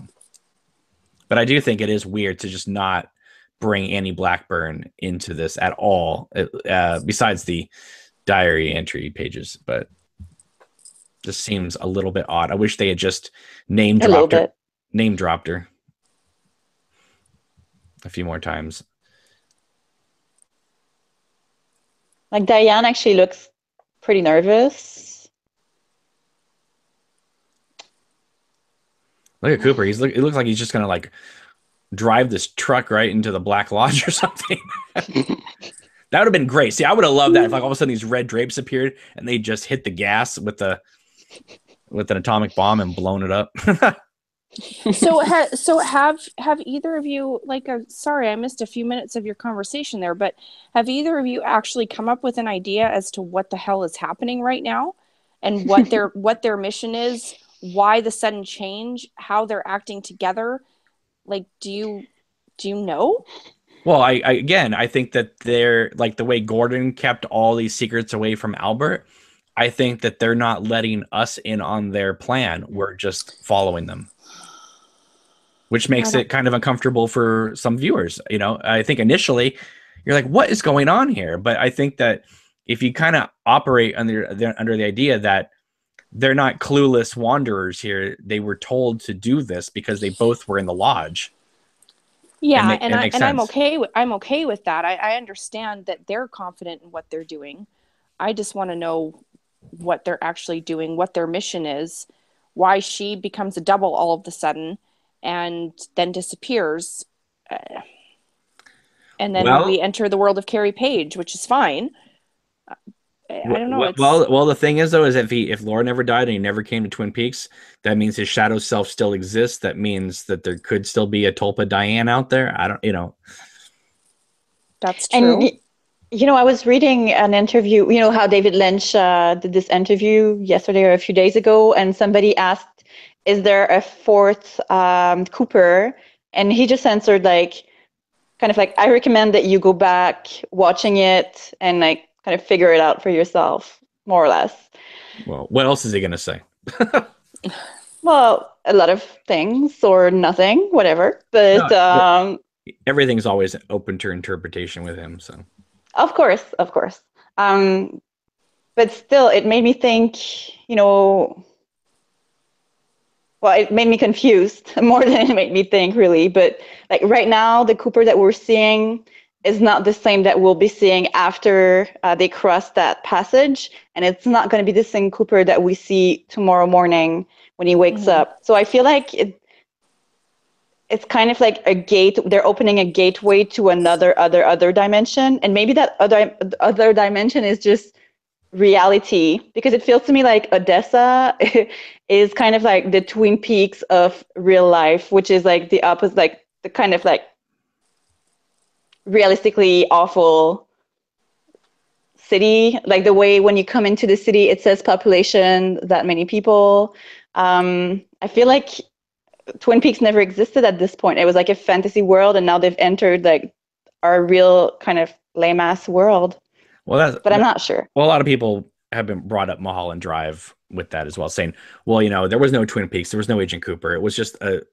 but I do think it is weird to just not bring Annie Blackburn into this at all, besides the diary entry pages. But this seems a little bit odd. I wish they had just name dropped her a few more times.
Like, Diane actually looks pretty nervous.
Look at Cooper. It looks like he's just gonna like drive this truck right into the Black Lodge or something. That would have been great. See, I would have loved that if like all of a sudden these red drapes appeared and they just hit the gas with an atomic bomb and blown it up.
So have either of you, like, sorry, I missed a few minutes of your conversation there, but have either of you actually come up with an idea as to what the hell is happening right now and what their mission is, why the sudden change, how they're acting together? Like, do you know?
Well, I think that they're like the way Gordon kept all these secrets away from Albert. I think that they're not letting us in on their plan. We're just following them, which makes it kind of uncomfortable for some viewers. I think initially you're like, what is going on here? But I think that if you kind of operate under the idea that they're not clueless wanderers here, they were told to do this because they both were in the lodge.
Yeah, and I'm okay with that. I understand that they're confident in what they're doing. I just want to know what they're actually doing, what their mission is, why she becomes a double all of a sudden and then disappears. And then we enter the world of Carrie Page, which is fine. I don't know.
Well, the thing is, though, is if Laura never died and he never came to Twin Peaks, that means his shadow self still exists. That means that there could still be a Tulpa Diane out there. I don't.
That's true.
And, I was reading an interview, how David Lynch did this interview yesterday or a few days ago, and somebody asked, is there a fourth Cooper? And he just answered kind of like, I recommend that you go back watching it and kind of figure it out for yourself, more or less.
Well, what else is he going to say?
Well, a lot of things or nothing, whatever. But
everything's always open to interpretation with him. So,
of course. But still, it made me think. Well, it made me confused more than it made me think, really. But right now, the Cooper that we're seeing is not the same that we'll be seeing after they cross that passage. And it's not going to be the same Cooper that we see tomorrow morning when he wakes up. So I feel like it's kind of like a gate. They're opening a gateway to other dimension. And maybe that other dimension is just reality, because it feels to me like Odessa is kind of like the Twin Peaks of real life, which is like the opposite, like the kind of like realistically awful city. Like the way when you come into the city, it says population, that many people. I feel like Twin Peaks never existed at this point. It was like a fantasy world, and now they've entered like our real kind of lame ass world.
Well,
but I'm not sure.
Well, a lot of people have been brought up Mulholland Drive with that as well, saying, well, there was no Twin Peaks, there was no Agent Cooper, it was just a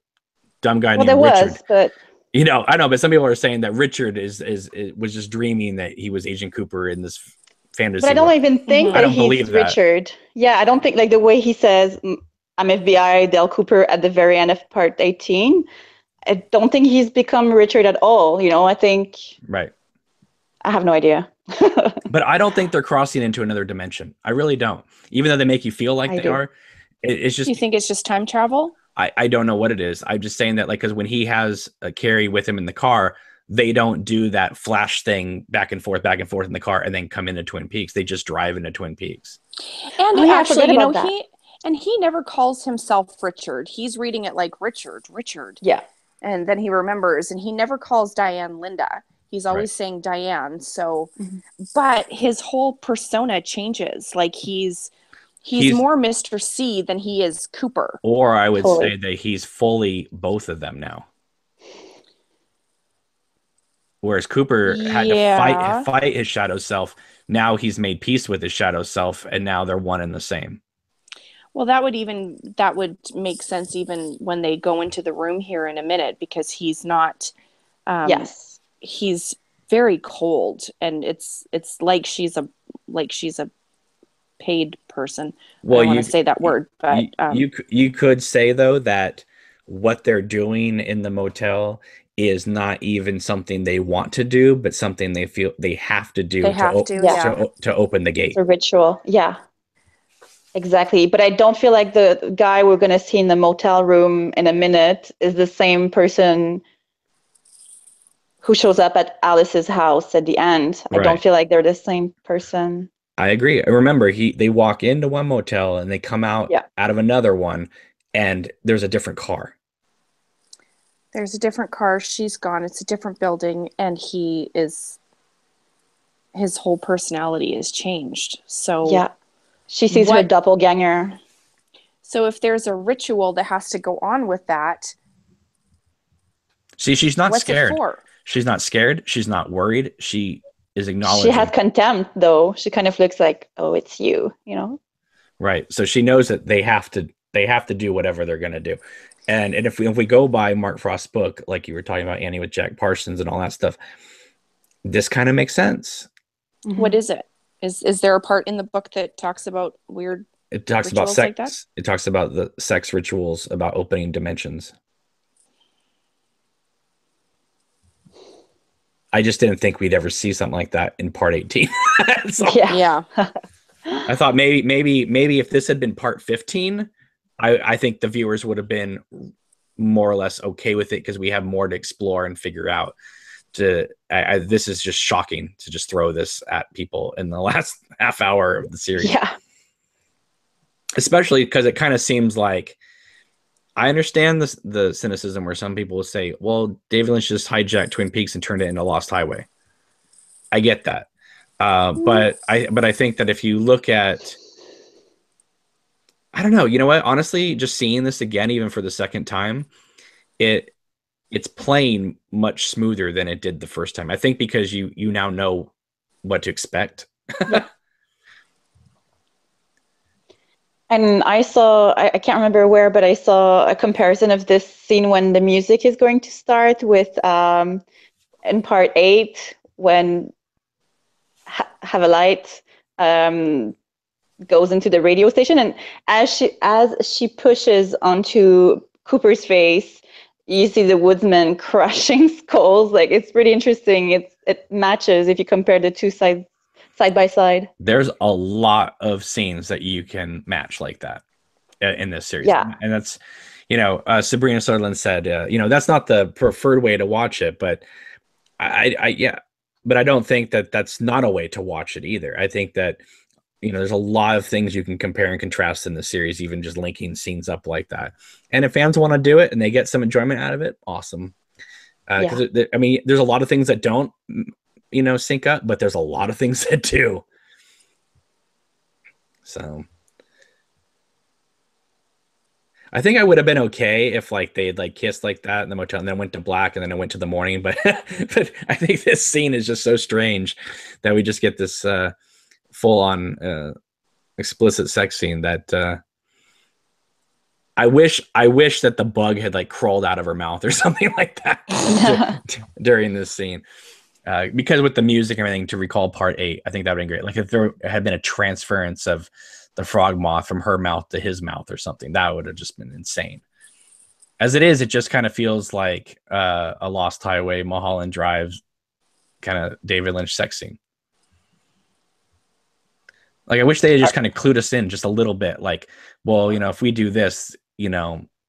dumb guy named Richard.
But
I know, but some people are saying that Richard was just dreaming that he was Agent Cooper in this fantasy.
But I don't even think that he's Richard. Yeah, I don't think like the way he says, I'm FBI Dale Cooper at the very end of part 18. I don't think he's become Richard at all. I think.
Right.
I have no idea.
But I don't think they're crossing into another dimension. I really don't. Even though they make you feel like they are. It's just.
You think it's just time travel?
I don't know what it is. I'm just saying that, like, because when he has Carrie with him in the car, they don't do that flash thing back and forth in the car and then come into Twin Peaks. They just drive into Twin Peaks.
And
Oh, yeah, I
actually,
forgot
you know,
about that.
he never calls himself Richard. He's reading it like Richard.
Yeah.
And then he remembers, and he never calls Diane Linda. He's always
Right.
saying Diane. So,
Mhm.
but his whole persona changes. Like he's more Mr. C than he is Cooper.
Or I would
Totally.
say that he's fully both of them now. Whereas Cooper had to
Yeah.
fight his shadow self. Now he's made peace with his shadow self, and now they're one and the same.
Well, that would make sense even when they go into the room here in a minute, because he's not.
Yes.
He's very cold, and it's like she's a paid person.
Well,
I don't want to say that word, but
you could say though that what they're doing in the motel is not even something they want to do, but something they feel they have to do
they have to.
Yeah.
to open the gate.
It's a ritual. Yeah. Exactly. But I don't feel like the guy we're going to see in the motel room in a minute is the same person who shows up at Alice's house at the end. I don't
Right.
feel like they're the same person.
I agree. Remember, they walk into one motel and they come out
Yeah.
of another one, and there's a different car.
There's a different car. She's gone. It's a different building, and his whole personality is changed. So
Yeah. She sees her doppelganger.
So if there's a ritual that has to go on with that,
See, she's not
what's
scared.
it for?
She's not scared. She's not worried. She is acknowledging.
She has contempt, though. She kind of looks like, oh, it's you, you know?
Right. So she knows that they have to do whatever they're going to do. And if we go by Mark Frost's book, like you were talking about, Annie, with Jack Parsons and all that stuff, this kind of makes sense.
Mm-hmm.
What is it? Is there a part in the book that talks about weird
It talks about
rituals
sex.
like that?
It talks about the sex rituals, about opening dimensions. I just didn't think we'd ever see something like that in part 18. So
Yeah.
I thought maybe if this had been part 15, I think the viewers would have been more or less okay with it, because we have more to explore and figure out. This is just shocking to just throw this at people in the last half hour of the series.
Yeah.
Especially because it kind of seems like, I understand the cynicism where some people will say, well, David Lynch just hijacked Twin Peaks and turned it into Lost Highway. I get that. But I think that if you look at, I don't know, you know what? Honestly, just seeing this again, even for the second time, it's playing much smoother than it did the first time. I think because you now know what to expect.
Yeah. And I can't remember where, but I saw a comparison of this scene when the music is going to start with, in part 8, when Have a Light goes into the radio station, and as she pushes onto Cooper's face, you see the woodsman crushing skulls. Like, it's pretty interesting. It matches if you compare the two sides side by side.
There's a lot of scenes that you can match like that in this series.
Yeah.
And that's, Sabrina Sutherland said, that's not the preferred way to watch it, but but I don't think that that's not a way to watch it either. I think that, there's a lot of things you can compare and contrast in the series, even just linking scenes up like that. And if fans want to do it and they get some enjoyment out of it, awesome. Because there's a lot of things that don't, sync up, but there's a lot of things that do. So I think I would have been okay if they'd kissed like that in the motel and then went to black and then it went to the morning. But but I think this scene is just so strange that we just get this full on explicit sex scene that I wish that the bug had crawled out of her mouth or something like that during this scene. Because with the music and everything, to recall part 8, I think that would have been great. If there had been a transference of the frog moth from her mouth to his mouth or something, that would have just been insane. As it is, it just kind of feels like a Lost Highway, Mulholland Drive kind of David Lynch sex scene. I wish they had just kind of clued us in just a little bit. If we do this,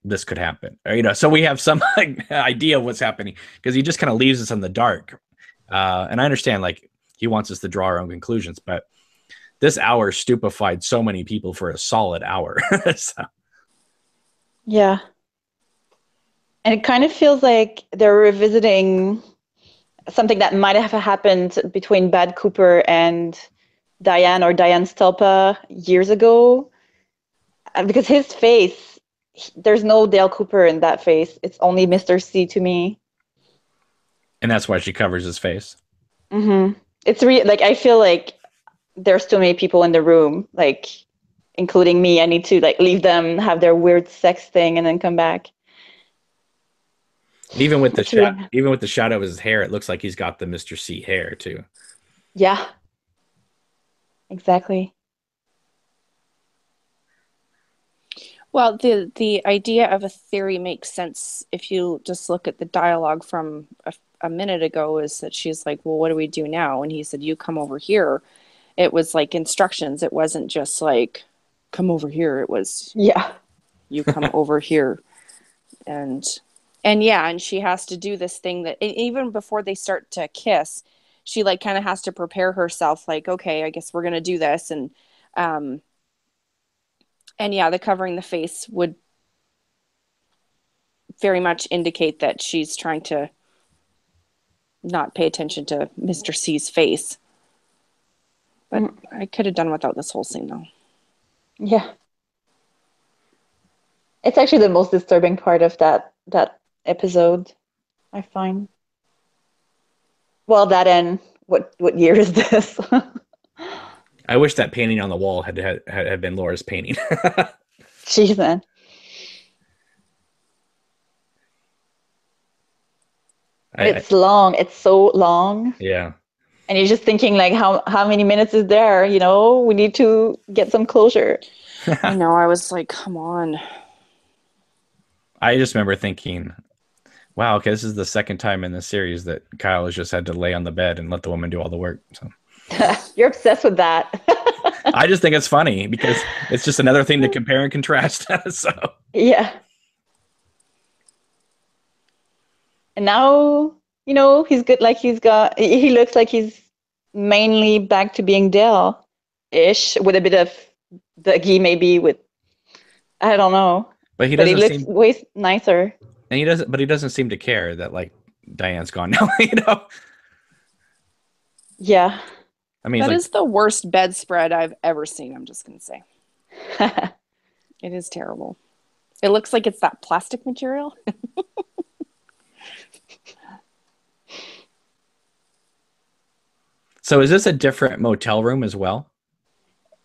this could happen. Or, you know, so we have some like, idea of what's happening because he just kind of leaves us in the dark. And I understand like he wants us to draw our own conclusions, but this hour stupefied so many people for a solid hour. So.
Yeah. And it kind of feels like they're revisiting something that might have happened between Bad Cooper and Diane or Diane Stelpa years ago. Because his face, there's no Dale Cooper in that face. It's only Mr. C to me.
And that's why she covers his face.
Mm-hmm. It's like, I feel like there's too many people in the room, like, including me. I need to like leave them have their weird sex thing and then come back.
Even with the shadow of his hair, it looks like he's got the Mr. C hair too.
Yeah, exactly.
Well, the idea of a theory makes sense if you just look at the dialogue from a minute ago. Is that she's like, well, what do we do now? And he said, you come over here. It was like instructions. It wasn't just like, come over here. It was,
yeah,
you come over here. And yeah, and she has to do this thing that even before they start to kiss, she like kind of has to prepare herself like, okay, I guess we're going to do this. And yeah, the covering the face would very much indicate that she's trying to not pay attention to Mr. C's face. But I could have done without this whole scene, though.
Yeah. It's actually the most disturbing part of that episode, I find. Well, that and what year is this?
I wish that painting on the wall had been Laura's painting.
Jeez, man. It's long. It's so long.
Yeah.
And you're just thinking, like, how many minutes is there? You know, we need to get some closure.
I know. I was like, come on.
I just remember thinking, wow, okay, this is the second time in the series that Kyle has just had to lay on the bed and let the woman do all the work. So.
You're obsessed with that.
I just think it's funny because it's just another thing to compare and contrast. So
yeah. And now, you know, he's good. Like he looks like he's mainly back to being Dale-ish with a bit of Dougie, maybe with, I don't know.
But he
looks way nicer.
And he doesn't seem to care that like Diane's gone now, you know?
Yeah.
I mean,
that is the worst bedspread I've ever seen. I'm just going to say. It is terrible. It looks like it's that plastic material.
So is this a different motel room as well?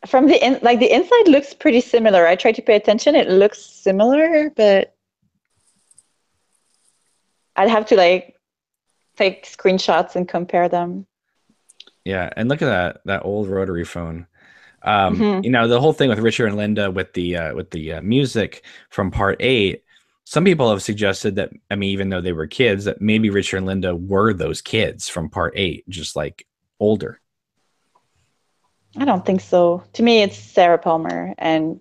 From the inside looks pretty similar. I tried to pay attention. It looks similar, but I'd have to like take screenshots and compare them.
Yeah, and look at that old rotary phone. You know, the whole thing with Richard and Linda with the music from part 8. Some people have suggested that, I mean, even though they were kids, that maybe Richard and Linda were those kids from part 8, just like older.
I don't think so. To me, it's Sarah Palmer and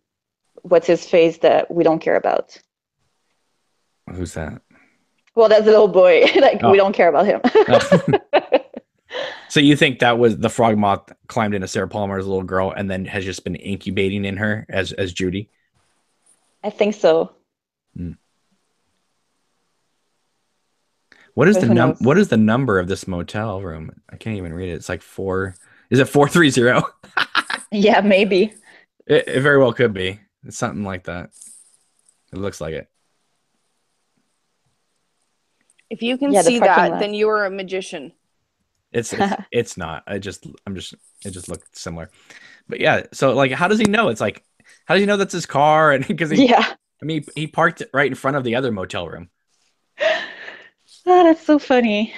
what's his face that we don't care about.
Who's that?
Well, that's the little boy. We don't care about him.
So you think that was the frog moth climbed into Sarah Palmer as a little girl and then has just been incubating in her as Judy?
I think so.
What is the number of this motel room? I can't even read it. It's like 4. Is it 430?
Yeah, maybe.
It very well could be. It's something like that. It looks like it.
If you can see that, then you are a magician.
It's not. It just looked similar. But yeah, so like, how does he know? It's like, how does he know that's his car? And because I mean, he parked it right in front of the other motel room.
Oh, that's so funny.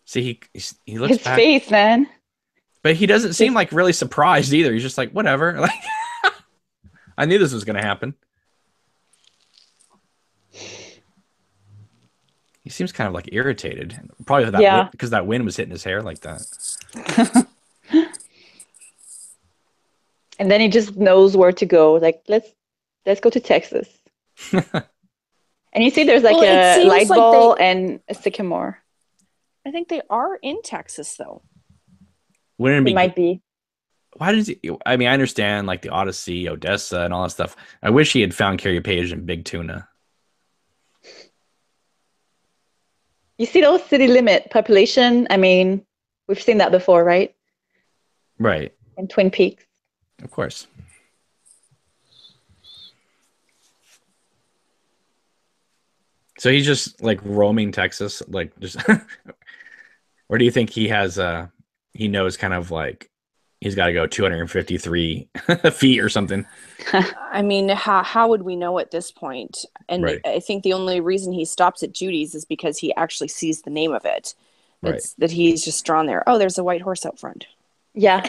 See, he looks
his back. Face, man.
But he doesn't seem like really surprised either. He's just like, whatever. Like, I knew this was going to happen. He seems kind of like irritated, probably because that wind was hitting his hair like that.
And then he just knows where to go. Like, let's Let's go to Texas. And you see there's like
Well, it
a
seems
light
like
ball and a sycamore.
I think they are in Texas, though.
Wouldn't it
They
be?
might be.
Why does he? I mean, I understand like the Odyssey, Odessa, and all that stuff. I wish he had found Carrie Page in Big Tuna.
You see those city limit population? I mean, we've seen that before, right?
Right.
In Twin Peaks.
Of course. So he's just like roaming Texas, like just. Or do you think he has? He knows kind of like he's got to go 253 feet or something.
I mean, how would we know at this point? And
Right.
I think the only reason he stops at Judy's is because he actually sees the name of it.
Right.
It's that he's just drawn there. Oh, there's a white horse out front.
Yeah.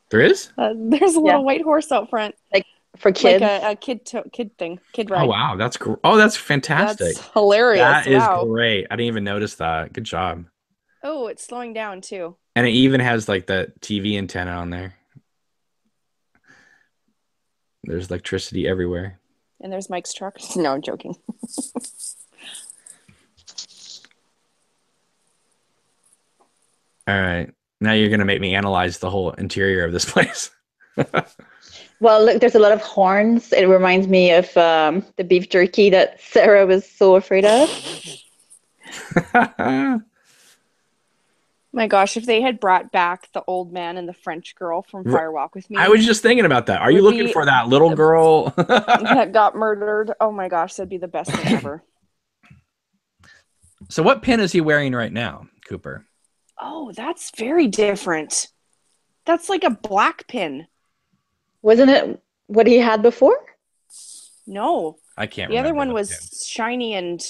There is?
There's a little white horse out front.
Like for kids.
Like a kid ride.
Oh wow, that's oh, that's fantastic.
That's hilarious.
That is
Wow.
great. I didn't even notice that. Good job.
Oh, it's slowing down too.
And it even has like the TV antenna on there. There's electricity everywhere.
And there's Mike's truck. No, I'm joking.
All right. Now you're gonna make me analyze the whole interior of this place.
Well, look, there's a lot of horns. It reminds me of the beef jerky that Sarah was so afraid of.
My gosh, if they had brought back the old man and the French girl from Fire Walk with Me.
I was just thinking about that. Are you looking for that little girl
that got murdered? Oh my gosh, that'd be the best thing ever.
So what pin is he wearing right now, Cooper?
Oh, that's very different. That's like a black pin.
Wasn't it what he had before?
No.
I can't
The
remember.
other one was shiny and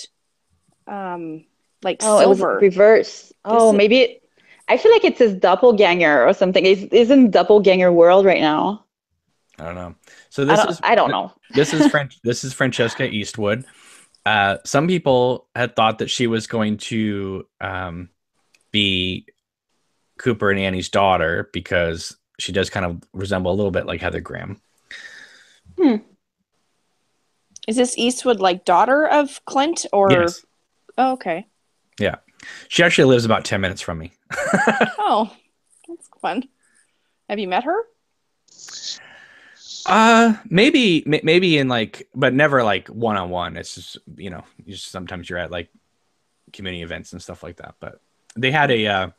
like
Oh,
silver.
it was reverse. Oh, maybe I feel like it's his doppelganger or something. He's in doppelganger world right now.
I don't know. So this
I don't know.
This is French. This is Francesca Eastwood. Some people had thought that she was going to be Cooper and Annie's daughter because she does kind of resemble a little bit like Heather Graham.
Is this Eastwood like daughter of Clint or?
Yes.
Oh, okay.
Yeah. She actually lives about 10 minutes from me.
Oh, that's fun. Have you met her?
Maybe in like, but never like one-on-one. It's just, sometimes you're at like community events and stuff like that. But they had a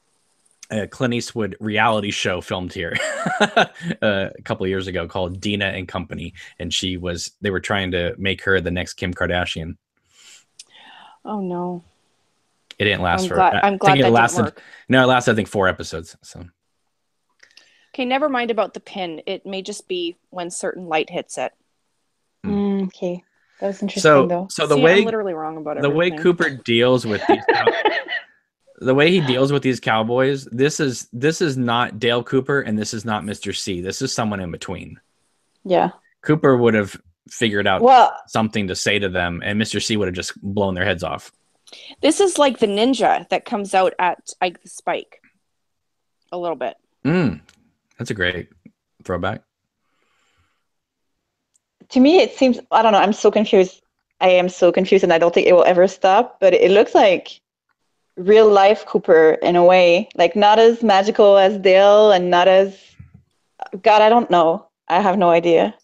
Clint Eastwood reality show filmed here a couple of years ago called Dina and Company. And they were trying to make her the next Kim Kardashian. Oh no. It didn't last
I'm glad that didn't work.
No, it lasted I think 4 episodes. So
okay, never mind about the pin. It may just be when certain light hits it.
Okay, that was interesting though.
So the way
I'm literally wrong about
the
everything.
way Cooper deals with these, the way he deals with these cowboys, this is not Dale Cooper and this is not Mr. C. This is someone in between.
Yeah,
Cooper would have figured out something to say to them, and Mr. C would have just blown their heads off.
This is like the ninja that comes out at Ike the Spike. A little bit.
That's a great throwback.
To me, it seems, I don't know, I'm so confused. I am so confused, and I don't think it will ever stop, but it looks like real life Cooper in a way. Like, not as magical as Dale, and not as... God, I don't know. I have no idea.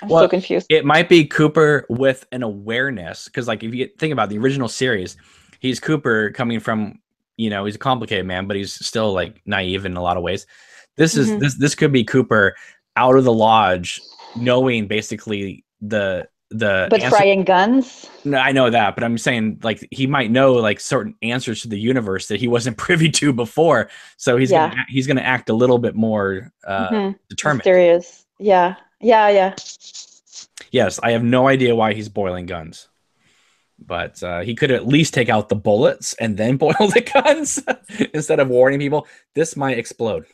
I'm so confused.
It might be Cooper with an awareness, because like if you think about the original series, he's Cooper coming from, he's a complicated man, but he's still like naive in a lot of ways. This is this could be Cooper out of the lodge, knowing basically the
but frying guns.
No, I know that, but I'm saying like he might know like certain answers to the universe that he wasn't privy to before. So he's gonna act a little bit more determined.
Mysterious. Yeah.
Yes, I have no idea why he's boiling guns, but he could at least take out the bullets and then boil the guns instead of warning people. This might explode.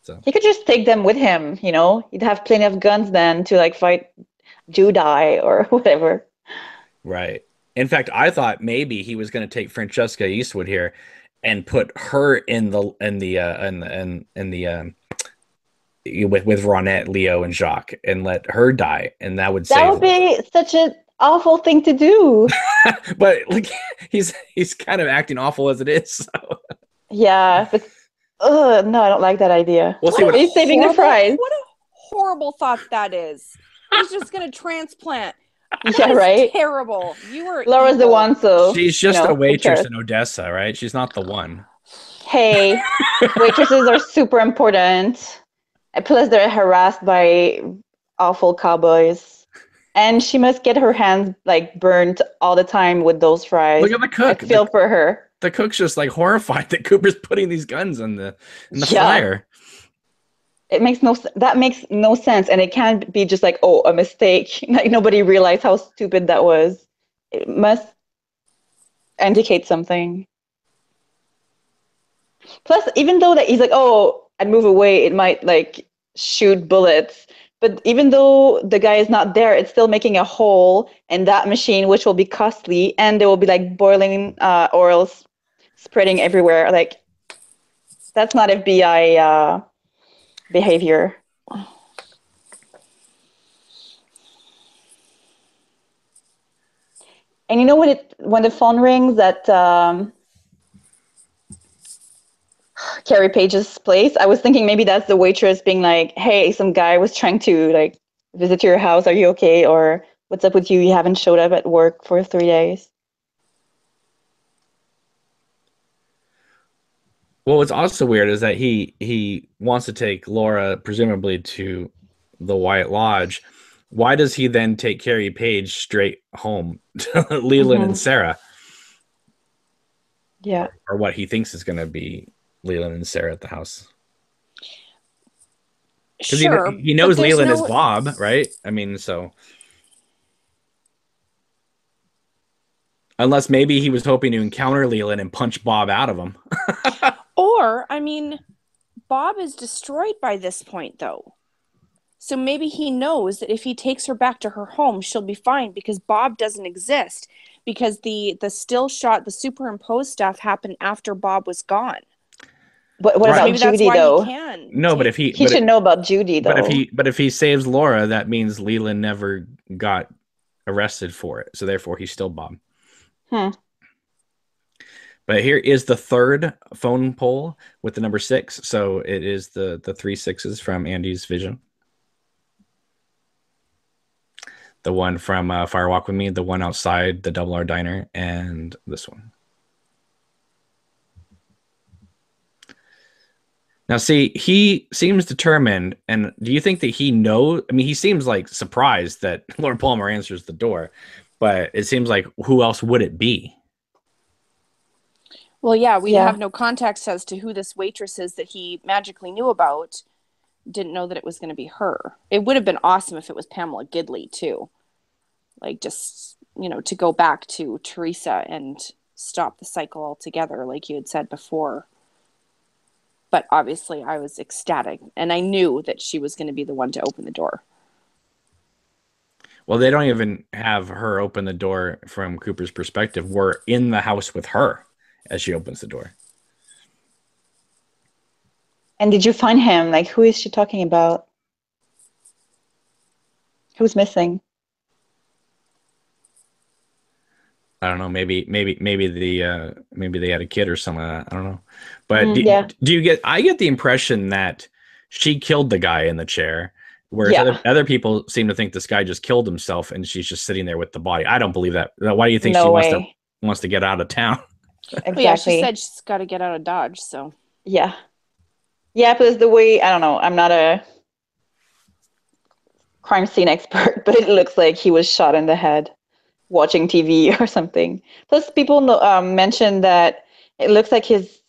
So
he could just take them with him. He'd have plenty of guns then to like fight Judai or whatever.
Right. In fact, I thought maybe he was going to take Francesca Eastwood here and put her in the with Ronette, Leo, and Jacques, and let her die, and that would
That
save.
would be such an awful thing to do.
But like he's kind of acting awful as it is. So.
Yeah, but no, I don't like that idea.
We'll see what
he's saving the fries.
What a horrible thought that is. He's just gonna transplant.
Yeah, right.
Terrible. You were
Laura's the one, so
she's just a waitress in Odessa, right? She's not the one.
Hey, waitresses are super important. Plus, they're harassed by awful cowboys. And she must get her hands like burnt all the time with those fries.
Look at the cook.
I feel for her.
The cook's just like horrified that Cooper's putting these guns in the fire.
That makes no sense, and it can't be just like, oh, a mistake. Like nobody realized how stupid that was. It must indicate something. Plus, even though that he's like, oh, I'd move away, it might like shoot bullets. But even though the guy is not there, it's still making a hole in that machine, which will be costly, and there will be like boiling oil spreading everywhere. Like, that's not FBI behavior. And you know when the phone rings at Carrie Page's place, I was thinking maybe that's the waitress being like, hey, some guy was trying to like visit your house. Are you okay? Or what's up with you? You haven't showed up at work for 3 days.
Well, what's also weird is that he wants to take Laura presumably to the White Lodge. Why does he then take Carrie Page straight home to Leland and Sarah?
Yeah.
Or what he thinks is going to be Leland and Sarah at the house. Because he knows Leland is Bob, right? I mean, so... Unless maybe he was hoping to encounter Leland and punch Bob out of him.
Or, I mean, Bob is destroyed by this point, though. So maybe he knows that if he takes her back to her home, she'll be fine because Bob doesn't exist. Because the still shot, the superimposed stuff happened after Bob was gone.
What about
maybe
Judy,
that's why
though?
He can.
No, but if he
should know about Judy, though.
But if he saves Laura, that means Leland never got arrested for it. So therefore, he's still Bob. But here is the third phone poll with the number 6. So it is the 3 6s from Andy's vision. The one from Fire Walk With Me, the one outside the Double R Diner, and this one. Now, see, he seems determined. And do you think that he knows? I mean, he seems like surprised that Lord Palmer answers the door. But it seems like who else would it be?
Well, yeah, we have no context as to who this waitress is that he magically knew about. Didn't know that it was going to be her. It would have been awesome if it was Pamela Gidley, too. Like, just, to go back to Teresa and stop the cycle altogether, like you had said before. But obviously, I was ecstatic, and I knew that she was going to be the one to open the door.
Well, they don't even have her open the door from Cooper's perspective. We're in the house with her as she opens the door.
And did you find him? Like, who is she talking about? Who's missing?
I don't know. Maybe they had a kid or something like that. I don't know. But do you get? I get the impression that she killed the guy in the chair. Whereas other people seem to think this guy just killed himself and she's just sitting there with the body. I don't believe that. Why do you think she wants to get out of town?
Exactly.
Well, yeah, she said she's got to get out of Dodge, so.
Yeah. Yeah, but the way, I don't know, I'm not a crime scene expert, but it looks like he was shot in the head watching TV or something. Plus, people mentioned that it looks like his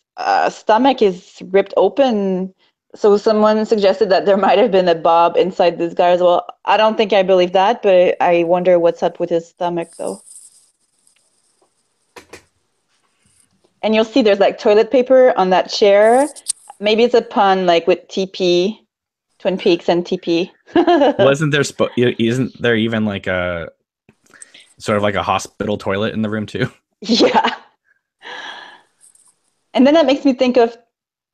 stomach is ripped open. So someone suggested that there might have been a Bob inside this guy as well. I don't think I believe that, but I wonder what's up with his stomach, though. And you'll see there's like toilet paper on that chair. Maybe it's a pun, like with TP, Twin Peaks and TP.
Isn't there even like a sort of like a hospital toilet in the room too?
Yeah. And then that makes me think of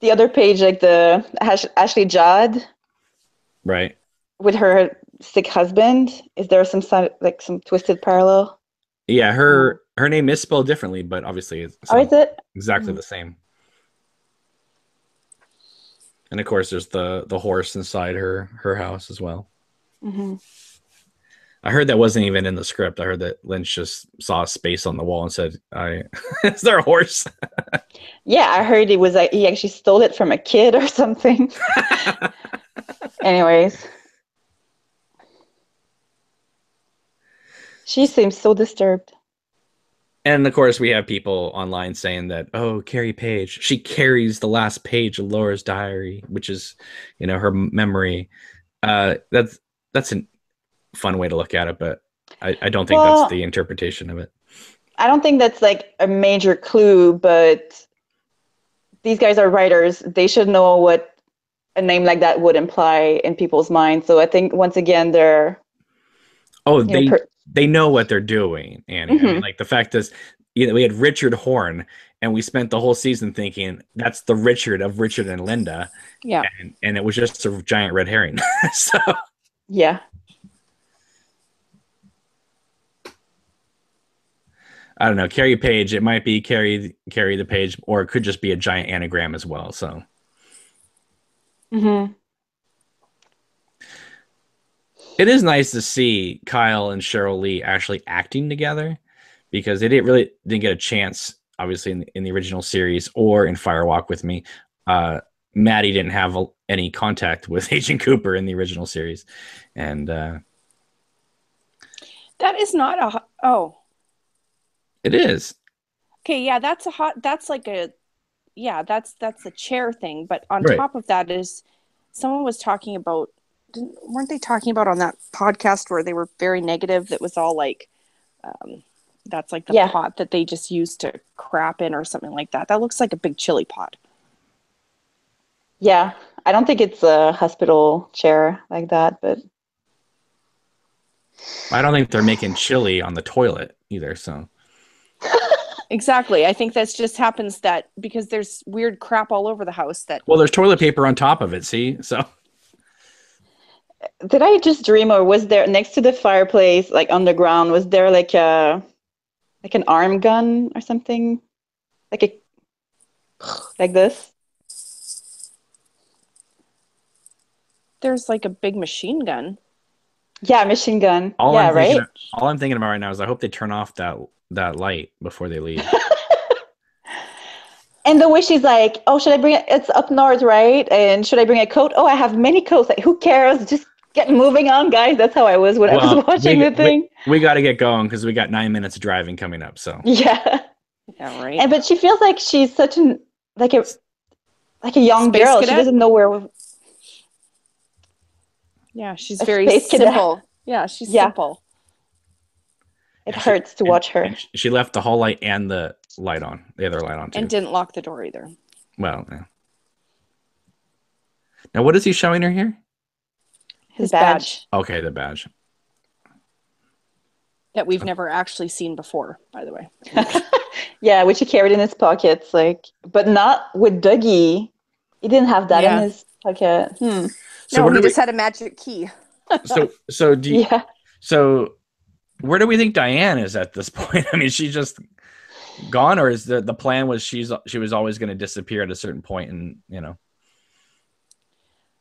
the other page, like the Ashley Judd
Right.
with her sick husband. Is there some twisted parallel?
Yeah, her name is spelled differently, but obviously it
Oh, is
sounds
it?
exactly the same. And of course, there's the horse inside her house as well.
Mm-hmm.
I heard that wasn't even in the script. I heard that Lynch just saw a space on the wall and said, is there a horse?"
Yeah, I heard it was like he actually stole it from a kid or something. Anyways, she seems so disturbed.
And of course, we have people online saying that, "Oh, Carrie Page, she carries the last page of Laura's diary, which is, her memory." That's a fun way to look at it, but I don't think that's the interpretation of it.
I don't think that's like a major clue, but these guys are writers. They should know what a name like that would imply in people's minds. So I think once again, they're
they know what they're doing, Annie.
Mm-hmm.
I mean, like the fact is, we had Richard Horn, and we spent the whole season thinking that's the Richard of Richard and Linda.
Yeah,
and it was just a giant red herring. So
yeah.
I don't know. Carrie Page, it might be Carrie the Page, or it could just be a giant anagram as well. So.
Mm-hmm.
It is nice to see Kyle and Cheryl Lee actually acting together, because they didn't get a chance, obviously, in the original series or in Fire Walk with Me. Maddie didn't have any contact with Agent Cooper in the original series, and
that is not
it is.
Okay, yeah, that's a chair thing, but on
Right.
top of that is someone was talking about, weren't they talking about on that podcast where they were very negative, that was all like that's like the pot that they just used to crap in or something like that. That looks like a big chili pot.
Yeah, I don't think it's a hospital chair like that, but
I don't think they're making chili on the toilet either, so.
Exactly. I think that's just happens that because there's weird crap all over the house that.
Well, there's toilet paper on top of it, see? So.
Did I just dream, or was there next to the fireplace, like underground, was there like an arm gun or something? Like this?
There's like a big machine gun.
Yeah, machine gun.
All I'm thinking about right now is I hope they turn off that light before they leave.
And the way she's like, "Oh, should I bring it? It's up north, right? And should I bring a coat? Oh, I have many coats. Like, who cares? Just get moving on, guys." That's how I was when I was watching the thing.
We got to get going because we got 9 minutes of driving coming up. So
yeah,
right.
But she feels like she's such a young
Space
girl.
cadet?
She doesn't know where.
Yeah, she's very simple. Yeah, she's simple.
It hurts to watch her.
She left the hall light and the other light on too.
And didn't lock the door either.
Well, yeah. Now, what is he showing her here?
His badge.
Okay, the badge.
That we've never actually seen before, by the way.
Yeah, which he carried in his pockets, but not with Dougie. He didn't have that in his pocket.
So he just had a magic key.
So do you, So where do we think Diane is at this point? I mean, she's just gone, or is the plan was she was always going to disappear at a certain point, and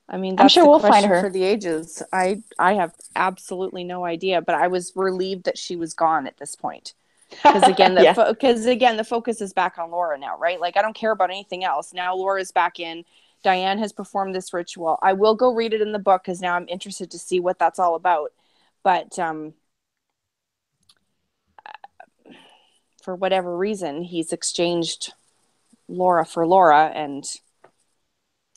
I mean, that's I'm sure we'll find her for the ages. I have absolutely no idea, but I was relieved that she was gone at this point. Because again, the focus is back on Laura now, right? Like, I don't care about anything else. Now Laura's back in. Diane has performed this ritual. I will go read it in the book because now I'm interested to see what that's all about. But for whatever reason, he's exchanged Laura for Laura, and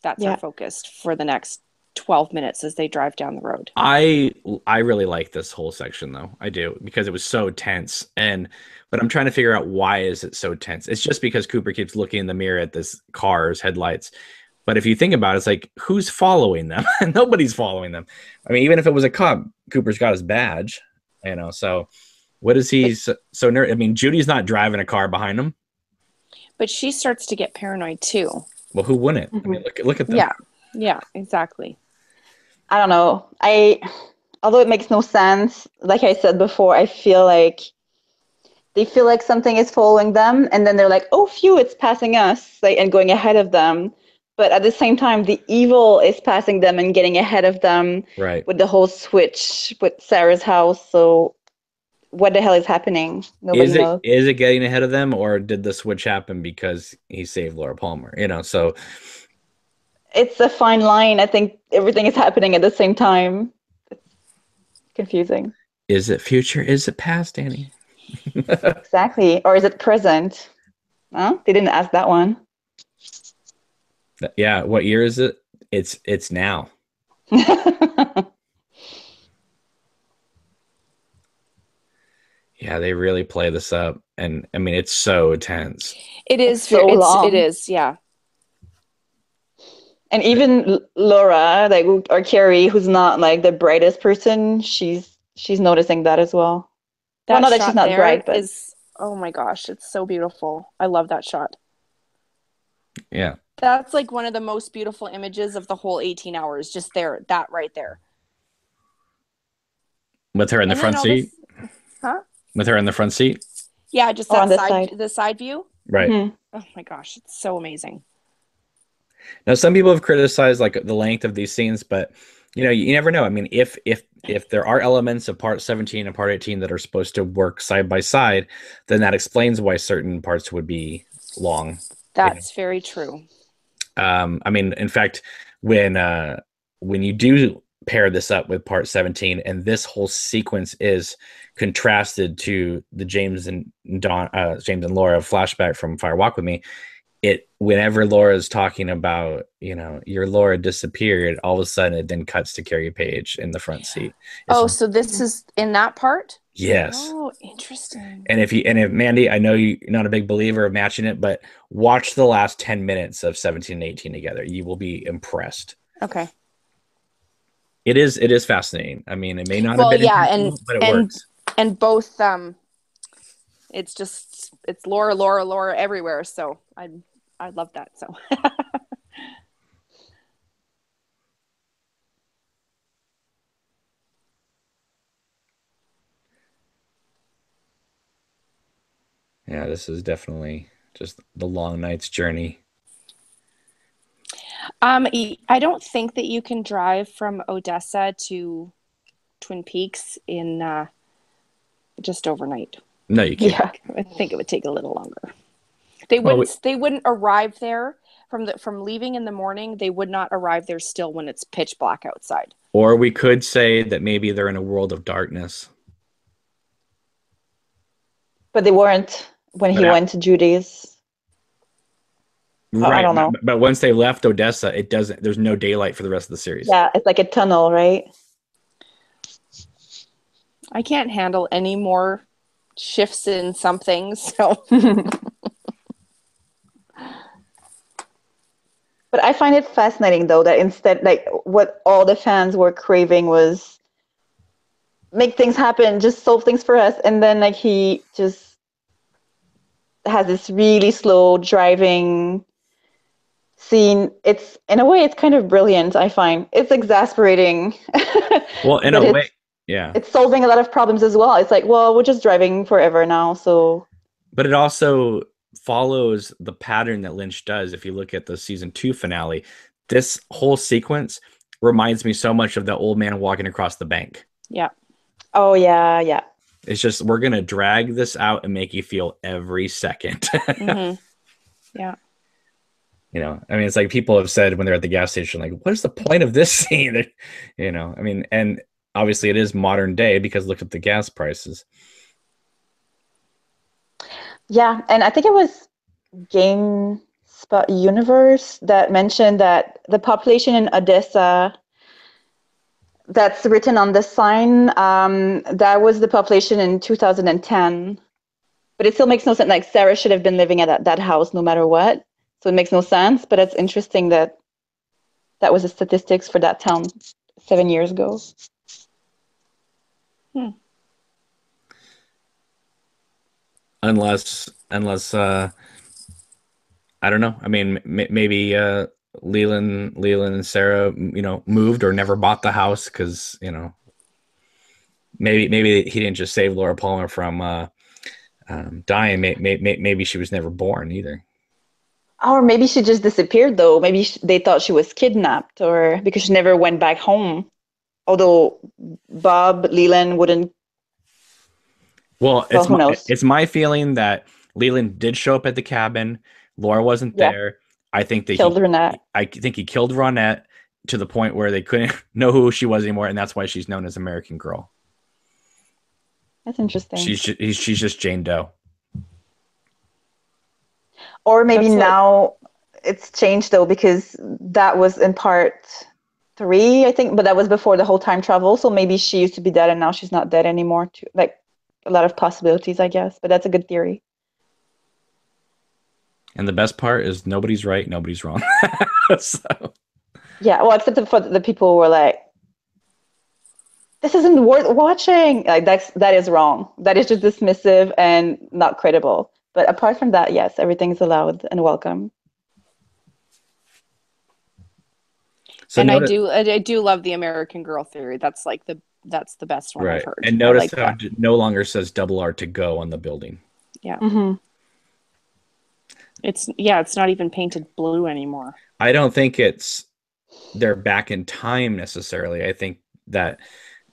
that's our focus for the next 12 minutes as they drive down the road.
I really like this whole section, though. I do, because it was so tense. But I'm trying to figure out, why is it so tense? It's just because Cooper keeps looking in the mirror at this car's headlights. But if you think about it, it's like, who's following them? Nobody's following them. I mean, even if it was a cop, Cooper's got his badge, so what is he so nervous? I mean, Judy's not driving a car behind him.
But she starts to get paranoid too.
Well, who wouldn't? I mean, look at them.
Yeah, exactly.
I don't know. Although it makes no sense, like I said before, I feel like they feel like something is following them, and then they're like, "Oh, phew, it's passing us," like, and going ahead of them. But at the same time, the evil is passing them and getting ahead of them
Right.
with the whole switch with Sarah's house. So what the hell is happening? Nobody knows.
Is it getting ahead of them, or did the switch happen because he saved Laura Palmer? So
It's a fine line. I think everything is happening at the same time. It's confusing.
is it future? Is it past, Danny?
Exactly. Or is it present? Huh? They didn't ask that one.
Yeah. What year is it? It's now. Yeah, they really play this up, and I mean, it's so intense.
It is
so long.
It is, yeah.
And even Laura, like, or Carrie, who's not like the brightest person, she's noticing that as well.
That
not that
shot
she's not
there
bright, but
is, oh my gosh, it's so beautiful. I love that shot.
Yeah.
That's like one of the most beautiful images of the whole 18 hours, just there, that right there.
With her in the
And
front
then all
seat?
this, huh?
With her in the front seat?
Yeah, just
or
that
on this side.
the side view.
Right.
Mhm.
Oh my gosh, it's so amazing.
Now, some people have criticized like the length of these scenes, but you never know. I mean, if there are elements of part 17 and part 18 that are supposed to work side by side, then that explains why certain parts would be long.
That's very true.
I mean, in fact, when you do pair this up with part 17, and this whole sequence is contrasted to the James and Laura flashback from Fire Walk with Me, whenever Laura's talking about, your Laura disappeared, all of a sudden it then cuts to Carrie Page in the front seat.
So this is in that part?
Yes.
Oh, interesting.
And if Mandy, I know you're not a big believer of matching it, but watch the last 10 minutes of 17 and 18 together. You will be impressed.
Okay.
It is fascinating. I mean, it may not have been intentional, but it works.
And both it's Laura everywhere, so I love that. So
yeah, this is definitely just the long night's journey.
I don't think that you can drive from Odessa to Twin Peaks in just overnight.
No, you can't.
Yeah.
I think it would take a little longer. They wouldn't arrive there from leaving in the morning. They would not arrive there still when it's pitch black outside.
Or we could say that maybe they're in a world of darkness.
But they weren't when he went to Judy's.
Right.
I don't know.
But once they left Odessa, there's no daylight for the rest of the series.
Yeah, it's like a tunnel, right?
I can't handle any more shifts in something, so
But I find it fascinating, though, that instead, like, what all the fans were craving was make things happen, just solve things for us. And then, like, he just has this really slow driving scene. It's, in a way, it's kind of brilliant, I find. It's exasperating.
Well, in a way, yeah.
It's solving a lot of problems as well. It's like, well, we're just driving forever now, so.
But it also follows the pattern that Lynch does. If you look at the season 2 finale, this whole sequence reminds me so much of the old man walking across the bank.
Yeah.
Oh, yeah, yeah.
It's just, we're going to drag this out and make you feel every second.
Mm-hmm. Yeah.
I mean, it's like people have said when they're at the gas station, like, what is the point of this scene? I mean, and obviously it is modern day because look at the gas prices.
Yeah, and I think it was GameSpot Universe that mentioned that the population in Odessa that's written on the sign, that was the population in 2010. But it still makes no sense. Like, Sarah should have been living at that house no matter what. So it makes no sense. But it's interesting that was the statistics for that town 7 years ago.
Unless I don't know. I mean, maybe Leland and Sarah, moved or never bought the house because maybe he didn't just save Laura Palmer from dying. Maybe she was never born either.
Or maybe she just disappeared, though. Maybe they thought she was kidnapped, or because she never went back home. Although Bob Leland wouldn't.
Well,
Who knows?
It's my feeling that Leland did show up at the cabin. Laura wasn't there. I think that
killed Ronette.
I think he killed Ronette to the point where they couldn't know who she was anymore, and that's why she's known as American Girl.
That's interesting.
She's just Jane Doe.
Or maybe now it's changed, though, because that was in part 3, I think, but that was before the whole time travel. So maybe she used to be dead and now she's not dead anymore. Too. Like a lot of possibilities, I guess. But that's a good theory.
And the best part is nobody's right, nobody's wrong. So.
Yeah, well, except for the people who were like, this isn't worth watching. Like that is wrong. That is just dismissive and not credible. But apart from that, yes, everything is allowed and welcome.
So and I do love the American Girl theory. That's the best one I've heard.
And notice how it no longer says double R to go on the building.
Yeah. Mm-hmm. It's not even painted blue anymore.
I don't think they're back in time necessarily. I think that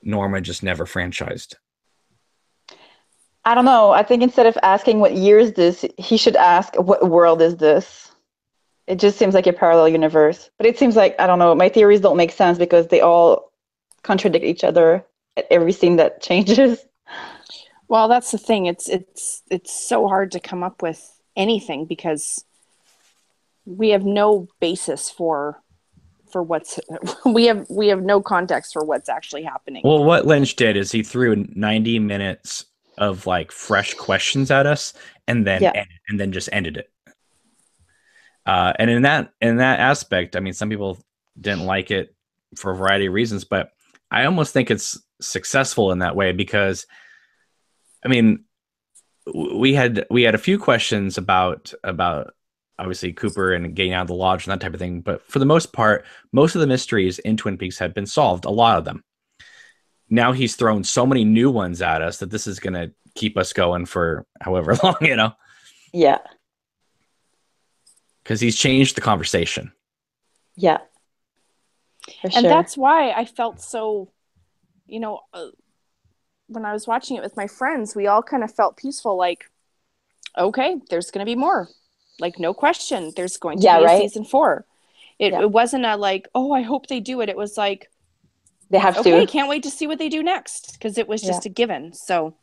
Norma just never franchised.
I don't know. I think instead of asking what year is this, he should ask what world is this? It just seems like a parallel universe. But it seems like, I don't know, my theories don't make sense because they all contradict each other at every scene that changes.
Well, that's the thing. It's so hard to come up with anything because we have no basis for what's we have no context for what's actually happening.
Well, what Lynch did is he threw 90 minutes of fresh questions at us and then just ended it. And in that aspect, I mean, some people didn't like it for a variety of reasons, but I almost think it's successful in that way because, I mean, we had a few questions about obviously Cooper and getting out of the lodge and that type of thing, but for the most part, most of the mysteries in Twin Peaks had been solved. A lot of them. Now he's thrown so many new ones at us that this is going to keep us going for however long,
Yeah.
Because he's changed the conversation.
Yeah.
And that's why I felt so, when I was watching it with my friends, we all kind of felt peaceful, like, okay, there's going to be more. Like, no question, there's going to be a season 4. It wasn't a like, oh, I hope they do it. It was like,
they have to.
Okay, can't wait to see what they do next because it was just a given. So,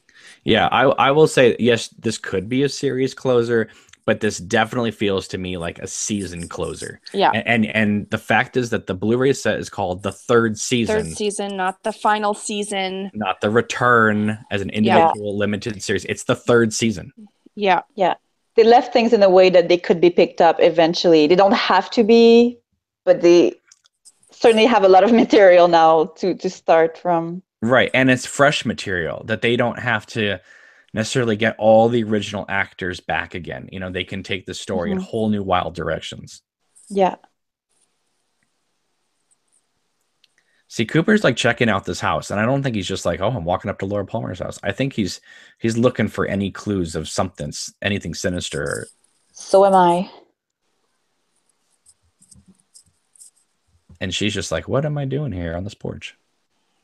yeah, I will say yes, this could be a series closer, but this definitely feels to me like a season closer.
Yeah,
and the fact is that the Blu-ray set is called the third season.
Third season, not the final season.
Not the return as an individual limited series. It's the third season.
Yeah,
yeah. They left things in a way that they could be picked up eventually. They don't have to be, but they certainly have a lot of material now to start from.
Right, and it's fresh material that they don't have to necessarily get all the original actors back again. They can take the story in whole new wild directions.
Yeah.
See, Cooper's checking out this house, and I don't think he's just like, oh, I'm walking up to Laura Palmer's house. I think he's looking for any clues of anything sinister.
So am I.
And she's just like, what am I doing here on this porch?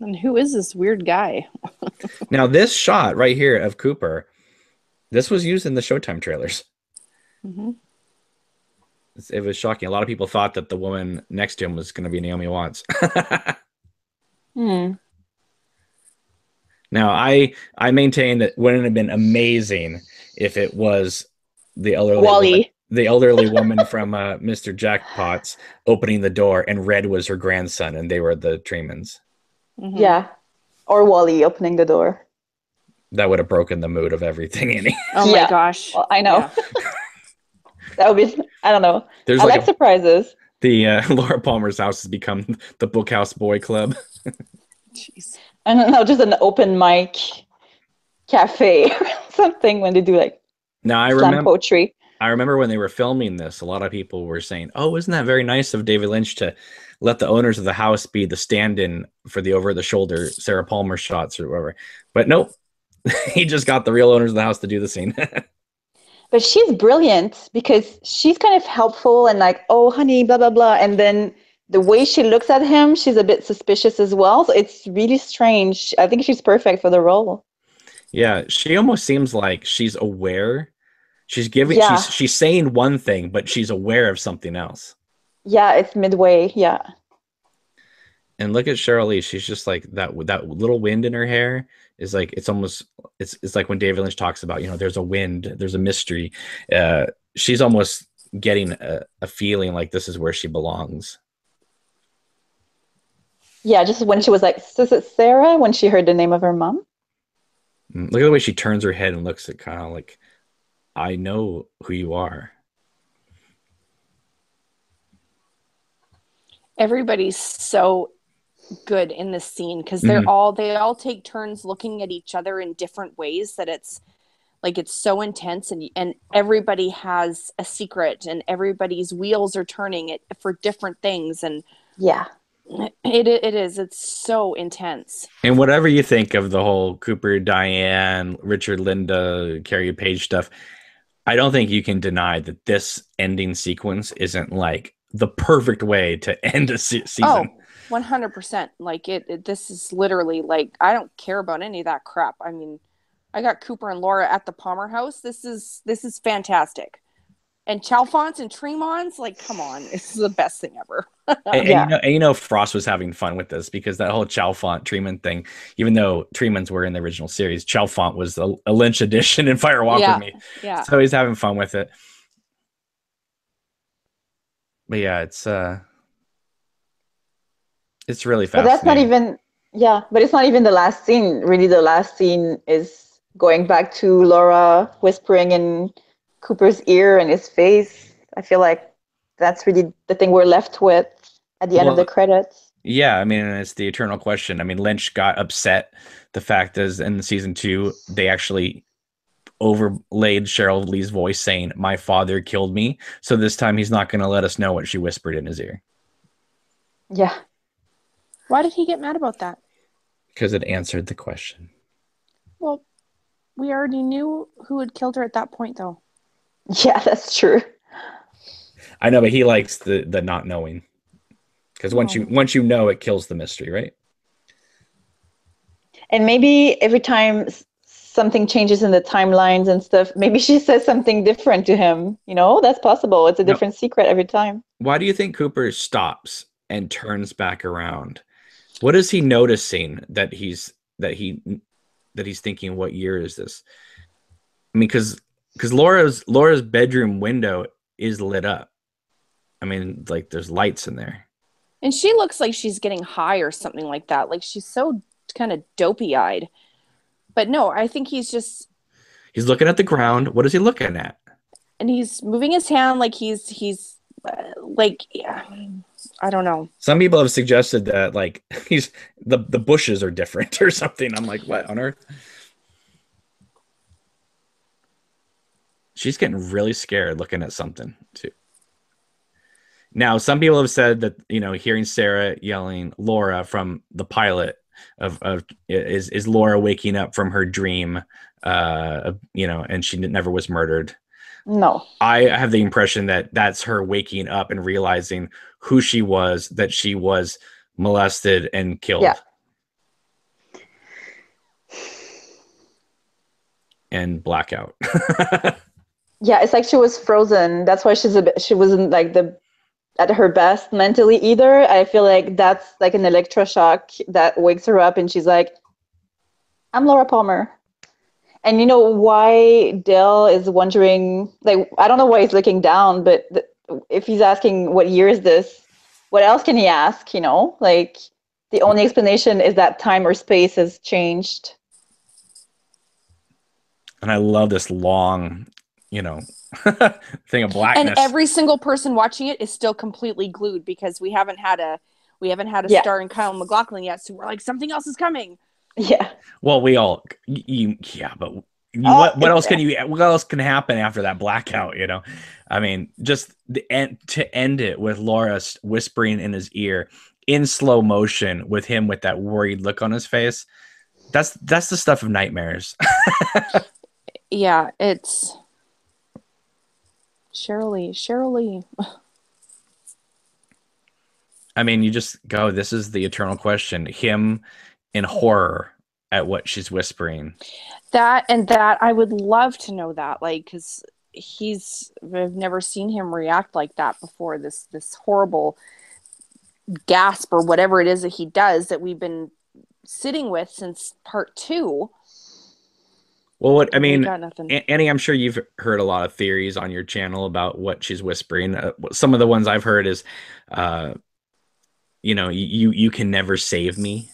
And who is this weird guy?
Now, this shot right here of Cooper, this was used in the Showtime trailers.
Mm-hmm.
It was shocking. A lot of people thought that the woman next to him was going to be Naomi Watts. Now, I maintain that wouldn't it have been amazing if it was the elderly woman from Mr. Jackpot's opening the door, and Red was her grandson, and they were the Tremans.
Mm-hmm. Yeah, or Wally opening the door.
That would have broken the mood of everything, Annie.
Oh my gosh!
Well, I know. Yeah. That would be. I don't know. I like surprises.
The Laura Palmer's house has become the Bookhouse Boy Club.
Jeez.
I don't know, just an open mic cafe or something when they do
now I remember
poetry.
I remember when they were filming this, a lot of people were saying, "Oh, isn't that very nice of David Lynch to let the owners of the house be the stand-in for the over-the-shoulder Sarah Palmer shots or whatever?" But nope, he just got the real owners of the house to do the scene.
But she's brilliant because she's kind of helpful and like, oh, honey, blah, blah, blah. And then the way she looks at him, she's a bit suspicious as well. So it's really strange. I think she's perfect for the role.
Yeah, she almost seems like she's aware.
Yeah.
She's saying one thing, but she's aware of something else.
Yeah, it's midway. Yeah.
And look at Cheryl Lee. She's just like that little wind in her hair is like it's like when David Lynch talks about, there's a wind, there's a mystery. She's almost getting a feeling like this is where she belongs.
Yeah, just when she was like, is it Sarah? When she heard the name of her mom.
Look at the way she turns her head and looks at kind of like, I know who you are.
Everybody's so good in this scene because they all take turns looking at each other in different ways that it's so intense, and everybody has a secret and everybody's wheels are turning it for different things, and
yeah,
it's so intense.
And whatever you think of the whole Cooper, Diane, Richard, Linda, Carrie Page stuff, I don't think you can deny that this ending sequence isn't like the perfect way to end a season.
Oh, 100%. Like this is literally like, I don't care about any of that crap. I mean, I got Cooper and Laura at the Palmer house. This is fantastic. And Chalfonts and Tremonts, like, come on, this is the best thing ever.
and Frost was having fun with this because that whole Chalfont Tremont thing, even though Tremons were in the original series, Chalfont was a Lynch edition in Fire Walk with Me.
Yeah.
So he's having fun with it. But yeah, it's really fascinating.
But that's not even, but it's not even the last scene. Really, the last scene is going back to Laura whispering in Cooper's ear and his face. I feel like that's really the thing we're left with at the end of the credits.
Yeah, I mean, it's the eternal question. I mean, Lynch got upset the fact is in season 2, they actually overlaid Cheryl Lee's voice saying, "My father killed me." So this time he's not going to let us know what she whispered in his ear.
Yeah.
Why did he get mad about that?
Because it answered the question.
Well, we already knew who had killed her at that point, though.
Yeah, that's true.
I know, but he likes the not knowing. Because once you know, it kills the mystery, right?
And maybe every time something changes in the timelines and stuff, maybe she says something different to him. That's possible. It's a different secret every time.
Why do you think Cooper stops and turns back around? What is he noticing that he's thinking, what year is this? I mean, because Laura's bedroom window is lit up. I mean, like there's lights in there.
And she looks like she's getting high or something like that. Like she's so kind of dopey-eyed. But no, I think he's
looking at the ground. What is he looking at?
And he's moving his hand like he's like, I don't know.
Some people have suggested that like the bushes are different or something. I'm like, what on earth? She's getting really scared looking at something too. Now, some people have said that, hearing Sarah yelling Laura from the pilot is Laura waking up from her dream, and she never was murdered.
No.
I have the impression that that's her waking up and realizing who she was, that she was molested and killed.
Yeah.
And blackout.
Yeah, it's like she was frozen. That's why she wasn't like at her best mentally either. I feel like that's like an electroshock that wakes her up and she's like, I'm Laura Palmer. And why Dale is wondering, like, I don't know why he's looking down, but if he's asking what year is this, what else can he ask? Like the only explanation is that time or space has changed.
And
I love this long, thing of blackness.
And every single person watching it is still completely glued because we haven't had a starring Kyle MacLachlan yet. So we're like, something else is coming.
Yeah.
Well, we all, but what else can you, what else can happen after that blackout, you know? I mean, just the end, to end it with Laura whispering in his ear in slow motion with him with that worried look on his face. That's the stuff of nightmares.
Yeah, it's Shirley.
I mean, you just go, this is the eternal question. Him in horror at what she's whispering.
That I would love to know that, like, because I've never seen him react like that before. This horrible gasp or whatever it is that he does that we've been sitting with since part 2.
Well, what I mean,
got nothing.
Annie, I'm sure you've heard a lot of theories on your channel about what she's whispering. Some of the ones I've heard is, you know, you can never save me.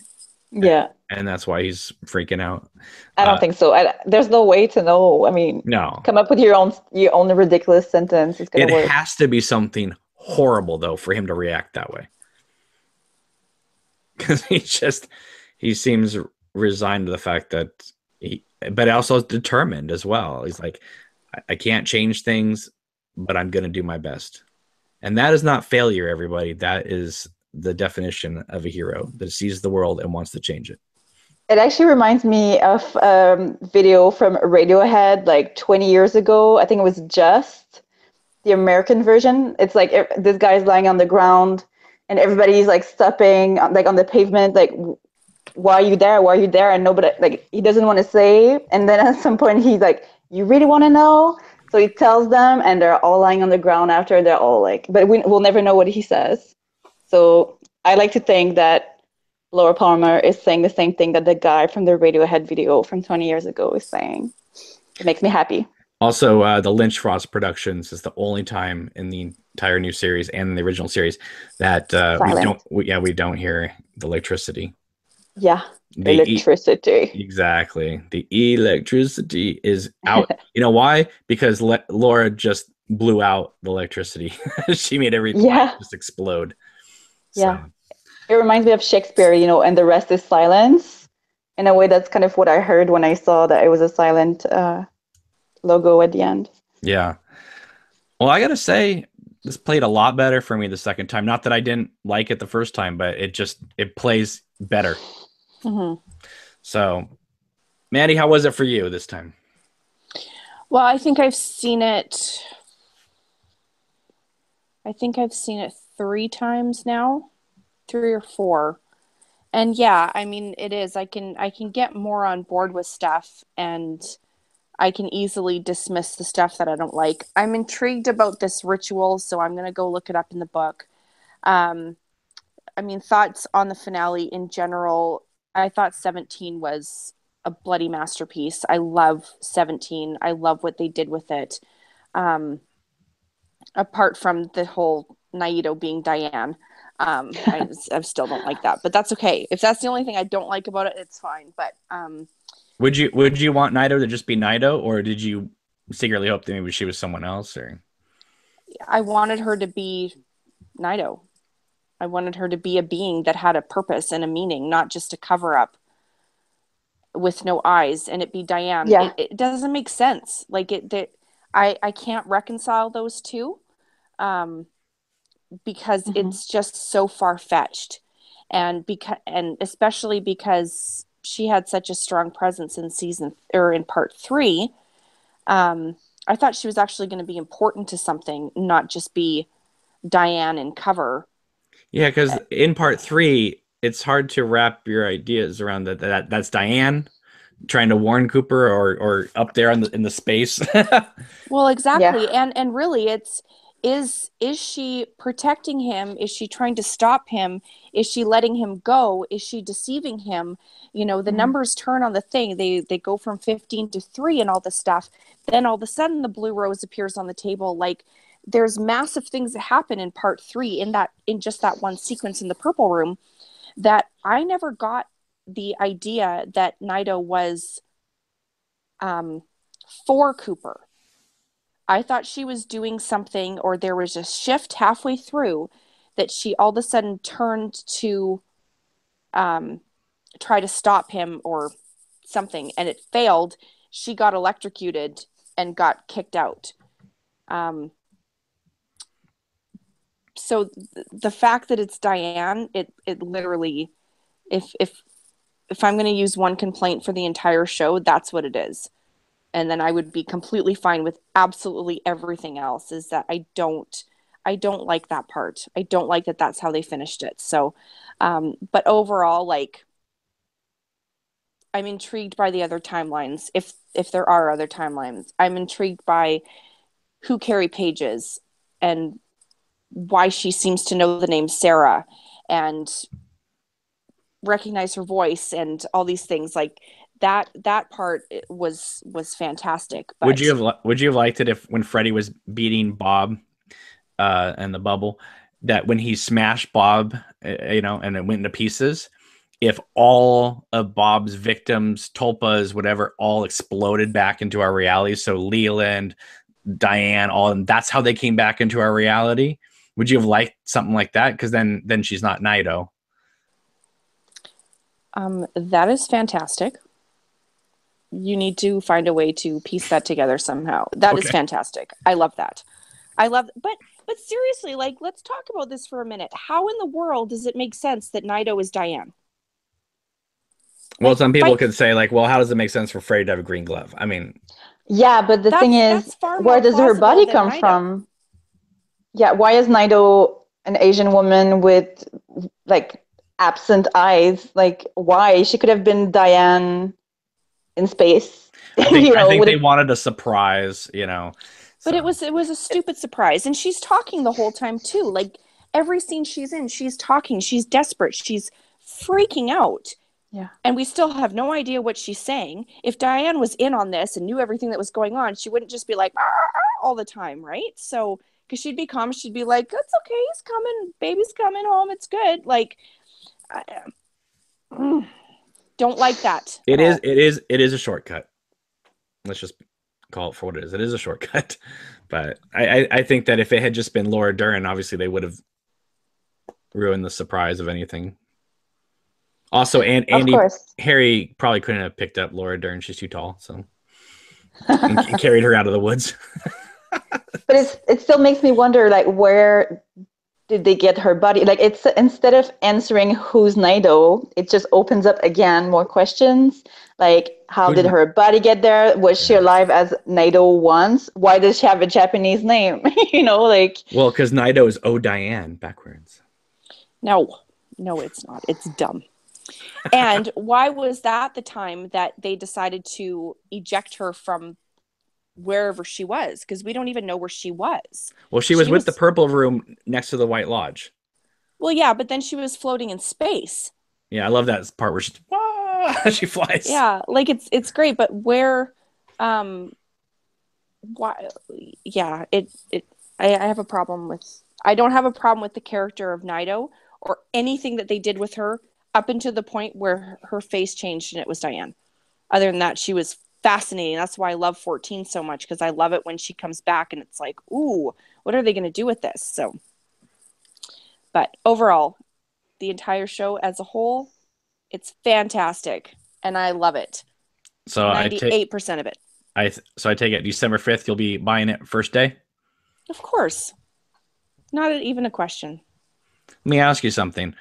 Yeah.
And that's why he's freaking out.
I don't think so. There's no way to know. I mean,
no.
Come up with your own ridiculous sentence. It's gonna work.
It has to be something horrible though for him to react that way. Because he seems resigned to the fact that but also determined as well. He's like, I can't change things, but I'm going to do my best. And that is not failure, everybody. That is the definition of a hero that sees the world and wants to change it.
It actually reminds me of a video from Radiohead like 20 years ago. I think it was Just, the American version. It's like this guy's lying on the ground and everybody's like stopping like on the pavement, like, why are you there? Why are you there? And nobody, like, he doesn't want to say. And then at some point he's like, you really want to know? So he tells them and they're all lying on the ground after, and they're all like, but we'll never know what he says. So I like to think that Laura Palmer is saying the same thing that the guy from the Radiohead video from 20 years ago is saying. It makes me happy.
Also, the Lynch Frost Productions is the only time in the entire new series and the original series that we don't hear the electricity.
Yeah, electricity.
Exactly. The electricity is out. You know why? Because Laura just blew out the electricity. She made everything just explode.
Yeah. So. It reminds me of Shakespeare, you know, and the rest is silence. In a way, that's kind of what I heard when I saw that it was a silent logo at the end.
Yeah. Well, I got to say, this played a lot better for me the second time. Not that I didn't like it the first time, but it plays better.
Mm-hmm.
So, Mandy, how was it for you this time?
Well, I think I've seen it 3 times now, 3 or 4. And yeah, I mean, it is. I can get more on board with stuff, and I can easily dismiss the stuff that I don't like. I'm intrigued about this ritual, so I'm going to go look it up in the book. I mean, thoughts on the finale in general. I thought 17 was a bloody masterpiece. I love 17. I love what they did with it. Apart from the whole Naito being Diane. I still don't like that, but that's okay. If that's the only thing I don't like about it, it's fine. But
would you want Naito to just be Naito, or did you secretly hope that maybe she was someone else? Or
I wanted her to be Naito. I wanted her to be a being that had a purpose and a meaning, not just a cover up with no eyes, and it be Diane.
Yeah.
It doesn't make sense. Like I can't reconcile those two, because it's just so far fetched, and especially because she had such a strong presence in part 3. I thought she was actually going to be important to something, not just be Diane in cover.
Yeah, because in part 3, it's hard to wrap your ideas around that's Diane trying to warn Cooper, or up there in the space.
Well, exactly.
Yeah.
And really is she protecting him? Is she trying to stop him? Is she letting him go? Is she deceiving him? You know, the numbers turn on the thing. They go from 15 to 3 and all this stuff. Then all of a sudden the blue rose appears on the table. Like, there's massive things that happen in part 3 in just that one sequence in the purple room that I never got the idea that Naito was for Cooper. I thought she was doing something, or there was a shift halfway through that she all of a sudden turned to try to stop him or something, and it failed she got electrocuted and got kicked out. So the fact that it's Diane, it literally, if I'm going to use one complaint for the entire show, that's what it is. And then I would be completely fine with absolutely everything else, is that I don't like that part. I don't like that that's how they finished it. So, but overall, like, I'm intrigued by the other timelines. If there are other timelines, I'm intrigued by who Carrie Page is and why she seems to know the name Sarah and recognize her voice and all these things. Like, that part was fantastic. But
would you have liked it if, when Freddy was beating Bob and the bubble, that when he smashed Bob, and it went into pieces, if all of Bob's victims, tulpas, whatever, all exploded back into our reality? So Leland, Diane, all, and that's how they came back into our reality. Would you have liked something like that? Because then she's not Nido.
That is fantastic. You need to find a way to piece that together somehow. That is fantastic. I love that. But seriously, like, let's talk about this for a minute. How in the world does it make sense that Nido is Diane?
Well, some people could say, like, well, how does it make sense for Freddy to have a green glove? I mean,
yeah, but the thing is, where does her body come from? Yeah, why is Nido an Asian woman with, like, absent eyes? Like, why? She could have been Diane in space.
I think they wanted a surprise, So.
But it was a stupid surprise, and she's talking the whole time too. Like, every scene she's in, she's talking. She's desperate. She's freaking out.
Yeah.
And we still have no idea what she's saying. If Diane was in on this and knew everything that was going on, she wouldn't just be like all the time, right? So, because she'd be calm, she'd be like, "It's okay, he's coming, baby's coming home, it's good." Like, don't like that.
It is a shortcut. Let's just call it for what it is. It is a shortcut. But I think that if it had just been Laura Dern, obviously they would have ruined the surprise of anything. Also, and Andy, Harry probably couldn't have picked up Laura Dern. She's too tall, so and carried her out of the woods.
But it still makes me wonder, like, where did they get her body? Like, it's, instead of answering who's Nido, it just opens up again more questions. Like, how did her body get there? Was she alive as Nido once? Why does she have a Japanese name? Like.
Well, because Nido is Oh Diane backwards.
No, it's not. It's dumb. And why was that the time that they decided to eject her from wherever she was? Because we don't even know where she was.
Well, she was with the purple room next to the White Lodge.
Well, yeah, but then she was floating in space.
Yeah, I love that part where she flies.
Yeah, like, it's great, but where, why? Yeah, I have a problem with. I don't have a problem with the character of Nido or anything that they did with her up until the point where her face changed and it was Diane. Other than that, she was fascinating. That's why I love 14 so much, because I love it when she comes back and it's like, ooh, what are they going to do with this? So, but overall, the entire show as a whole, it's fantastic and I love it.
So
98% of it.
So I take it December 5th, you'll be buying it first day?
Of course. Not even a question.
Let me ask you something.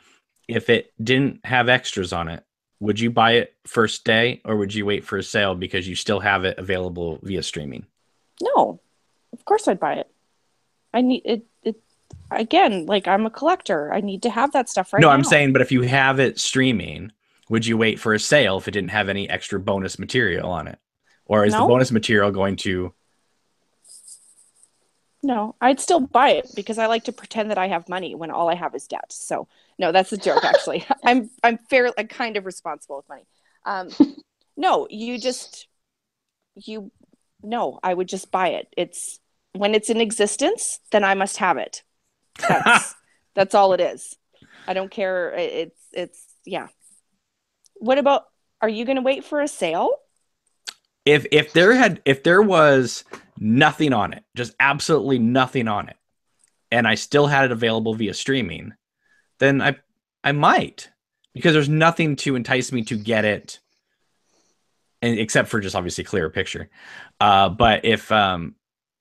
If it didn't have extras on it, would you buy it first day, or would you wait for a sale because you still have it available via streaming?
No, of course I'd buy it. I need it again. Like, I'm a collector. I need to have that stuff right now.
No, I'm saying, but if you have it streaming, would you wait for a sale if it didn't have any extra bonus material on it? Or is the bonus material going to...
No, I'd still buy it because I like to pretend that I have money when all I have is debt. So no, that's a joke. Actually, I'm kind of responsible with money. No, no, I would just buy it. It's when it's in existence, then I must have it. That's all it is. I don't care. It's yeah. What about, are you going to wait for a sale?
If there was nothing on it, just absolutely nothing on it, and I still had it available via streaming, then I might, because there's nothing to entice me to get it and except for just obviously clearer picture. But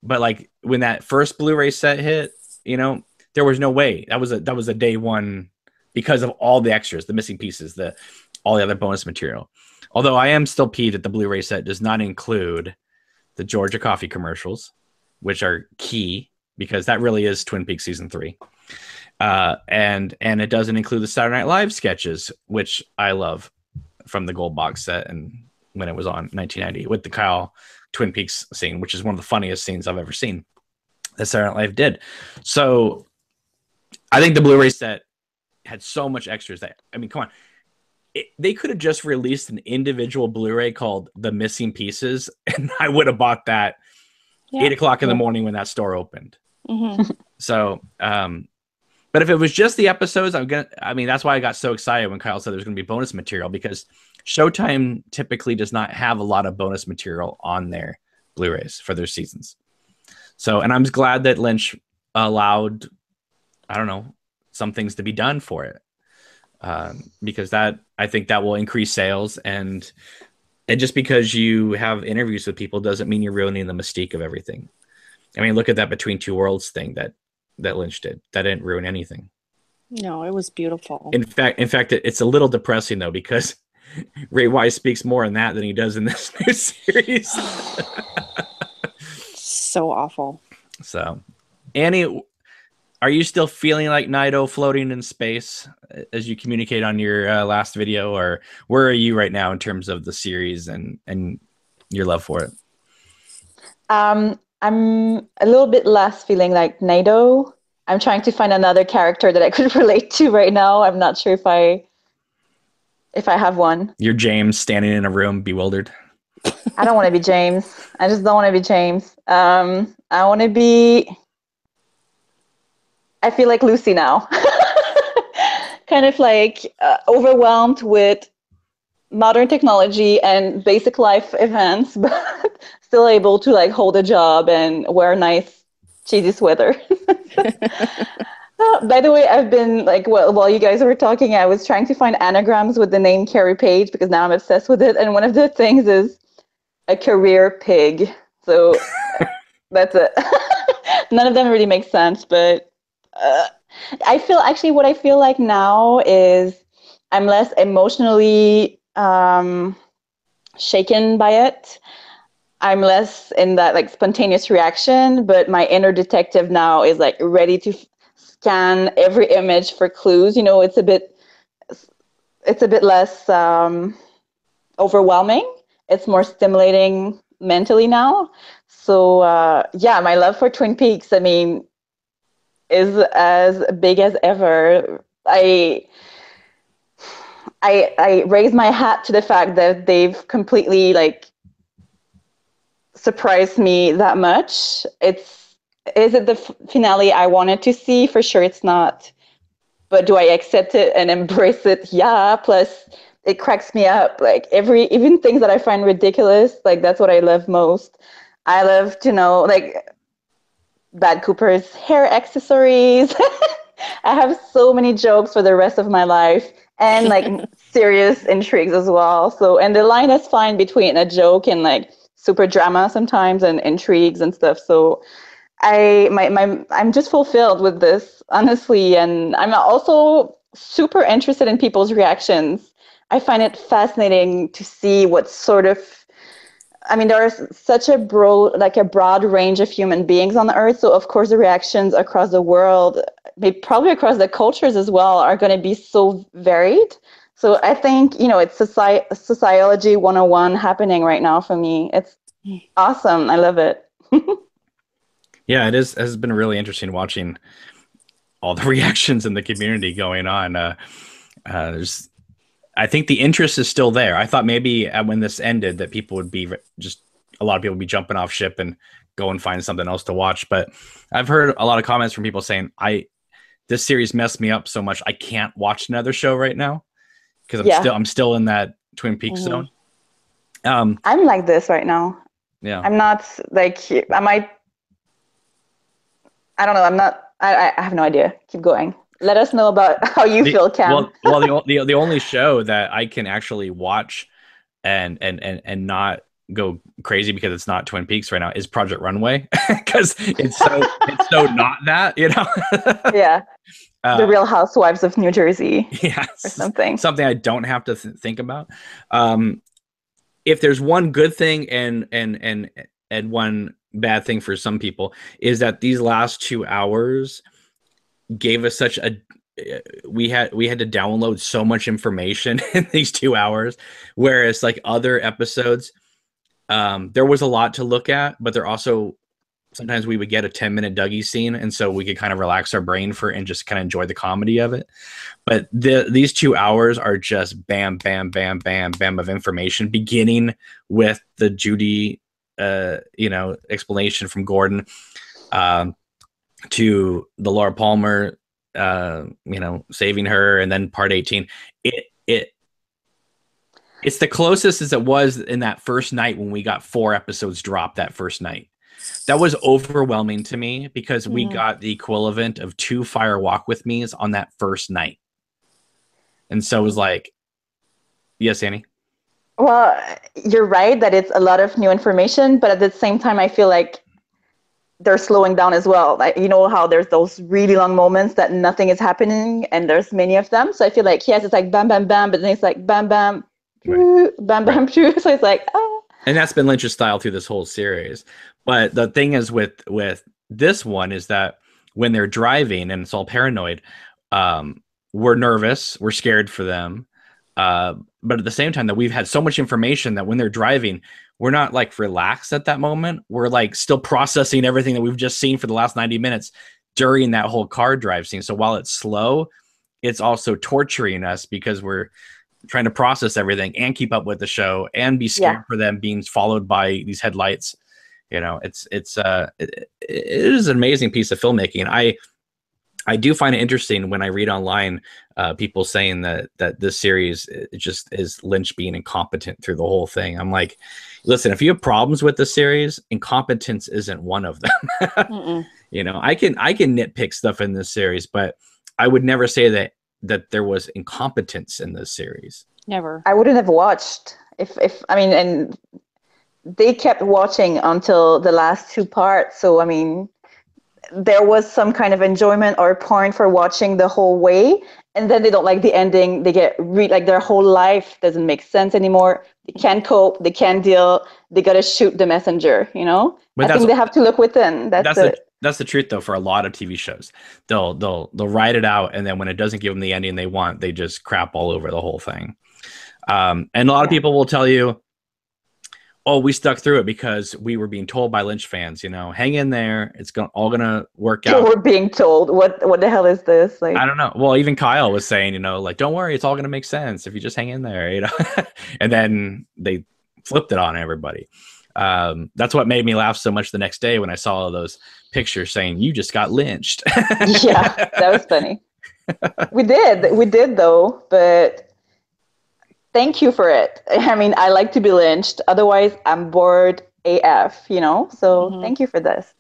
but like when that first Blu-ray set hit, there was no way that was a day one because of all the extras, the missing pieces, all the other bonus material. Although I am still peeved that the Blu-ray set does not include the Georgia Coffee commercials, which are key because that really is Twin Peaks season 3. And it doesn't include the Saturday Night Live sketches, which I love from the gold box set and when it was on 1990 with the Kyle Twin Peaks scene, which is one of the funniest scenes I've ever seen that Saturday Night Live did. So I think the Blu-ray set had so much extras that, I mean, come on. They could have just released an individual Blu-ray called The Missing Pieces, and I would have bought that 8 o'clock in the morning when that store opened.
Mm-hmm.
So, but if it was just the episodes, that's why I got so excited when Kyle said there's going to be bonus material, because Showtime typically does not have a lot of bonus material on their Blu-rays for their seasons. So, and I'm just glad that Lynch allowed, I don't know, some things to be done for it. Because I think that will increase sales, and just because you have interviews with people doesn't mean you're ruining the mystique of everything. I mean, look at that Between Two Worlds thing that Lynch did. That didn't ruin anything.
No, it was beautiful.
In fact, it's a little depressing though, because Ray Wise speaks more in that than he does in this new series.
So awful.
So, Annie, are you still feeling like Naito floating in space as you communicate on your last video, or where are you right now in terms of the series and your love for it?
I'm a little bit less feeling like Naito. I'm trying to find another character that I could relate to right now. I'm not sure if I have one.
You're James standing in a room bewildered.
I don't want to be James. I just don't want to be James. I want to be... I feel like Lucy now. Kind of like overwhelmed with modern technology and basic life events, but still able to like hold a job and wear nice cheesy sweater. By the way, I've been like, while you guys were talking, I was trying to find anagrams with the name Carrie Page because now I'm obsessed with it. And one of the things is a career pig. So that's it. None of them really make sense, but what I feel like now is I'm less emotionally shaken by it. I'm less in that like spontaneous reaction, but my inner detective now is like ready to scan every image for clues. It's a bit less overwhelming. It's more stimulating mentally now. So my love for Twin Peaks, I mean, is as big as ever. I raise my hat to the fact that they've completely like surprised me that much. Is it the finale I wanted to see? For sure it's not. But do I accept it and embrace it? Yeah. Plus it cracks me up. Like even things that I find ridiculous, like that's what I love most. I love to know like Bad Cooper's hair accessories. I have so many jokes for the rest of my life, and like serious intrigues as well. So, and the line is fine between a joke and like super drama sometimes and intrigues and stuff. So I'm just fulfilled with this, honestly. And I'm also super interested in people's reactions. I find it fascinating to see what sort of, I mean, there is such a broad range of human beings on the earth. So of course the reactions across the world, probably across the cultures as well, are going to be so varied. So I think, it's sociology 101 happening right now for me. It's awesome. I love it.
Yeah, it has been really interesting watching all the reactions in the community going on. I think the interest is still there. I thought maybe when this ended that people would be a lot of people would be jumping off ship and go and find something else to watch. But I've heard a lot of comments from people saying, this series messed me up so much I can't watch another show right now because I'm still in that Twin Peaks zone.
I'm like this right now.
Yeah.
I'm not like, I don't know. I'm not, I have no idea. Keep going. Let us know about how you feel, Cam.
Well, the only show that I can actually watch and not go crazy because it's not Twin Peaks right now is Project Runway, because it's so not that, you know.
Yeah. The Real Housewives of New Jersey.
Yeah,
or something
I don't have to think about. If there's one good thing and one bad thing for some people, is that these last 2 hours gave us such a we had to download so much information in these 2 hours, whereas like other episodes, there was a lot to look at, but there also sometimes we would get a 10-minute Dougie scene, and so we could kind of relax our brain and just kind of enjoy the comedy of it. But these 2 hours are just bam, bam, bam, bam, bam of information, beginning with the Judy, explanation from Gordon, to the Laura Palmer, saving her, and then part 18. It's the closest as it was in that first night when we got 4 episodes dropped that first night. That was overwhelming to me because we got the equivalent of 2 Fire Walk With Me's on that first night. And so it was like, yes, Annie?
Well, you're right that it's a lot of new information, but at the same time, I feel like they're slowing down as well. Like, you know how there's those really long moments that nothing is happening, and there's many of them. So I feel like, yes, it's like bam, bam, bam, but then it's like bam, bam, right. Bam, bam, right. So it's like, ah.
And that's been Lynch's style through this whole series. But the thing is with this one is that when they're driving and it's all paranoid, we're nervous, we're scared for them. But at the same time that we've had so much information that when they're driving, we're not like relaxed at that moment. We're like still processing everything that we've just seen for the last 90 minutes during that whole car drive scene. So while it's slow, it's also torturing us because we're trying to process everything and keep up with the show and be scared for them being followed by these headlights. You know, it is an amazing piece of filmmaking. I do find it interesting when I read online people saying that this series it just is Lynch being incompetent through the whole thing. I'm like, listen, if you have problems with the series, incompetence isn't one of them. You know, I can nitpick stuff in this series, but I would never say that there was incompetence in this series.
Never.
I wouldn't have watched if I mean, and they kept watching until the last 2 parts. So I mean, there was some kind of enjoyment or point for watching the whole way, and then they don't like the ending. They get like their whole life doesn't make sense anymore. They can't cope. They can't deal. They gotta shoot the messenger. You know. But I think they have to look within.
That's the truth, though. For a lot of TV shows, they'll write it out, and then when it doesn't give them the ending they want, they just crap all over the whole thing. And a lot of people will tell you, "Oh, we stuck through it because we were being told by Lynch fans, you know, hang in there. It's all gonna work out."
We're being told. What the hell is this? Like,
I don't know. Well, even Kyle was saying, you know, like, don't worry, it's all gonna make sense if you just hang in there, you know. And then they flipped it on everybody. That's what made me laugh so much the next day when I saw all those pictures saying you just got lynched.
Yeah, that was funny. We did though, but thank you for it. I mean, I like to be lynched. Otherwise, I'm bored AF, you know? So thank you for this.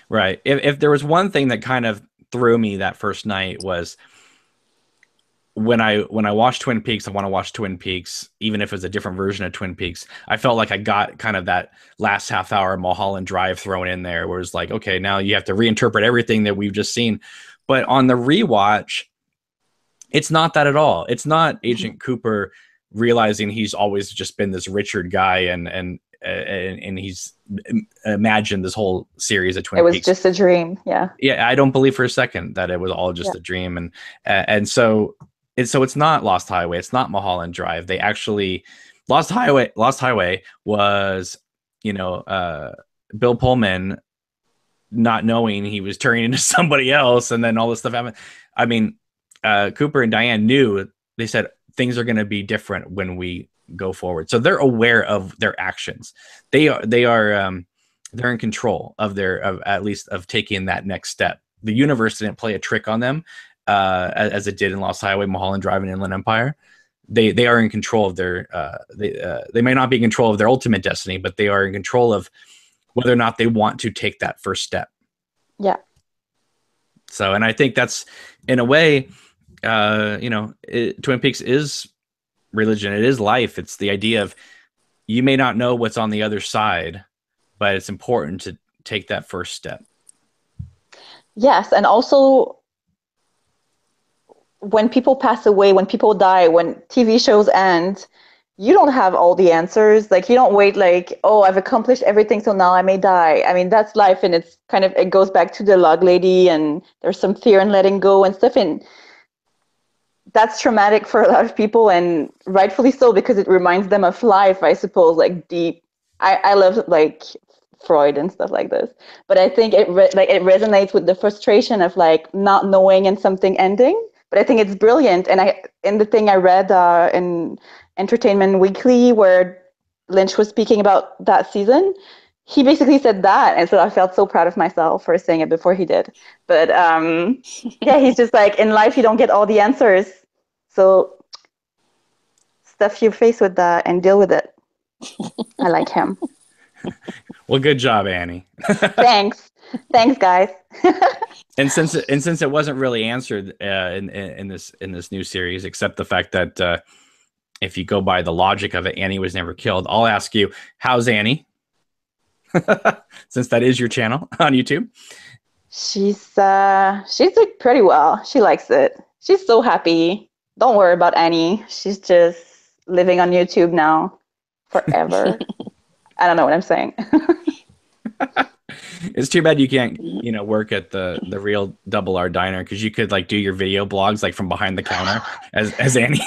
Right. If there was one thing that kind of threw me that first night was when I watched Twin Peaks, I want to watch Twin Peaks, even if it's a different version of Twin Peaks. I felt like I got kind of that last half hour Mulholland Drive thrown in there, where it's like, okay, now you have to reinterpret everything that we've just seen. But on the rewatch, it's not that at all. It's not Agent Cooper realizing he's always just been this Richard guy and he's imagined this whole series of Twin Peaks.
It was just a dream. Yeah.
Yeah. I don't believe for a second that it was all just a dream. And so it's not Lost Highway. It's not Mulholland Drive. They actually Lost Highway was, Bill Pullman not knowing he was turning into somebody else. And then all this stuff happened. I mean, Cooper and Diane knew, they said things are going to be different when we go forward. So they're aware of their actions. They're in control of at least taking that next step. The universe didn't play a trick on them as it did in Lost Highway, Mulholland Drive, and Inland Empire. They are in control of their they may not be in control of their ultimate destiny, but they are in control of whether or not they want to take that first step.
Yeah.
So, and I think that's in a way, Twin Peaks is religion. It is life. It's the idea of you may not know what's on the other side, but it's important to take that first step.
Yes, and also when people pass away, when people die, when TV shows end, you don't have all the answers. Like, you don't wait like, oh, I've accomplished everything, so now I may die. I mean, that's life, and it's kind of, it goes back to the log lady, and there's some fear in letting go and stuff, and that's traumatic for a lot of people, and rightfully so, because it reminds them of life, I suppose, like deep. I love like Freud and stuff like this, but I think it resonates with the frustration of like not knowing and something ending. But I think it's brilliant, and in the thing I read in Entertainment Weekly where Lynch was speaking about that season, he basically said that, and so I felt so proud of myself for saying it before he did. But yeah, he's just like, in life you don't get all the answers, so stuff your face with that and deal with it. I like him.
Well, good job, Annie.
Thanks guys.
And since it wasn't really answered in this new series, except the fact that if you go by the logic of it, Annie was never killed, I'll ask you, how's Annie? Since that is your channel on YouTube. She's
doing pretty well. She likes it. She's so happy. Don't worry about Annie. She's just living on YouTube now forever. I don't know what I'm saying.
It's too bad you can't, work at the real Double R Diner, because you could like do your video blogs like from behind the counter as Annie.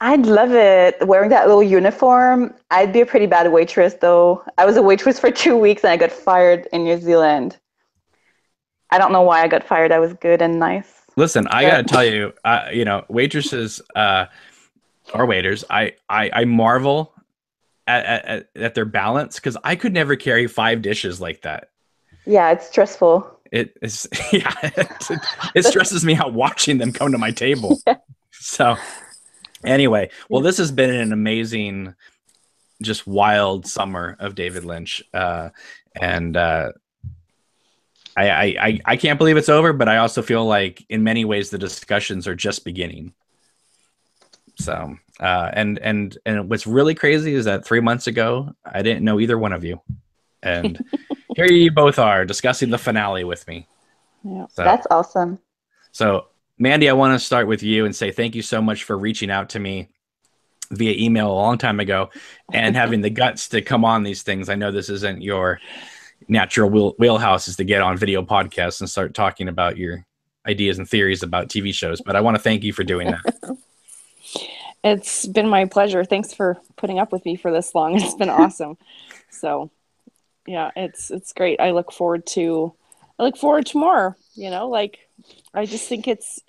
I'd love it. Wearing that little uniform. I'd be a pretty bad waitress, though. I was a waitress for 2 weeks and I got fired in New Zealand. I don't know why I got fired. I was good and nice.
Listen, I gotta tell you, waitresses or waiters, I marvel at their balance, because I could never carry 5 dishes like that.
Yeah, it's stressful.
It is. Yeah, it stresses me out watching them come to my table. Yeah. So. Anyway, well, this has been an amazing, just wild summer of David Lynch, and I can't believe it's over, but I also feel like in many ways the discussions are just beginning. So, and what's really crazy is that 3 months ago I didn't know either one of you, and here you both are discussing the finale with me.
Yeah, so, that's awesome.
So. Mandy, I want to start with you and say thank you so much for reaching out to me via email a long time ago and having the guts to come on these things. I know this isn't your natural wheelhouse, is to get on video podcasts and start talking about your ideas and theories about TV shows, but I want to thank you for doing that.
It's been my pleasure. Thanks for putting up with me for this long. It's been awesome. So yeah, it's great. I look forward to more, I just think it's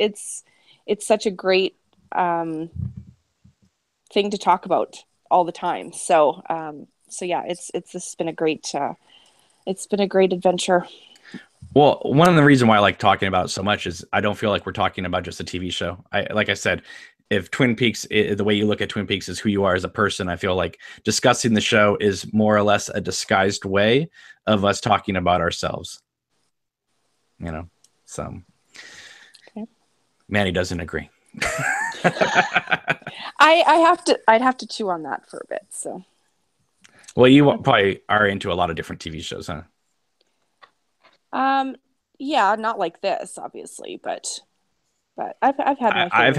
such a great thing to talk about all the time. So yeah, it's been a great adventure.
Well, one of the reasons why I like talking about it so much is I don't feel like we're talking about just a TV show. Like I said, if Twin Peaks, the way you look at Twin Peaks is who you are as a person, I feel like discussing the show is more or less a disguised way of us talking about ourselves. So. Manny doesn't agree.
I'd have to chew on that for a bit. So,
well, you probably are into a lot of different TV shows, huh?
Yeah, not like this, obviously, but I've had my
I've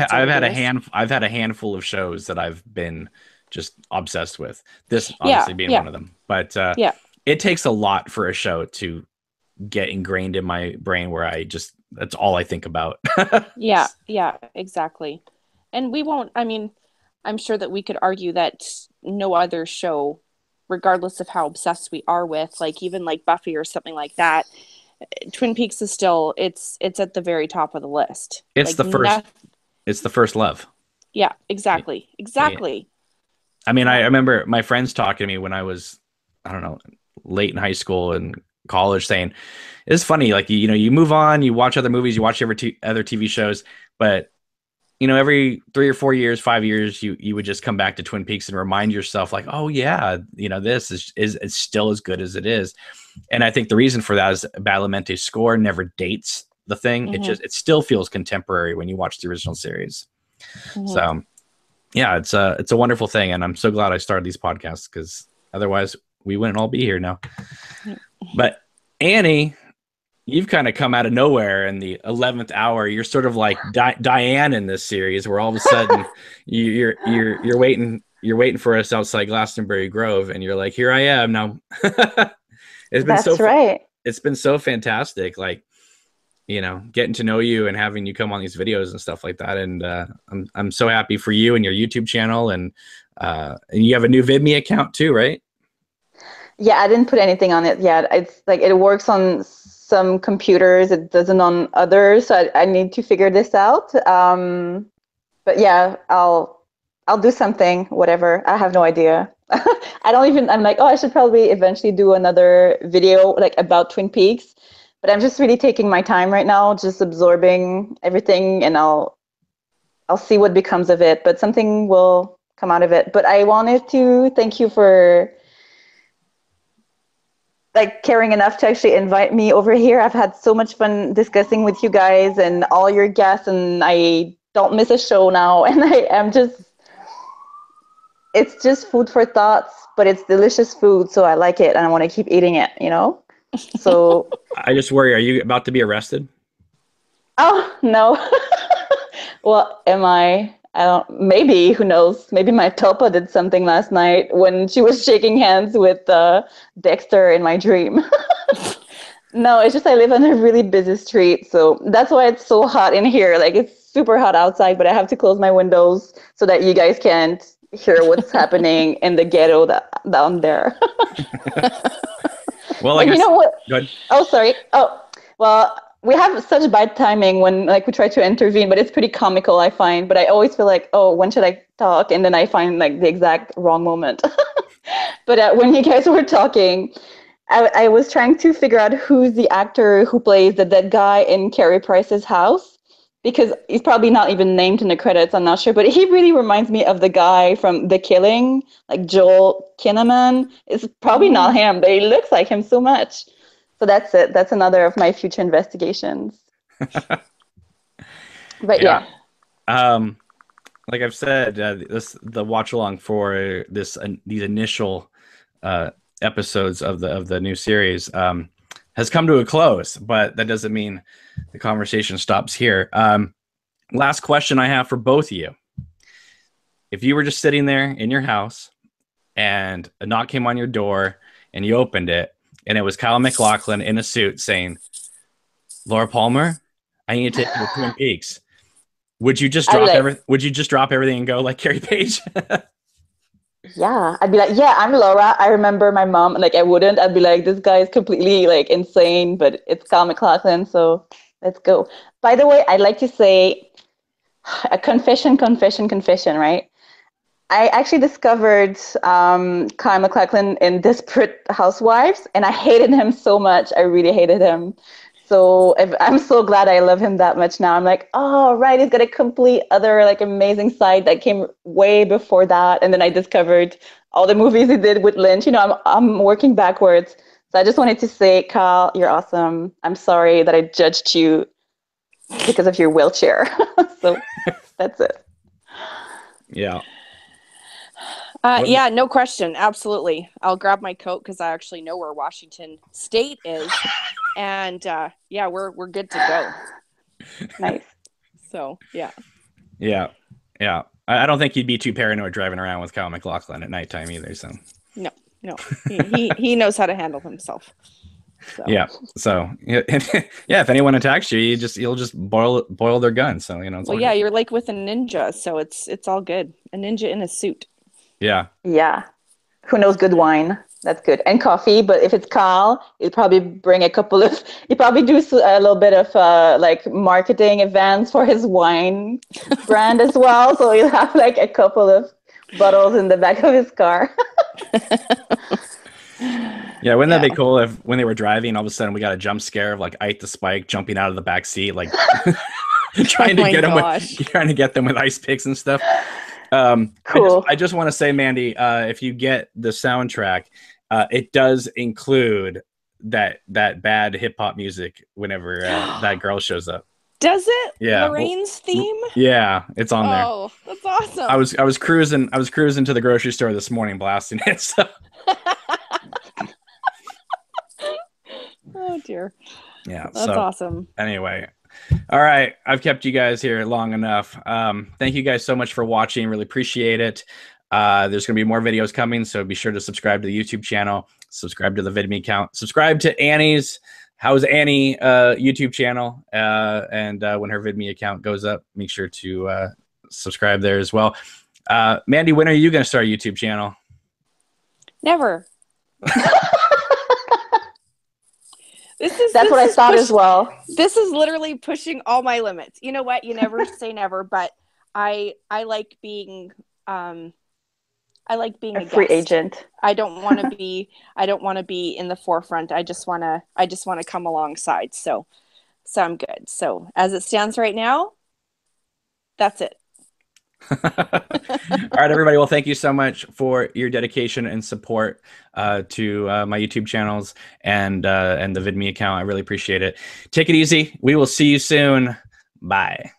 had a handful of shows that I've been just obsessed with. This obviously being one of them, but it takes a lot for a show to get ingrained in my brain where that's all I think about.
Yeah, exactly. And I'm sure that we could argue that no other show, regardless of how obsessed we are with, like even like Buffy or something like that, Twin Peaks is still, it's at the very top of the list.
It's it's the first love.
Yeah, exactly.
Yeah. I mean, I remember my friends talking to me when I was, I don't know, late in high school and college, saying it's funny, like you move on, you watch other movies, you watch other TV shows, but every 3 or 4 years, 5 years, you would just come back to Twin Peaks and remind yourself like, oh yeah, this is it's still as good as it is. And I think the reason for that is Badalamenti's score never dates the thing. Mm-hmm. It still feels contemporary when you watch the original series. Mm-hmm. So yeah, it's a wonderful thing, and I'm so glad I started these podcasts because otherwise we wouldn't all be here now. But Annie, you've kind of come out of nowhere in the 11th hour. You're sort of like Diane in this series, where all of a sudden you're waiting for us outside Glastonbury Grove, and you're like, here I am now.
That's right.
It's been so fantastic, like, you know, getting to know you and having you come on these videos and stuff like that. And I'm so happy for you and your YouTube channel, and you have a new VidMe account too, right?
Yeah, I didn't put anything on it yet. It's like it works on some computers, it doesn't on others. So I need to figure this out. But yeah, I'll do something, whatever. I have no idea. I'm like, oh, I should probably eventually do another video like about Twin Peaks. But I'm just really taking my time right now, just absorbing everything, and I'll see what becomes of it. But something will come out of it. But I wanted to thank you for like caring enough to actually invite me over here. I've had so much fun discussing with you guys and all your guests, and I don't miss a show now. And it's just food for thoughts, but it's delicious food, so I like it and I want to keep eating it, you know? So
I just worry, are you about to be arrested?
Oh, no. Well, am I? I don't, maybe, who knows? Maybe my Topa did something last night when she was shaking hands with Dexter in my dream. No, it's just I live on a really busy street, so that's why it's so hot in here. Like, it's super hot outside, but I have to close my windows so that you guys can't hear what's happening in the ghetto down there.
Well,
and you know what?
Go ahead.
Oh, sorry. Oh, well, we have such bad timing when like we try to intervene, but it's pretty comical, I find. But I always feel like, oh, when should I talk? And then I find like the exact wrong moment. But when you guys were talking, I was trying to figure out who's the actor who plays the dead guy in Carrie Price's house, because he's probably not even named in the credits, I'm not sure, but he really reminds me of the guy from The Killing, like Joel Kinnaman. It's probably not him, but he looks like him so much. So that's it. That's another of my future investigations. But yeah.
Like I've said, the watch along for these initial episodes of the new series has come to a close, but that doesn't mean the conversation stops here. Last question I have for both of you. If you were just sitting there in your house and a knock came on your door and you opened it and it was Kyle MacLachlan in a suit saying, Laura Palmer, I need to take you to Twin Peaks. Would you just drop everything and go like Carrie Page?
Yeah, I'd be like, yeah, I'm Laura. I remember my mom. Like, I wouldn't. I'd be like, this guy is completely like insane, but it's Kyle MacLachlan, so let's go. By the way, I'd like to say a confession, right? I actually discovered Kyle MacLachlan in Desperate Housewives, and I hated him so much. I really hated him. So I'm so glad I love him that much now. I'm like, oh, right, he's got a complete other like amazing side that came way before that. And then I discovered all the movies he did with Lynch. You know, I'm working backwards. So I just wanted to say, Kyle, you're awesome. I'm sorry that I judged you because of your wheelchair. So that's it.
Yeah.
Yeah, no question. Absolutely. I'll grab my coat because I actually know where Washington State is. And yeah, we're good to go.
Nice.
So, yeah.
Yeah. Yeah. I don't think you'd be too paranoid driving around with Kyle MacLachlan at nighttime either. So
no. He knows how to handle himself. So.
Yeah. So yeah, if anyone attacks you, you'll just boil their gun. So you know.
Well, yeah, you're like with a ninja, so it's all good. A ninja in a suit.
Yeah.
Yeah. Who knows good wine? That's good. And coffee. But if it's Kyle, he'll probably bring a couple of, he'll probably do a little bit of like marketing events for his wine brand as well. So he'll have like a couple of bottles in the back of his car.
Yeah, wouldn't that be cool if when they were driving, all of a sudden we got a jump scare of like Ike the Spike jumping out of the back seat, like trying to get them with ice picks and stuff.
Cool.
I just want to say, Mandy, if you get the soundtrack, it does include that bad hip hop music whenever that girl shows up.
Does it?
Yeah.
Lorraine's theme?
Yeah, it's on there.
Oh, that's awesome.
I was cruising to the grocery store this morning blasting it. So.
Oh dear.
Yeah,
that's awesome.
Anyway, all right, I've kept you guys here long enough. Thank you guys so much for watching. Really appreciate it. There's gonna be more videos coming, so be sure to subscribe to the YouTube channel, subscribe to the VidMe account, subscribe to Annie's How's Annie YouTube channel, and when her VidMe account goes up, make sure to subscribe there as well. Mandy, when are you gonna start a YouTube channel?
Never.
That's what I thought as well.
This is literally pushing all my limits. You know what? You never say never, but I like being a
free agent.
I don't want to be in the forefront. I just want to come alongside. So I'm good. So as it stands right now, that's it.
All right, everybody. Well, thank you so much for your dedication and support to my YouTube channels and the VidMe account. I really appreciate it. Take it easy. We will see you soon. Bye.